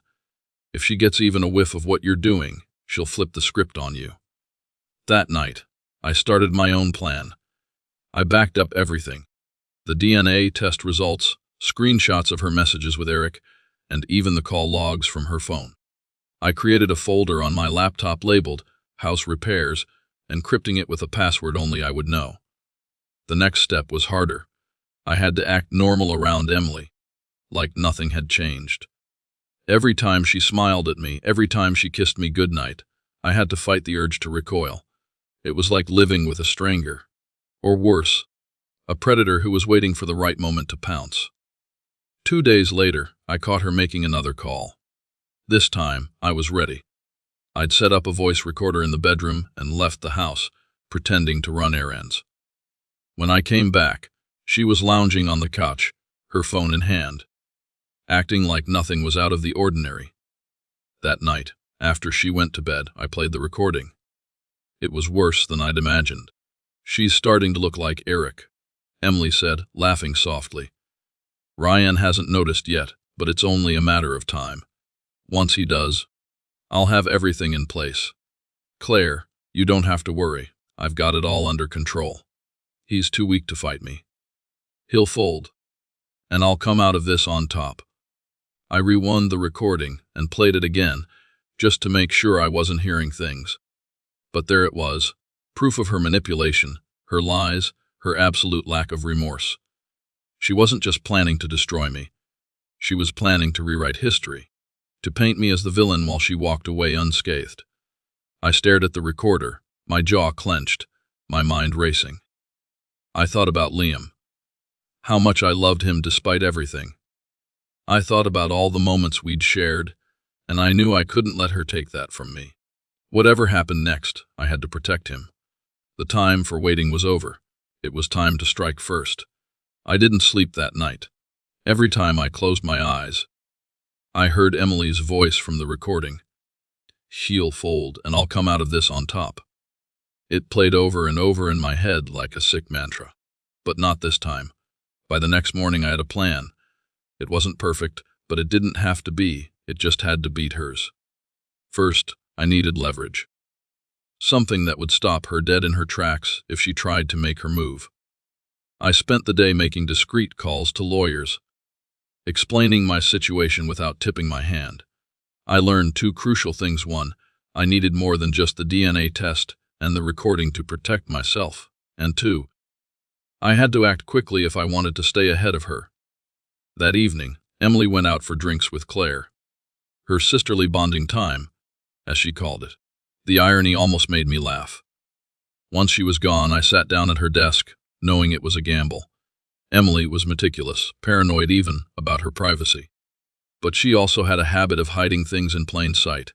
If she gets even a whiff of what you're doing, she'll flip the script on you. That night, I started my own plan. I backed up everything. The DNA test results, screenshots of her messages with Eric, and even the call logs from her phone. I created a folder on my laptop labeled House Repairs, encrypting it with a password only I would know. The next step was harder. I had to act normal around Emily, like nothing had changed. Every time she smiled at me, every time she kissed me goodnight, I had to fight the urge to recoil. It was like living with a stranger. Or worse, a predator who was waiting for the right moment to pounce. 2 days later, I caught her making another call. This time, I was ready. I'd set up a voice recorder in the bedroom and left the house, pretending to run errands. When I came back, she was lounging on the couch, her phone in hand, acting like nothing was out of the ordinary. That night, after she went to bed, I played the recording. It was worse than I'd imagined. She's starting to look like Eric, Emily said, laughing softly. Ryan hasn't noticed yet, but it's only a matter of time. Once he does, I'll have everything in place. Claire, you don't have to worry. I've got it all under control. He's too weak to fight me. He'll fold, and I'll come out of this on top. I rewound the recording and played it again, just to make sure I wasn't hearing things. But there it was, proof of her manipulation, her lies, her absolute lack of remorse. She wasn't just planning to destroy me. She was planning to rewrite history, to paint me as the villain while she walked away unscathed. I stared at the recorder, my jaw clenched, my mind racing. I thought about Liam. How much I loved him despite everything. I thought about all the moments we'd shared, and I knew I couldn't let her take that from me. Whatever happened next, I had to protect him. The time for waiting was over. It was time to strike first. I didn't sleep that night. Every time I closed my eyes, I heard Emily's voice from the recording. She'll fold, and I'll come out of this on top. It played over and over in my head like a sick mantra. But not this time. By the next morning I had a plan. It wasn't perfect, but it didn't have to be. It just had to beat hers. First, I needed leverage. Something that would stop her dead in her tracks if she tried to make her move. I spent the day making discreet calls to lawyers, explaining my situation without tipping my hand. I learned two crucial things. One, I needed more than just the DNA test and the recording to protect myself. And two, I had to act quickly if I wanted to stay ahead of her. That evening, Emily went out for drinks with Claire. Her sisterly bonding time, as she called it. The irony almost made me laugh. Once she was gone, I sat down at her desk, knowing it was a gamble. Emily was meticulous, paranoid even, about her privacy. But she also had a habit of hiding things in plain sight.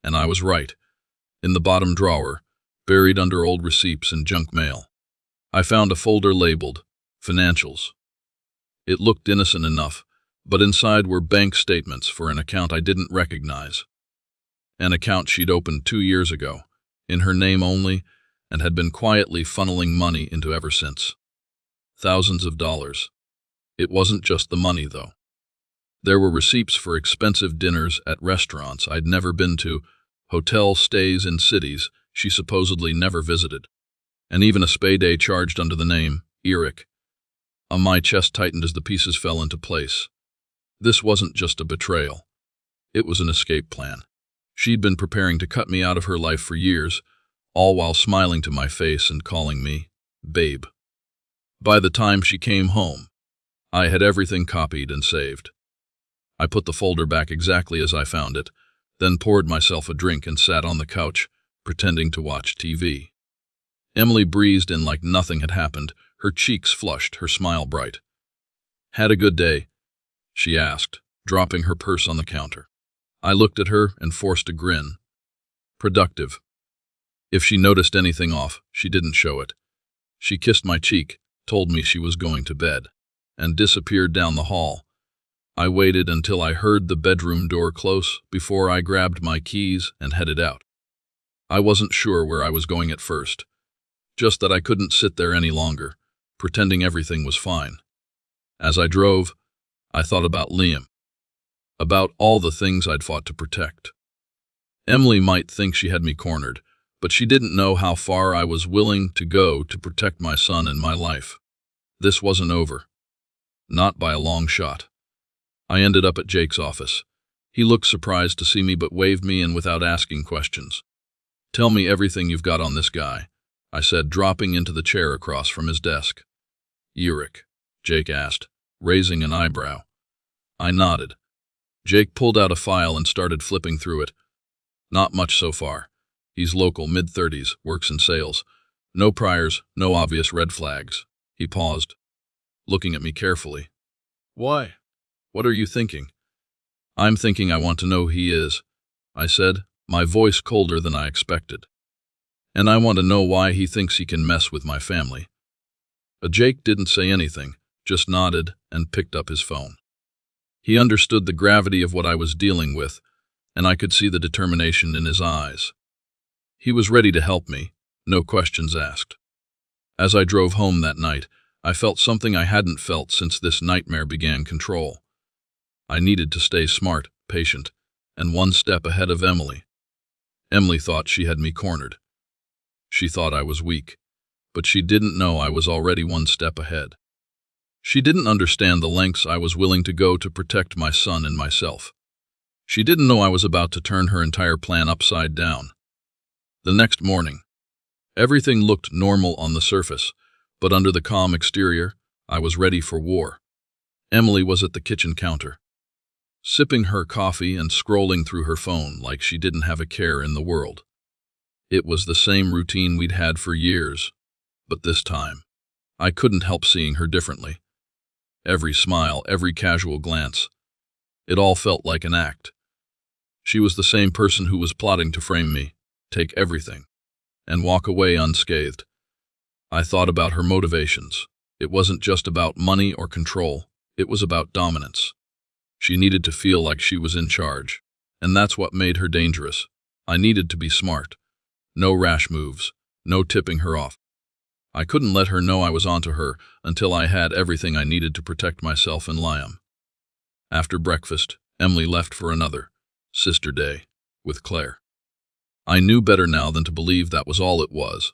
And I was right. In the bottom drawer, buried under old receipts and junk mail, I found a folder labeled Financials. It looked innocent enough, but inside were bank statements for an account I didn't recognize. An account she'd opened 2 years ago, in her name only, and had been quietly funneling money into ever since. Thousands of dollars. It wasn't just the money, though. There were receipts for expensive dinners at restaurants I'd never been to, hotel stays in cities she supposedly never visited, and even a spa day charged under the name Eric. My chest tightened as the pieces fell into place. This wasn't just a betrayal. It was an escape plan. She'd been preparing to cut me out of her life for years, all while smiling to my face and calling me babe. By the time she came home, I had everything copied and saved. I put the folder back exactly as I found it, then poured myself a drink and sat on the couch, pretending to watch TV. Emily breezed in like nothing had happened, her cheeks flushed, her smile bright. "Had a good day?" she asked, dropping her purse on the counter. I looked at her and forced a grin. Productive. If she noticed anything off, she didn't show it. She kissed my cheek, told me she was going to bed, and disappeared down the hall. I waited until I heard the bedroom door close before I grabbed my keys and headed out. I wasn't sure where I was going at first, just that I couldn't sit there any longer, pretending everything was fine. As I drove, I thought about Liam, about all the things I'd fought to protect. Emily might think she had me cornered, but she didn't know how far I was willing to go to protect my son and my life. This wasn't over. Not by a long shot. I ended up at Jake's office. He looked surprised to see me but waved me in without asking questions. "Tell me everything you've got on this guy," I said, dropping into the chair across from his desk. "Eric?" Jake asked, raising an eyebrow. I nodded. Jake pulled out a file and started flipping through it. "Not much so far. He's local, mid-30s, works in sales. No priors, no obvious red flags." He paused, looking at me carefully. "Why? What are you thinking?" "I'm thinking I want to know who he is," I said, my voice colder than I expected. "And I want to know why he thinks he can mess with my family." But Jake didn't say anything, just nodded and picked up his phone. He understood the gravity of what I was dealing with, and I could see the determination in his eyes. He was ready to help me, no questions asked. As I drove home that night, I felt something I hadn't felt since this nightmare began control. I needed to stay smart, patient, and one step ahead of Emily. Emily thought she had me cornered. She thought I was weak, but she didn't know I was already one step ahead. She didn't understand the lengths I was willing to go to protect my son and myself. She didn't know I was about to turn her entire plan upside down. The next morning, everything looked normal on the surface, but under the calm exterior, I was ready for war. Emily was at the kitchen counter, sipping her coffee and scrolling through her phone like she didn't have a care in the world. It was the same routine we'd had for years, but this time, I couldn't help seeing her differently. Every smile, every casual glance, it all felt like an act. She was the same person who was plotting to frame me, take everything, and walk away unscathed. I thought about her motivations. It wasn't just about money or control, it was about dominance. She needed to feel like she was in charge, and that's what made her dangerous. I needed to be smart. No rash moves, no tipping her off. I couldn't let her know I was onto her until I had everything I needed to protect myself and Liam. After breakfast, Emily left for another sister day with Claire. I knew better now than to believe that was all it was.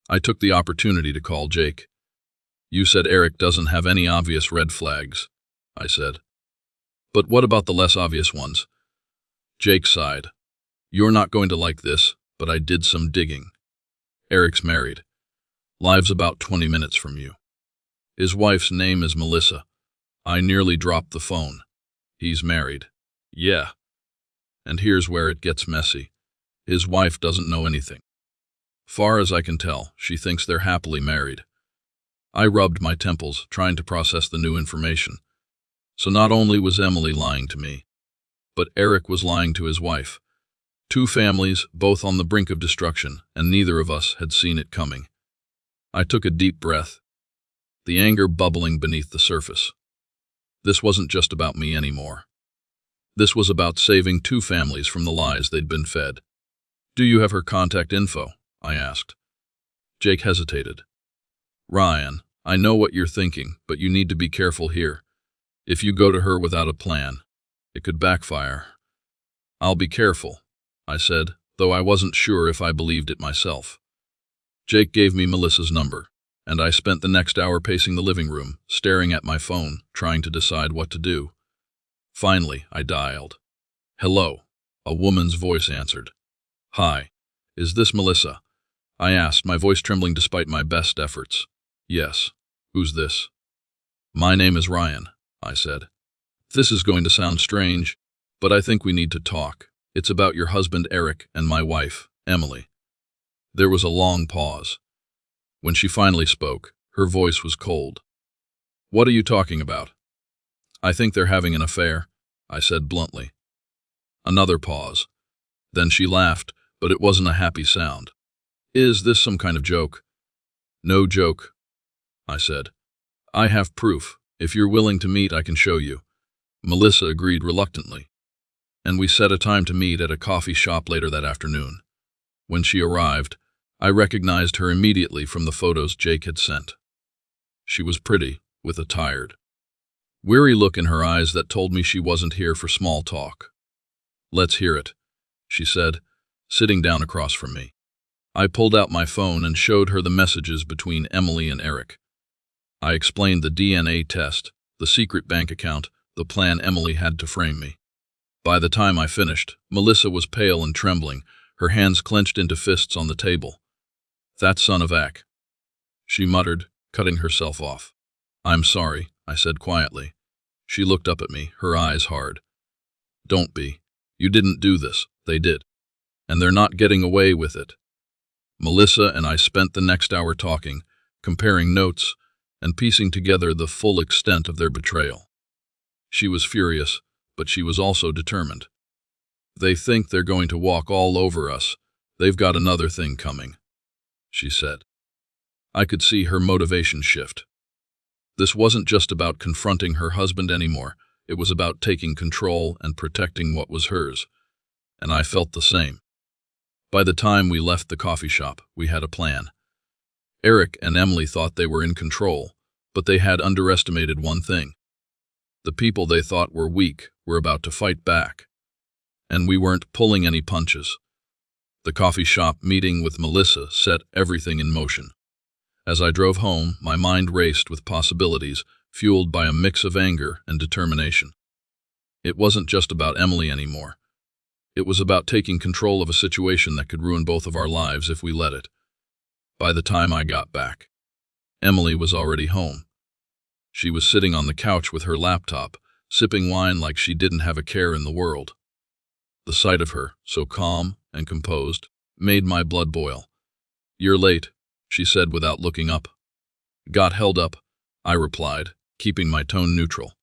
I took the opportunity to call Jake. "You said Eric doesn't have any obvious red flags," I said. "But what about the less obvious ones?" Jake sighed. "You're not going to like this, but I did some digging. Eric's married. Lives about 20 minutes from you. His wife's name is Melissa." I nearly dropped the phone. "He's married." "Yeah. And here's where it gets messy. His wife doesn't know anything. Far as I can tell, she thinks they're happily married." I rubbed my temples, trying to process the new information. So not only was Emily lying to me, but Eric was lying to his wife. Two families, both on the brink of destruction, and neither of us had seen it coming. I took a deep breath, the anger bubbling beneath the surface. This wasn't just about me anymore. This was about saving two families from the lies they'd been fed. "Do you have her contact info?" I asked. Jake hesitated. "Ryan, I know what you're thinking, but you need to be careful here. If you go to her without a plan, it could backfire." "I'll be careful," I said, though I wasn't sure if I believed it myself. Jake gave me Melissa's number, and I spent the next hour pacing the living room, staring at my phone, trying to decide what to do. Finally, I dialed. "Hello," a woman's voice answered. "Hi, is this Melissa?" I asked, my voice trembling despite my best efforts. "Yes. Who's this? My name is Ryan, I said. This is going to sound strange, but I think we need to talk. It's about your husband Eric and my wife, Emily. There was a long pause. When she finally spoke, her voice was cold. What are you talking about? I think they're having an affair, I said bluntly. Another pause. Then she laughed, but it wasn't a happy sound. Is this some kind of joke? No joke, I said. I have proof. If you're willing to meet, I can show you. Melissa agreed reluctantly, and we set a time to meet at a coffee shop later that afternoon. When she arrived, I recognized her immediately from the photos Jake had sent. She was pretty, with a tired, weary look in her eyes that told me she wasn't here for small talk. Let's hear it, she said, sitting down across from me. I pulled out my phone and showed her the messages between Emily and Eric. I explained the DNA test, the secret bank account, the plan Emily had to frame me. By the time I finished, Melissa was pale and trembling, her hands clenched into fists on the table. That son of Ack, she muttered, cutting herself off. I'm sorry, I said quietly. She looked up at me, her eyes hard. Don't be. You didn't do this. They did. And they're not getting away with it. Melissa and I spent the next hour talking, comparing notes, and piecing together the full extent of their betrayal. She was furious, but she was also determined. They think they're going to walk all over us. They've got another thing coming, she said. I could see her motivation shift. This wasn't just about confronting her husband anymore. It was about taking control and protecting what was hers. And I felt the same. By the time we left the coffee shop, we had a plan. Eric and Emily thought they were in control, but they had underestimated one thing. The people they thought were weak were about to fight back. And we weren't pulling any punches. The coffee shop meeting with Melissa set everything in motion. As I drove home, my mind raced with possibilities, fueled by a mix of anger and determination. It wasn't just about Emily anymore. It was about taking control of a situation that could ruin both of our lives if we let it. By the time I got back, Emily was already home. She was sitting on the couch with her laptop, sipping wine like she didn't have a care in the world. The sight of her, so calm and composed, made my blood boil. You're late, she said without looking up. Got held up, I replied, keeping my tone neutral.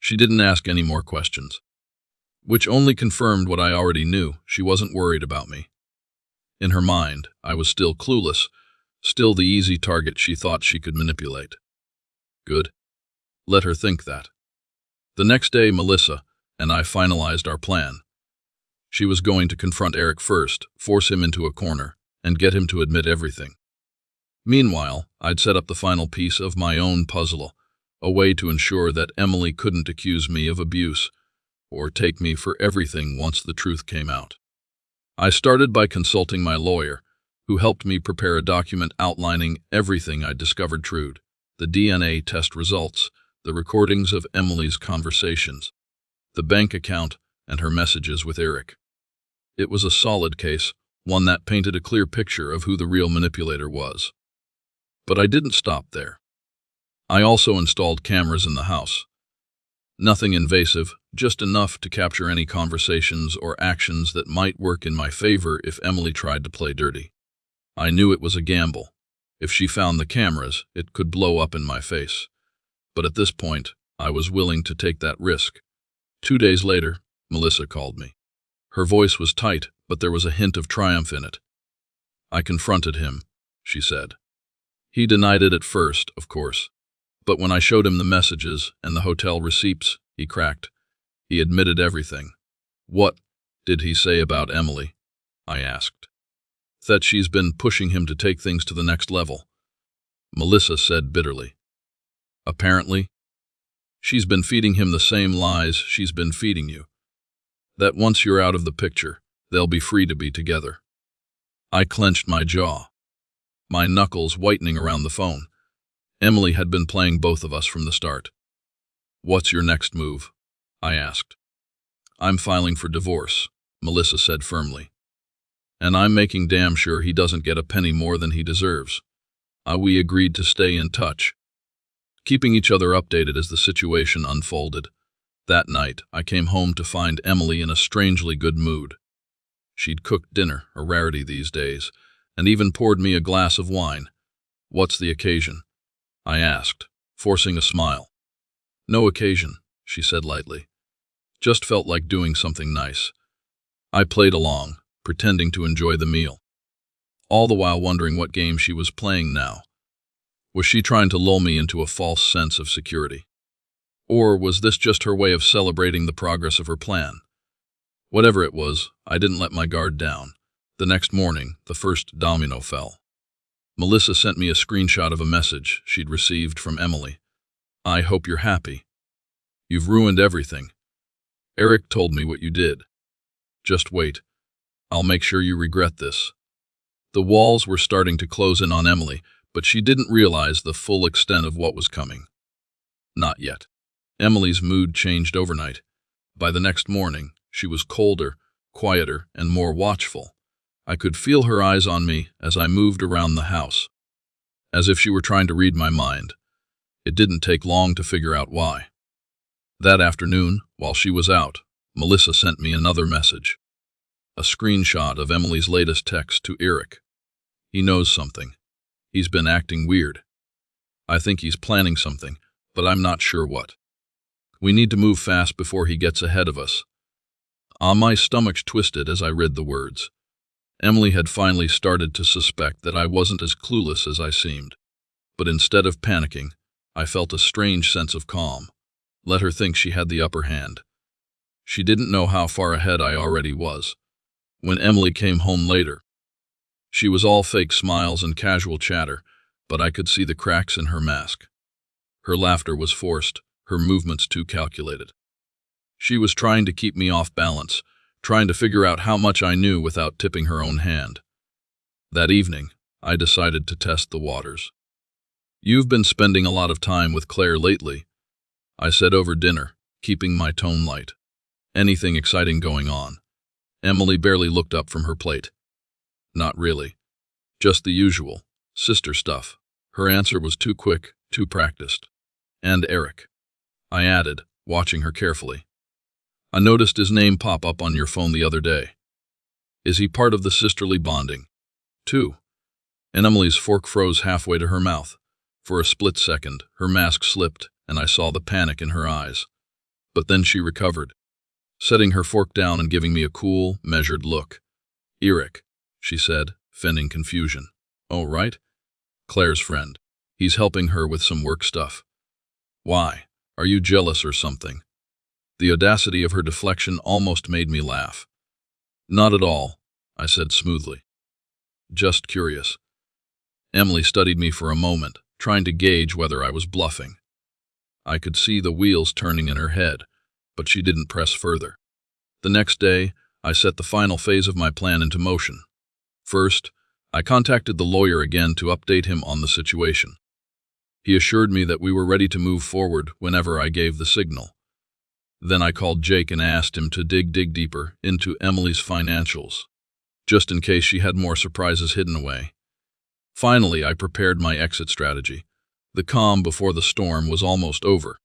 She didn't ask any more questions, which only confirmed what I already knew. She wasn't worried about me. In her mind, I was still clueless, still the easy target she thought she could manipulate. Good. Let her think that. The next day, Melissa and I finalized our plan. She was going to confront Eric first, force him into a corner, and get him to admit everything. Meanwhile, I'd set up the final piece of my own puzzle, a way to ensure that Emily couldn't accuse me of abuse or take me for everything once the truth came out. I started by consulting my lawyer, who helped me prepare a document outlining everything I'd discovered true, the DNA test results, the recordings of Emily's conversations, the bank account, and her messages with Eric. It was a solid case, one that painted a clear picture of who the real manipulator was. But I didn't stop there. I also installed cameras in the house. Nothing invasive, just enough to capture any conversations or actions that might work in my favor if Emily tried to play dirty. I knew it was a gamble. If she found the cameras, it could blow up in my face. But at this point, I was willing to take that risk. 2 days later, Melissa called me. Her voice was tight, but there was a hint of triumph in it. I confronted him, she said. He denied it at first, of course. But when I showed him the messages and the hotel receipts, he cracked. He admitted everything. What did he say about Emily? I asked. That she's been pushing him to take things to the next level, Melissa said bitterly. Apparently, she's been feeding him the same lies she's been feeding you. That once you're out of the picture, they'll be free to be together. I clenched my jaw, my knuckles whitening around the phone. Emily had been playing both of us from the start. What's your next move? I asked. I'm filing for divorce, Melissa said firmly. And I'm making damn sure he doesn't get a penny more than he deserves. We agreed to stay in touch. keeping each other updated as the situation unfolded. That night, I came home to find Emily in a strangely good mood. She'd cooked dinner, a rarity these days, and even poured me a glass of wine. "What's the occasion?" I asked, forcing a smile. "No occasion," she said lightly. "Just felt like doing something nice." I played along, pretending to enjoy the meal, all the while wondering what game she was playing now. Was she trying to lull me into a false sense of security? Or was this just her way of celebrating the progress of her plan? Whatever it was, I didn't let my guard down. The next morning, the first domino fell. Melissa sent me a screenshot of a message she'd received from Emily. "I hope you're happy. You've ruined everything. Eric told me what you did. Just wait. I'll make sure you regret this." The walls were starting to close in on Emily, but she didn't realize the full extent of what was coming. Not yet. Emily's mood changed overnight. By the next morning, she was colder, quieter, and more watchful. I could feel her eyes on me as I moved around the house, as if she were trying to read my mind. It didn't take long to figure out why. That afternoon, while she was out, Melissa sent me another message. A screenshot of Emily's latest text to Eric. "He knows something. He's been acting weird. I think he's planning something, but I'm not sure what. We need to move fast before he gets ahead of us." My stomach twisted as I read the words. Emily had finally started to suspect that I wasn't as clueless as I seemed. But instead of panicking, I felt a strange sense of calm. Let her think she had the upper hand. She didn't know how far ahead I already was. When Emily came home later, she was all fake smiles and casual chatter, but I could see the cracks in her mask. Her laughter was forced, her movements too calculated. She was trying to keep me off balance, trying to figure out how much I knew without tipping her own hand. That evening, I decided to test the waters. "You've been spending a lot of time with Claire lately," I said over dinner, keeping my tone light. "Anything exciting going on?" Emily barely looked up from her plate. "Not really. Just the usual, sister stuff." Her answer was too quick, too practiced. "And Eric," I added, watching her carefully. "I noticed his name pop up on your phone the other day. Is he part of the sisterly bonding, too?" And Emily's fork froze halfway to her mouth. For a split second, her mask slipped, and I saw the panic in her eyes. But then she recovered, setting her fork down and giving me a cool, measured look. "Eric," she said, feigning confusion. "Oh, right? Claire's friend. He's helping her with some work stuff." "Why? Are you jealous or something?" The audacity of her deflection almost made me laugh. "Not at all," I said smoothly. "Just curious." Emily studied me for a moment, trying to gauge whether I was bluffing. I could see the wheels turning in her head, but she didn't press further. The next day, I set the final phase of my plan into motion. First, I contacted the lawyer again to update him on the situation. He assured me that we were ready to move forward whenever I gave the signal. Then I called Jake and asked him to dig deeper into Emily's financials, just in case she had more surprises hidden away. Finally, I prepared my exit strategy. The calm before the storm was almost over,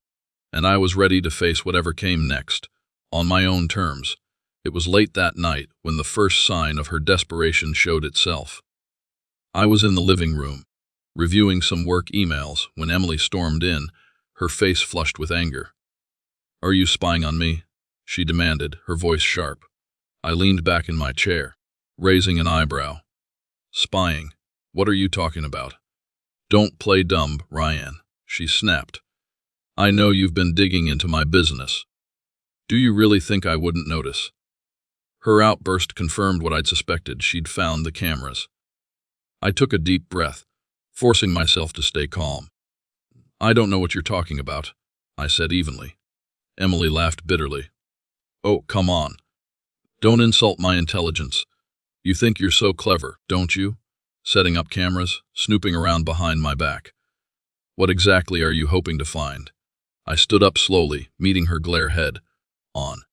and I was ready to face whatever came next, on my own terms. It was late that night when the first sign of her desperation showed itself. I was in the living room, reviewing some work emails when Emily stormed in, her face flushed with anger. "Are you spying on me?" she demanded, her voice sharp. I leaned back in my chair, raising an eyebrow. "Spying? What are you talking about?" "Don't play dumb, Ryan," she snapped. "I know you've been digging into my business. Do you really think I wouldn't notice?" Her outburst confirmed what I'd suspected. She'd found the cameras. I took a deep breath, forcing myself to stay calm. "I don't know what you're talking about," I said evenly. Emily laughed bitterly. "Oh, come on. Don't insult my intelligence. You think you're so clever, don't you? Setting up cameras, snooping around behind my back. What exactly are you hoping to find?" I stood up slowly, meeting her glare head on.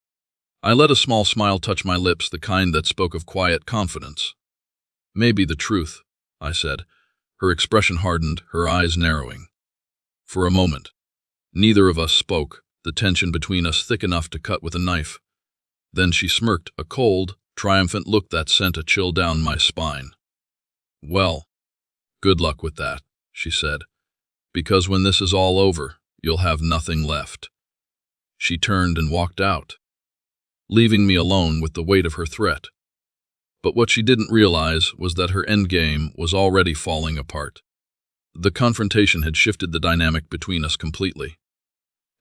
I let a small smile touch my lips, the kind that spoke of quiet confidence. "Maybe the truth," I said. Her expression hardened, her eyes narrowing. For a moment, neither of us spoke, the tension between us thick enough to cut with a knife. Then she smirked, a cold, triumphant look that sent a chill down my spine. "Well, good luck with that," she said, "because when this is all over, you'll have nothing left." She turned and walked out, leaving me alone with the weight of her threat. But what she didn't realize was that her endgame was already falling apart. The confrontation had shifted the dynamic between us completely.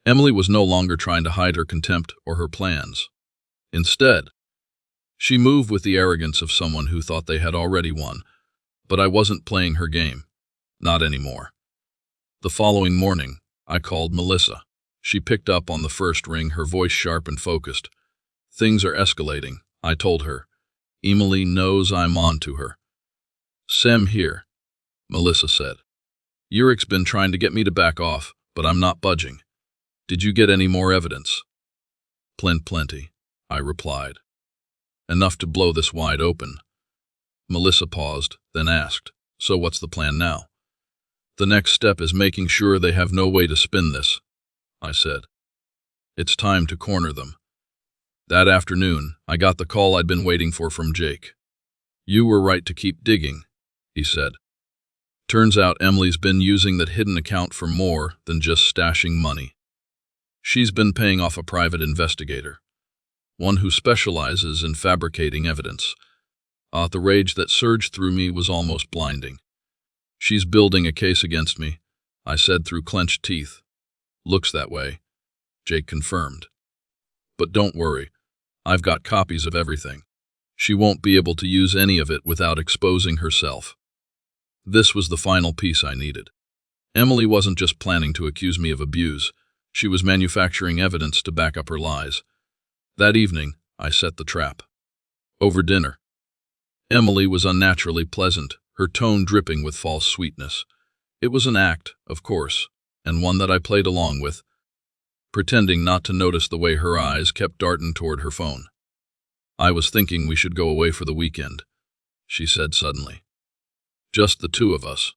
Emily was no longer trying to hide her contempt or her plans. Instead, she moved with the arrogance of someone who thought they had already won, but I wasn't playing her game. Not anymore. The following morning, I called Melissa. She picked up on the first ring, her voice sharp and focused. "Things are escalating," I told her. "Emily knows I'm on to her." "Sam here," Melissa said. "Urich's been trying to get me to back off, but I'm not budging. Did you get any more evidence?" Plenty," I replied. "Enough to blow this wide open." Melissa paused, then asked, "So what's the plan now?" "The next step is making sure they have no way to spin this," I said. "It's time to corner them." That afternoon, I got the call I'd been waiting for from Jake. "You were right to keep digging," he said. "Turns out Emily's been using that hidden account for more than just stashing money. She's been paying off a private investigator, one who specializes in fabricating evidence." The rage that surged through me was almost blinding. "She's building a case against me," I said through clenched teeth. "Looks that way," Jake confirmed. "But don't worry, I've got copies of everything. She won't be able to use any of it without exposing herself." This was the final piece I needed. Emily wasn't just planning to accuse me of abuse, she was manufacturing evidence to back up her lies. That evening, I set the trap. Over dinner, Emily was unnaturally pleasant, her tone dripping with false sweetness. It was an act, of course, and one that I played along with, pretending not to notice the way her eyes kept darting toward her phone. "I was thinking we should go away for the weekend," she said suddenly. "Just the two of us.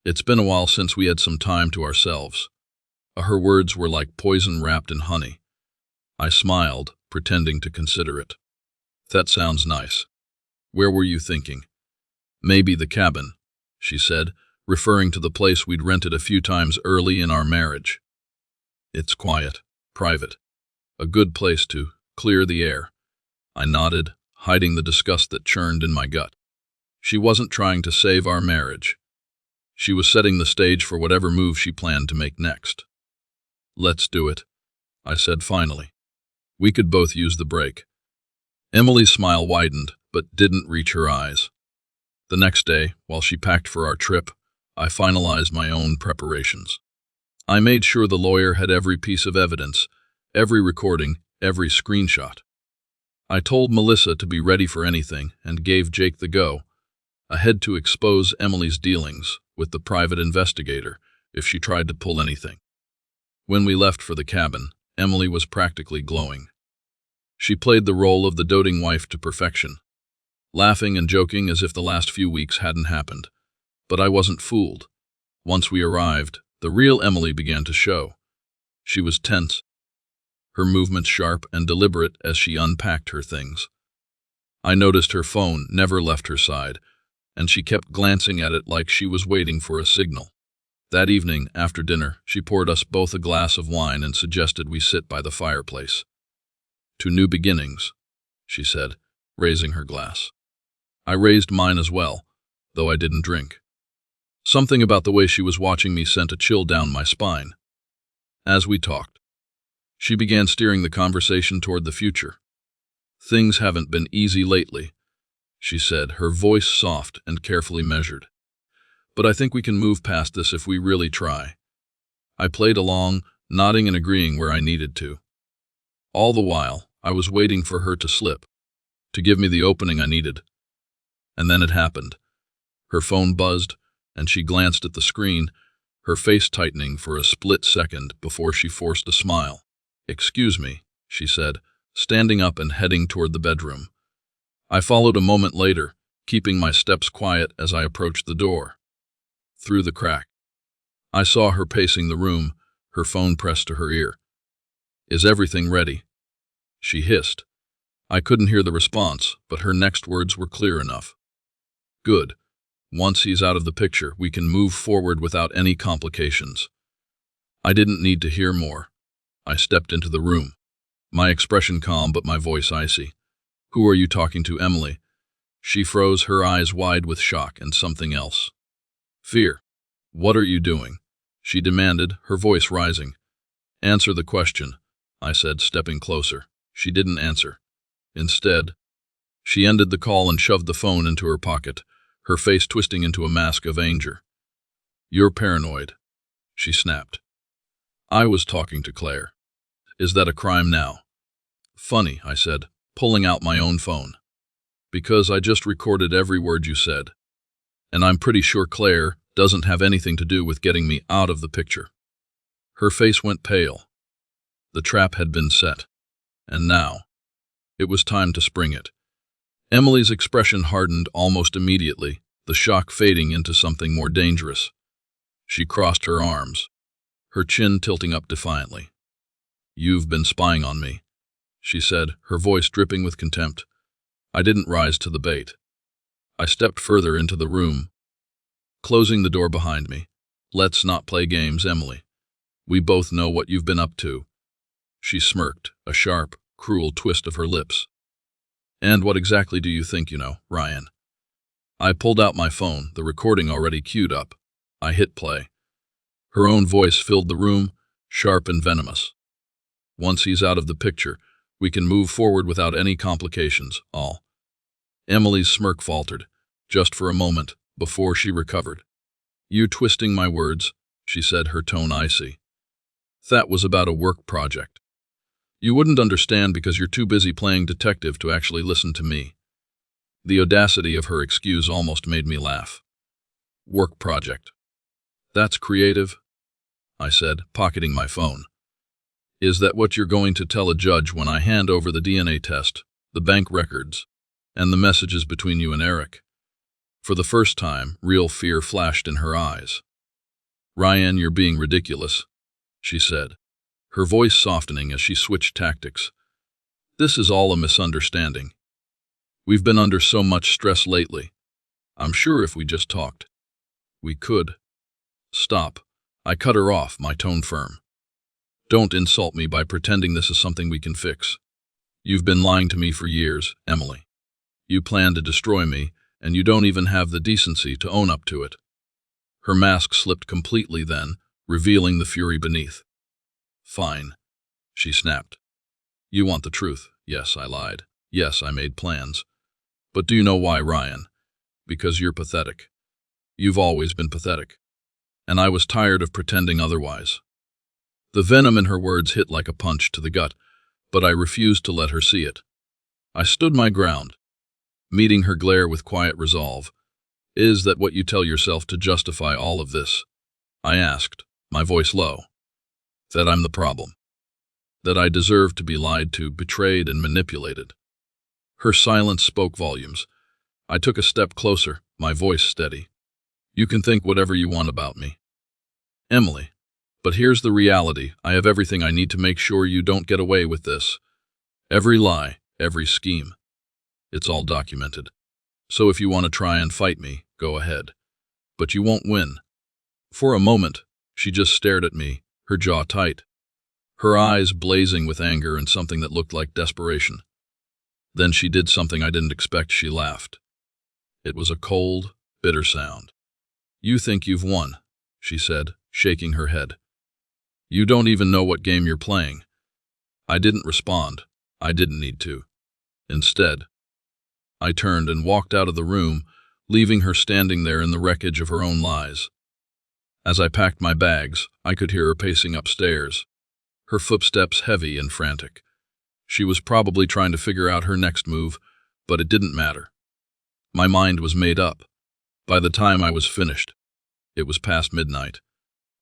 It's been a while since we had some time to ourselves." Her words were like poison wrapped in honey. I smiled, pretending to consider it. "That sounds nice. Where were you thinking?" "Maybe the cabin," she said, referring to the place we'd rented a few times early in our marriage. "It's quiet, private. A good place to clear the air." I nodded, hiding the disgust that churned in my gut. She wasn't trying to save our marriage. She was setting the stage for whatever move she planned to make next. "Let's do it," I said finally. We could both use the break. Emily's smile widened, but didn't reach her eyes. The next day, while she packed for our trip, I finalized my own preparations. I made sure the lawyer had every piece of evidence, every recording, every screenshot. I told Melissa to be ready for anything and gave Jake the go, ahead to expose Emily's dealings with the private investigator if she tried to pull anything. When we left for the cabin, Emily was practically glowing. She played the role of the doting wife to perfection, laughing and joking as if the last few weeks hadn't happened. But I wasn't fooled. Once we arrived, the real Emily began to show. She was tense, her movements sharp and deliberate as she unpacked her things. I noticed her phone never left her side, and she kept glancing at it like she was waiting for a signal. That evening, after dinner, she poured us both a glass of wine and suggested we sit by the fireplace. "To new beginnings," she said, raising her glass. I raised mine as well, though I didn't drink. Something about the way she was watching me sent a chill down my spine. As we talked, she began steering the conversation toward the future. "Things haven't been easy lately," she said, her voice soft and carefully measured. "But I think we can move past this if we really try." I played along, nodding and agreeing where I needed to. All the while, I was waiting for her to slip, to give me the opening I needed. And then it happened. Her phone buzzed, and she glanced at the screen, her face tightening for a split second before she forced a smile. "Excuse me," she said, standing up and heading toward the bedroom. I followed a moment later, keeping my steps quiet as I approached the door. Through the crack, I saw her pacing the room, her phone pressed to her ear. "Is everything ready?" she hissed. I couldn't hear the response, but her next words were clear enough. "Good. Once he's out of the picture, we can move forward without any complications." I didn't need to hear more. I stepped into the room, my expression calm but my voice icy. "Who are you talking to, Emily?" She froze, her eyes wide with shock and something else. "Fear. What are you doing?" she demanded, her voice rising. "Answer the question," I said, stepping closer. She didn't answer. Instead, she ended the call and shoved the phone into her pocket, her face twisting into a mask of anger. "You're paranoid," she snapped. "I was talking to Claire. Is that a crime now?" "Funny," I said, pulling out my own phone. "Because I just recorded every word you said. And I'm pretty sure Claire doesn't have anything to do with getting me out of the picture." Her face went pale. The trap had been set. And now, it was time to spring it. Emily's expression hardened almost immediately, the shock fading into something more dangerous. She crossed her arms, her chin tilting up defiantly. "You've been spying on me," she said, her voice dripping with contempt. I didn't rise to the bait. I stepped further into the room, closing the door behind me. "Let's not play games, Emily. We both know what you've been up to." She smirked, a sharp, cruel twist of her lips. "And what exactly do you think you know, Ryan?" I pulled out my phone, the recording already queued up. I hit play. Her own voice filled the room, sharp and venomous. "Once he's out of the picture, we can move forward without any complications, all." Emily's smirk faltered, just for a moment, before she recovered. "You twisting my words," she said, her tone icy. "That was about a work project. You wouldn't understand because you're too busy playing detective to actually listen to me." The audacity of her excuse almost made me laugh. "Work project. That's creative," I said, pocketing my phone. "Is that what you're going to tell a judge when I hand over the DNA test, the bank records, and the messages between you and Eric?" For the first time, real fear flashed in her eyes. "Ryan, you're being ridiculous," she said, her voice softening as she switched tactics. "This is all a misunderstanding. We've been under so much stress lately. I'm sure if we just talked, we could." "Stop." I cut her off, my tone firm. "Don't insult me by pretending this is something we can fix. You've been lying to me for years, Emily. You plan to destroy me, and you don't even have the decency to own up to it." Her mask slipped completely then, revealing the fury beneath. "Fine," she snapped. "You want the truth." Yes, I lied. Yes, I made plans. But do you know why, Ryan? Because you're pathetic. You've always been pathetic. And I was tired of pretending otherwise. The venom in her words hit like a punch to the gut, but I refused to let her see it. I stood my ground, meeting her glare with quiet resolve. "Is that what you tell yourself to justify all of this?" I asked, my voice low. "That I'm the problem. That I deserve to be lied to, betrayed, and manipulated." Her silence spoke volumes. I took a step closer, my voice steady. "You can think whatever you want about me, Emily, but here's the reality. I have everything I need to make sure you don't get away with this. Every lie, every scheme. It's all documented. So if you want to try and fight me, go ahead. But you won't win." For a moment, she just stared at me, her jaw tight, her eyes blazing with anger and something that looked like desperation. Then she did something I didn't expect. She laughed. It was a cold, bitter sound. "You think you've won," she said, shaking her head. "You don't even know what game you're playing." I didn't respond. I didn't need to. Instead, I turned and walked out of the room, leaving her standing there in the wreckage of her own lies. As I packed my bags, I could hear her pacing upstairs, her footsteps heavy and frantic. She was probably trying to figure out her next move, but it didn't matter. My mind was made up. By the time I was finished, it was past midnight.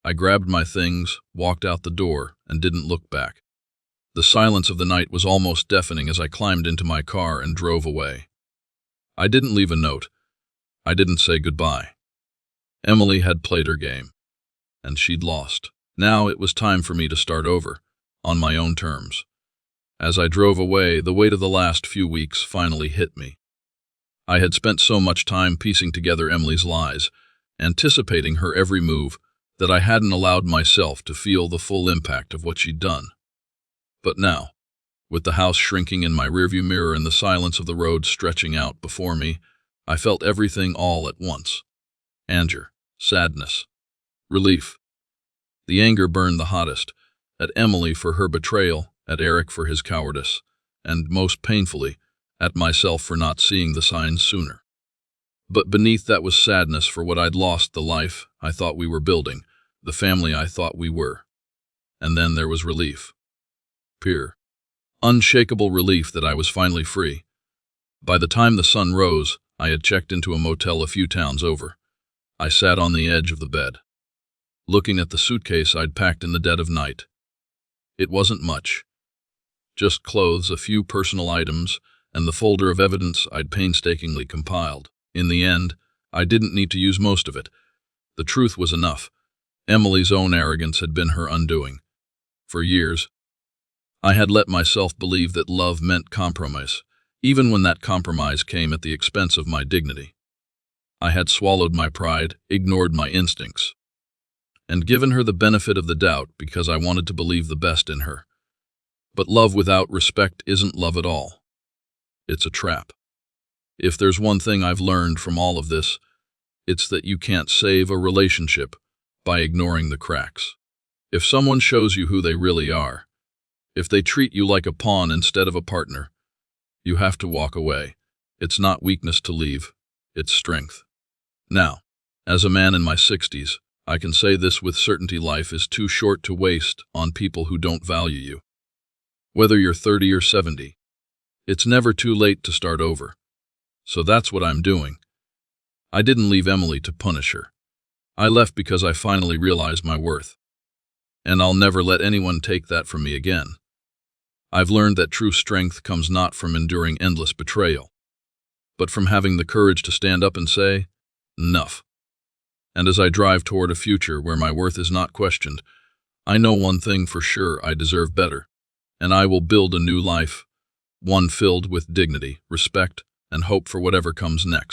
I grabbed my things, walked out the door, and didn't look back. The silence of the night was almost deafening as I climbed into my car and drove away. I didn't leave a note. I didn't say goodbye. Emily had played her game. and she'd lost. Now it was time for me to start over, on my own terms. As I drove away, the weight of the last few weeks finally hit me. I had spent so much time piecing together Emily's lies, anticipating her every move, that I hadn't allowed myself to feel the full impact of what she'd done. But now, with the house shrinking in my rearview mirror and the silence of the road stretching out before me, I felt everything all at once. Anger, sadness, relief. The anger burned the hottest, at Emily for her betrayal, at Eric for his cowardice, and most painfully, at myself for not seeing the signs sooner. But beneath that was sadness for what I'd lost, the life I thought we were building, the family I thought we were. And then there was relief. Pure, unshakable relief that I was finally free. By the time the sun rose, I had checked into a motel a few towns over. I sat on the edge of the bed, looking at the suitcase I'd packed in the dead of night. It wasn't much. Just clothes, a few personal items, and the folder of evidence I'd painstakingly compiled. In the end, I didn't need to use most of it. The truth was enough. Emily's own arrogance had been her undoing. For years, I had let myself believe that love meant compromise, even when that compromise came at the expense of my dignity. I had swallowed my pride, ignored my instincts, and given her the benefit of the doubt because I wanted to believe the best in her. But love without respect isn't love at all. It's a trap. If there's one thing I've learned from all of this, it's that you can't save a relationship by ignoring the cracks. If someone shows you who they really are, if they treat you like a pawn instead of a partner, you have to walk away. It's not weakness to leave, it's strength. Now, as a man in my 60s, I can say this with certainty: life is too short to waste on people who don't value you. Whether you're 30 or 70, it's never too late to start over. So that's what I'm doing. I didn't leave Emily to punish her. I left because I finally realized my worth. And I'll never let anyone take that from me again. I've learned that true strength comes not from enduring endless betrayal, but from having the courage to stand up and say, enough. And as I drive toward a future where my worth is not questioned, I know one thing for sure: I deserve better, and I will build a new life, one filled with dignity, respect, and hope for whatever comes next.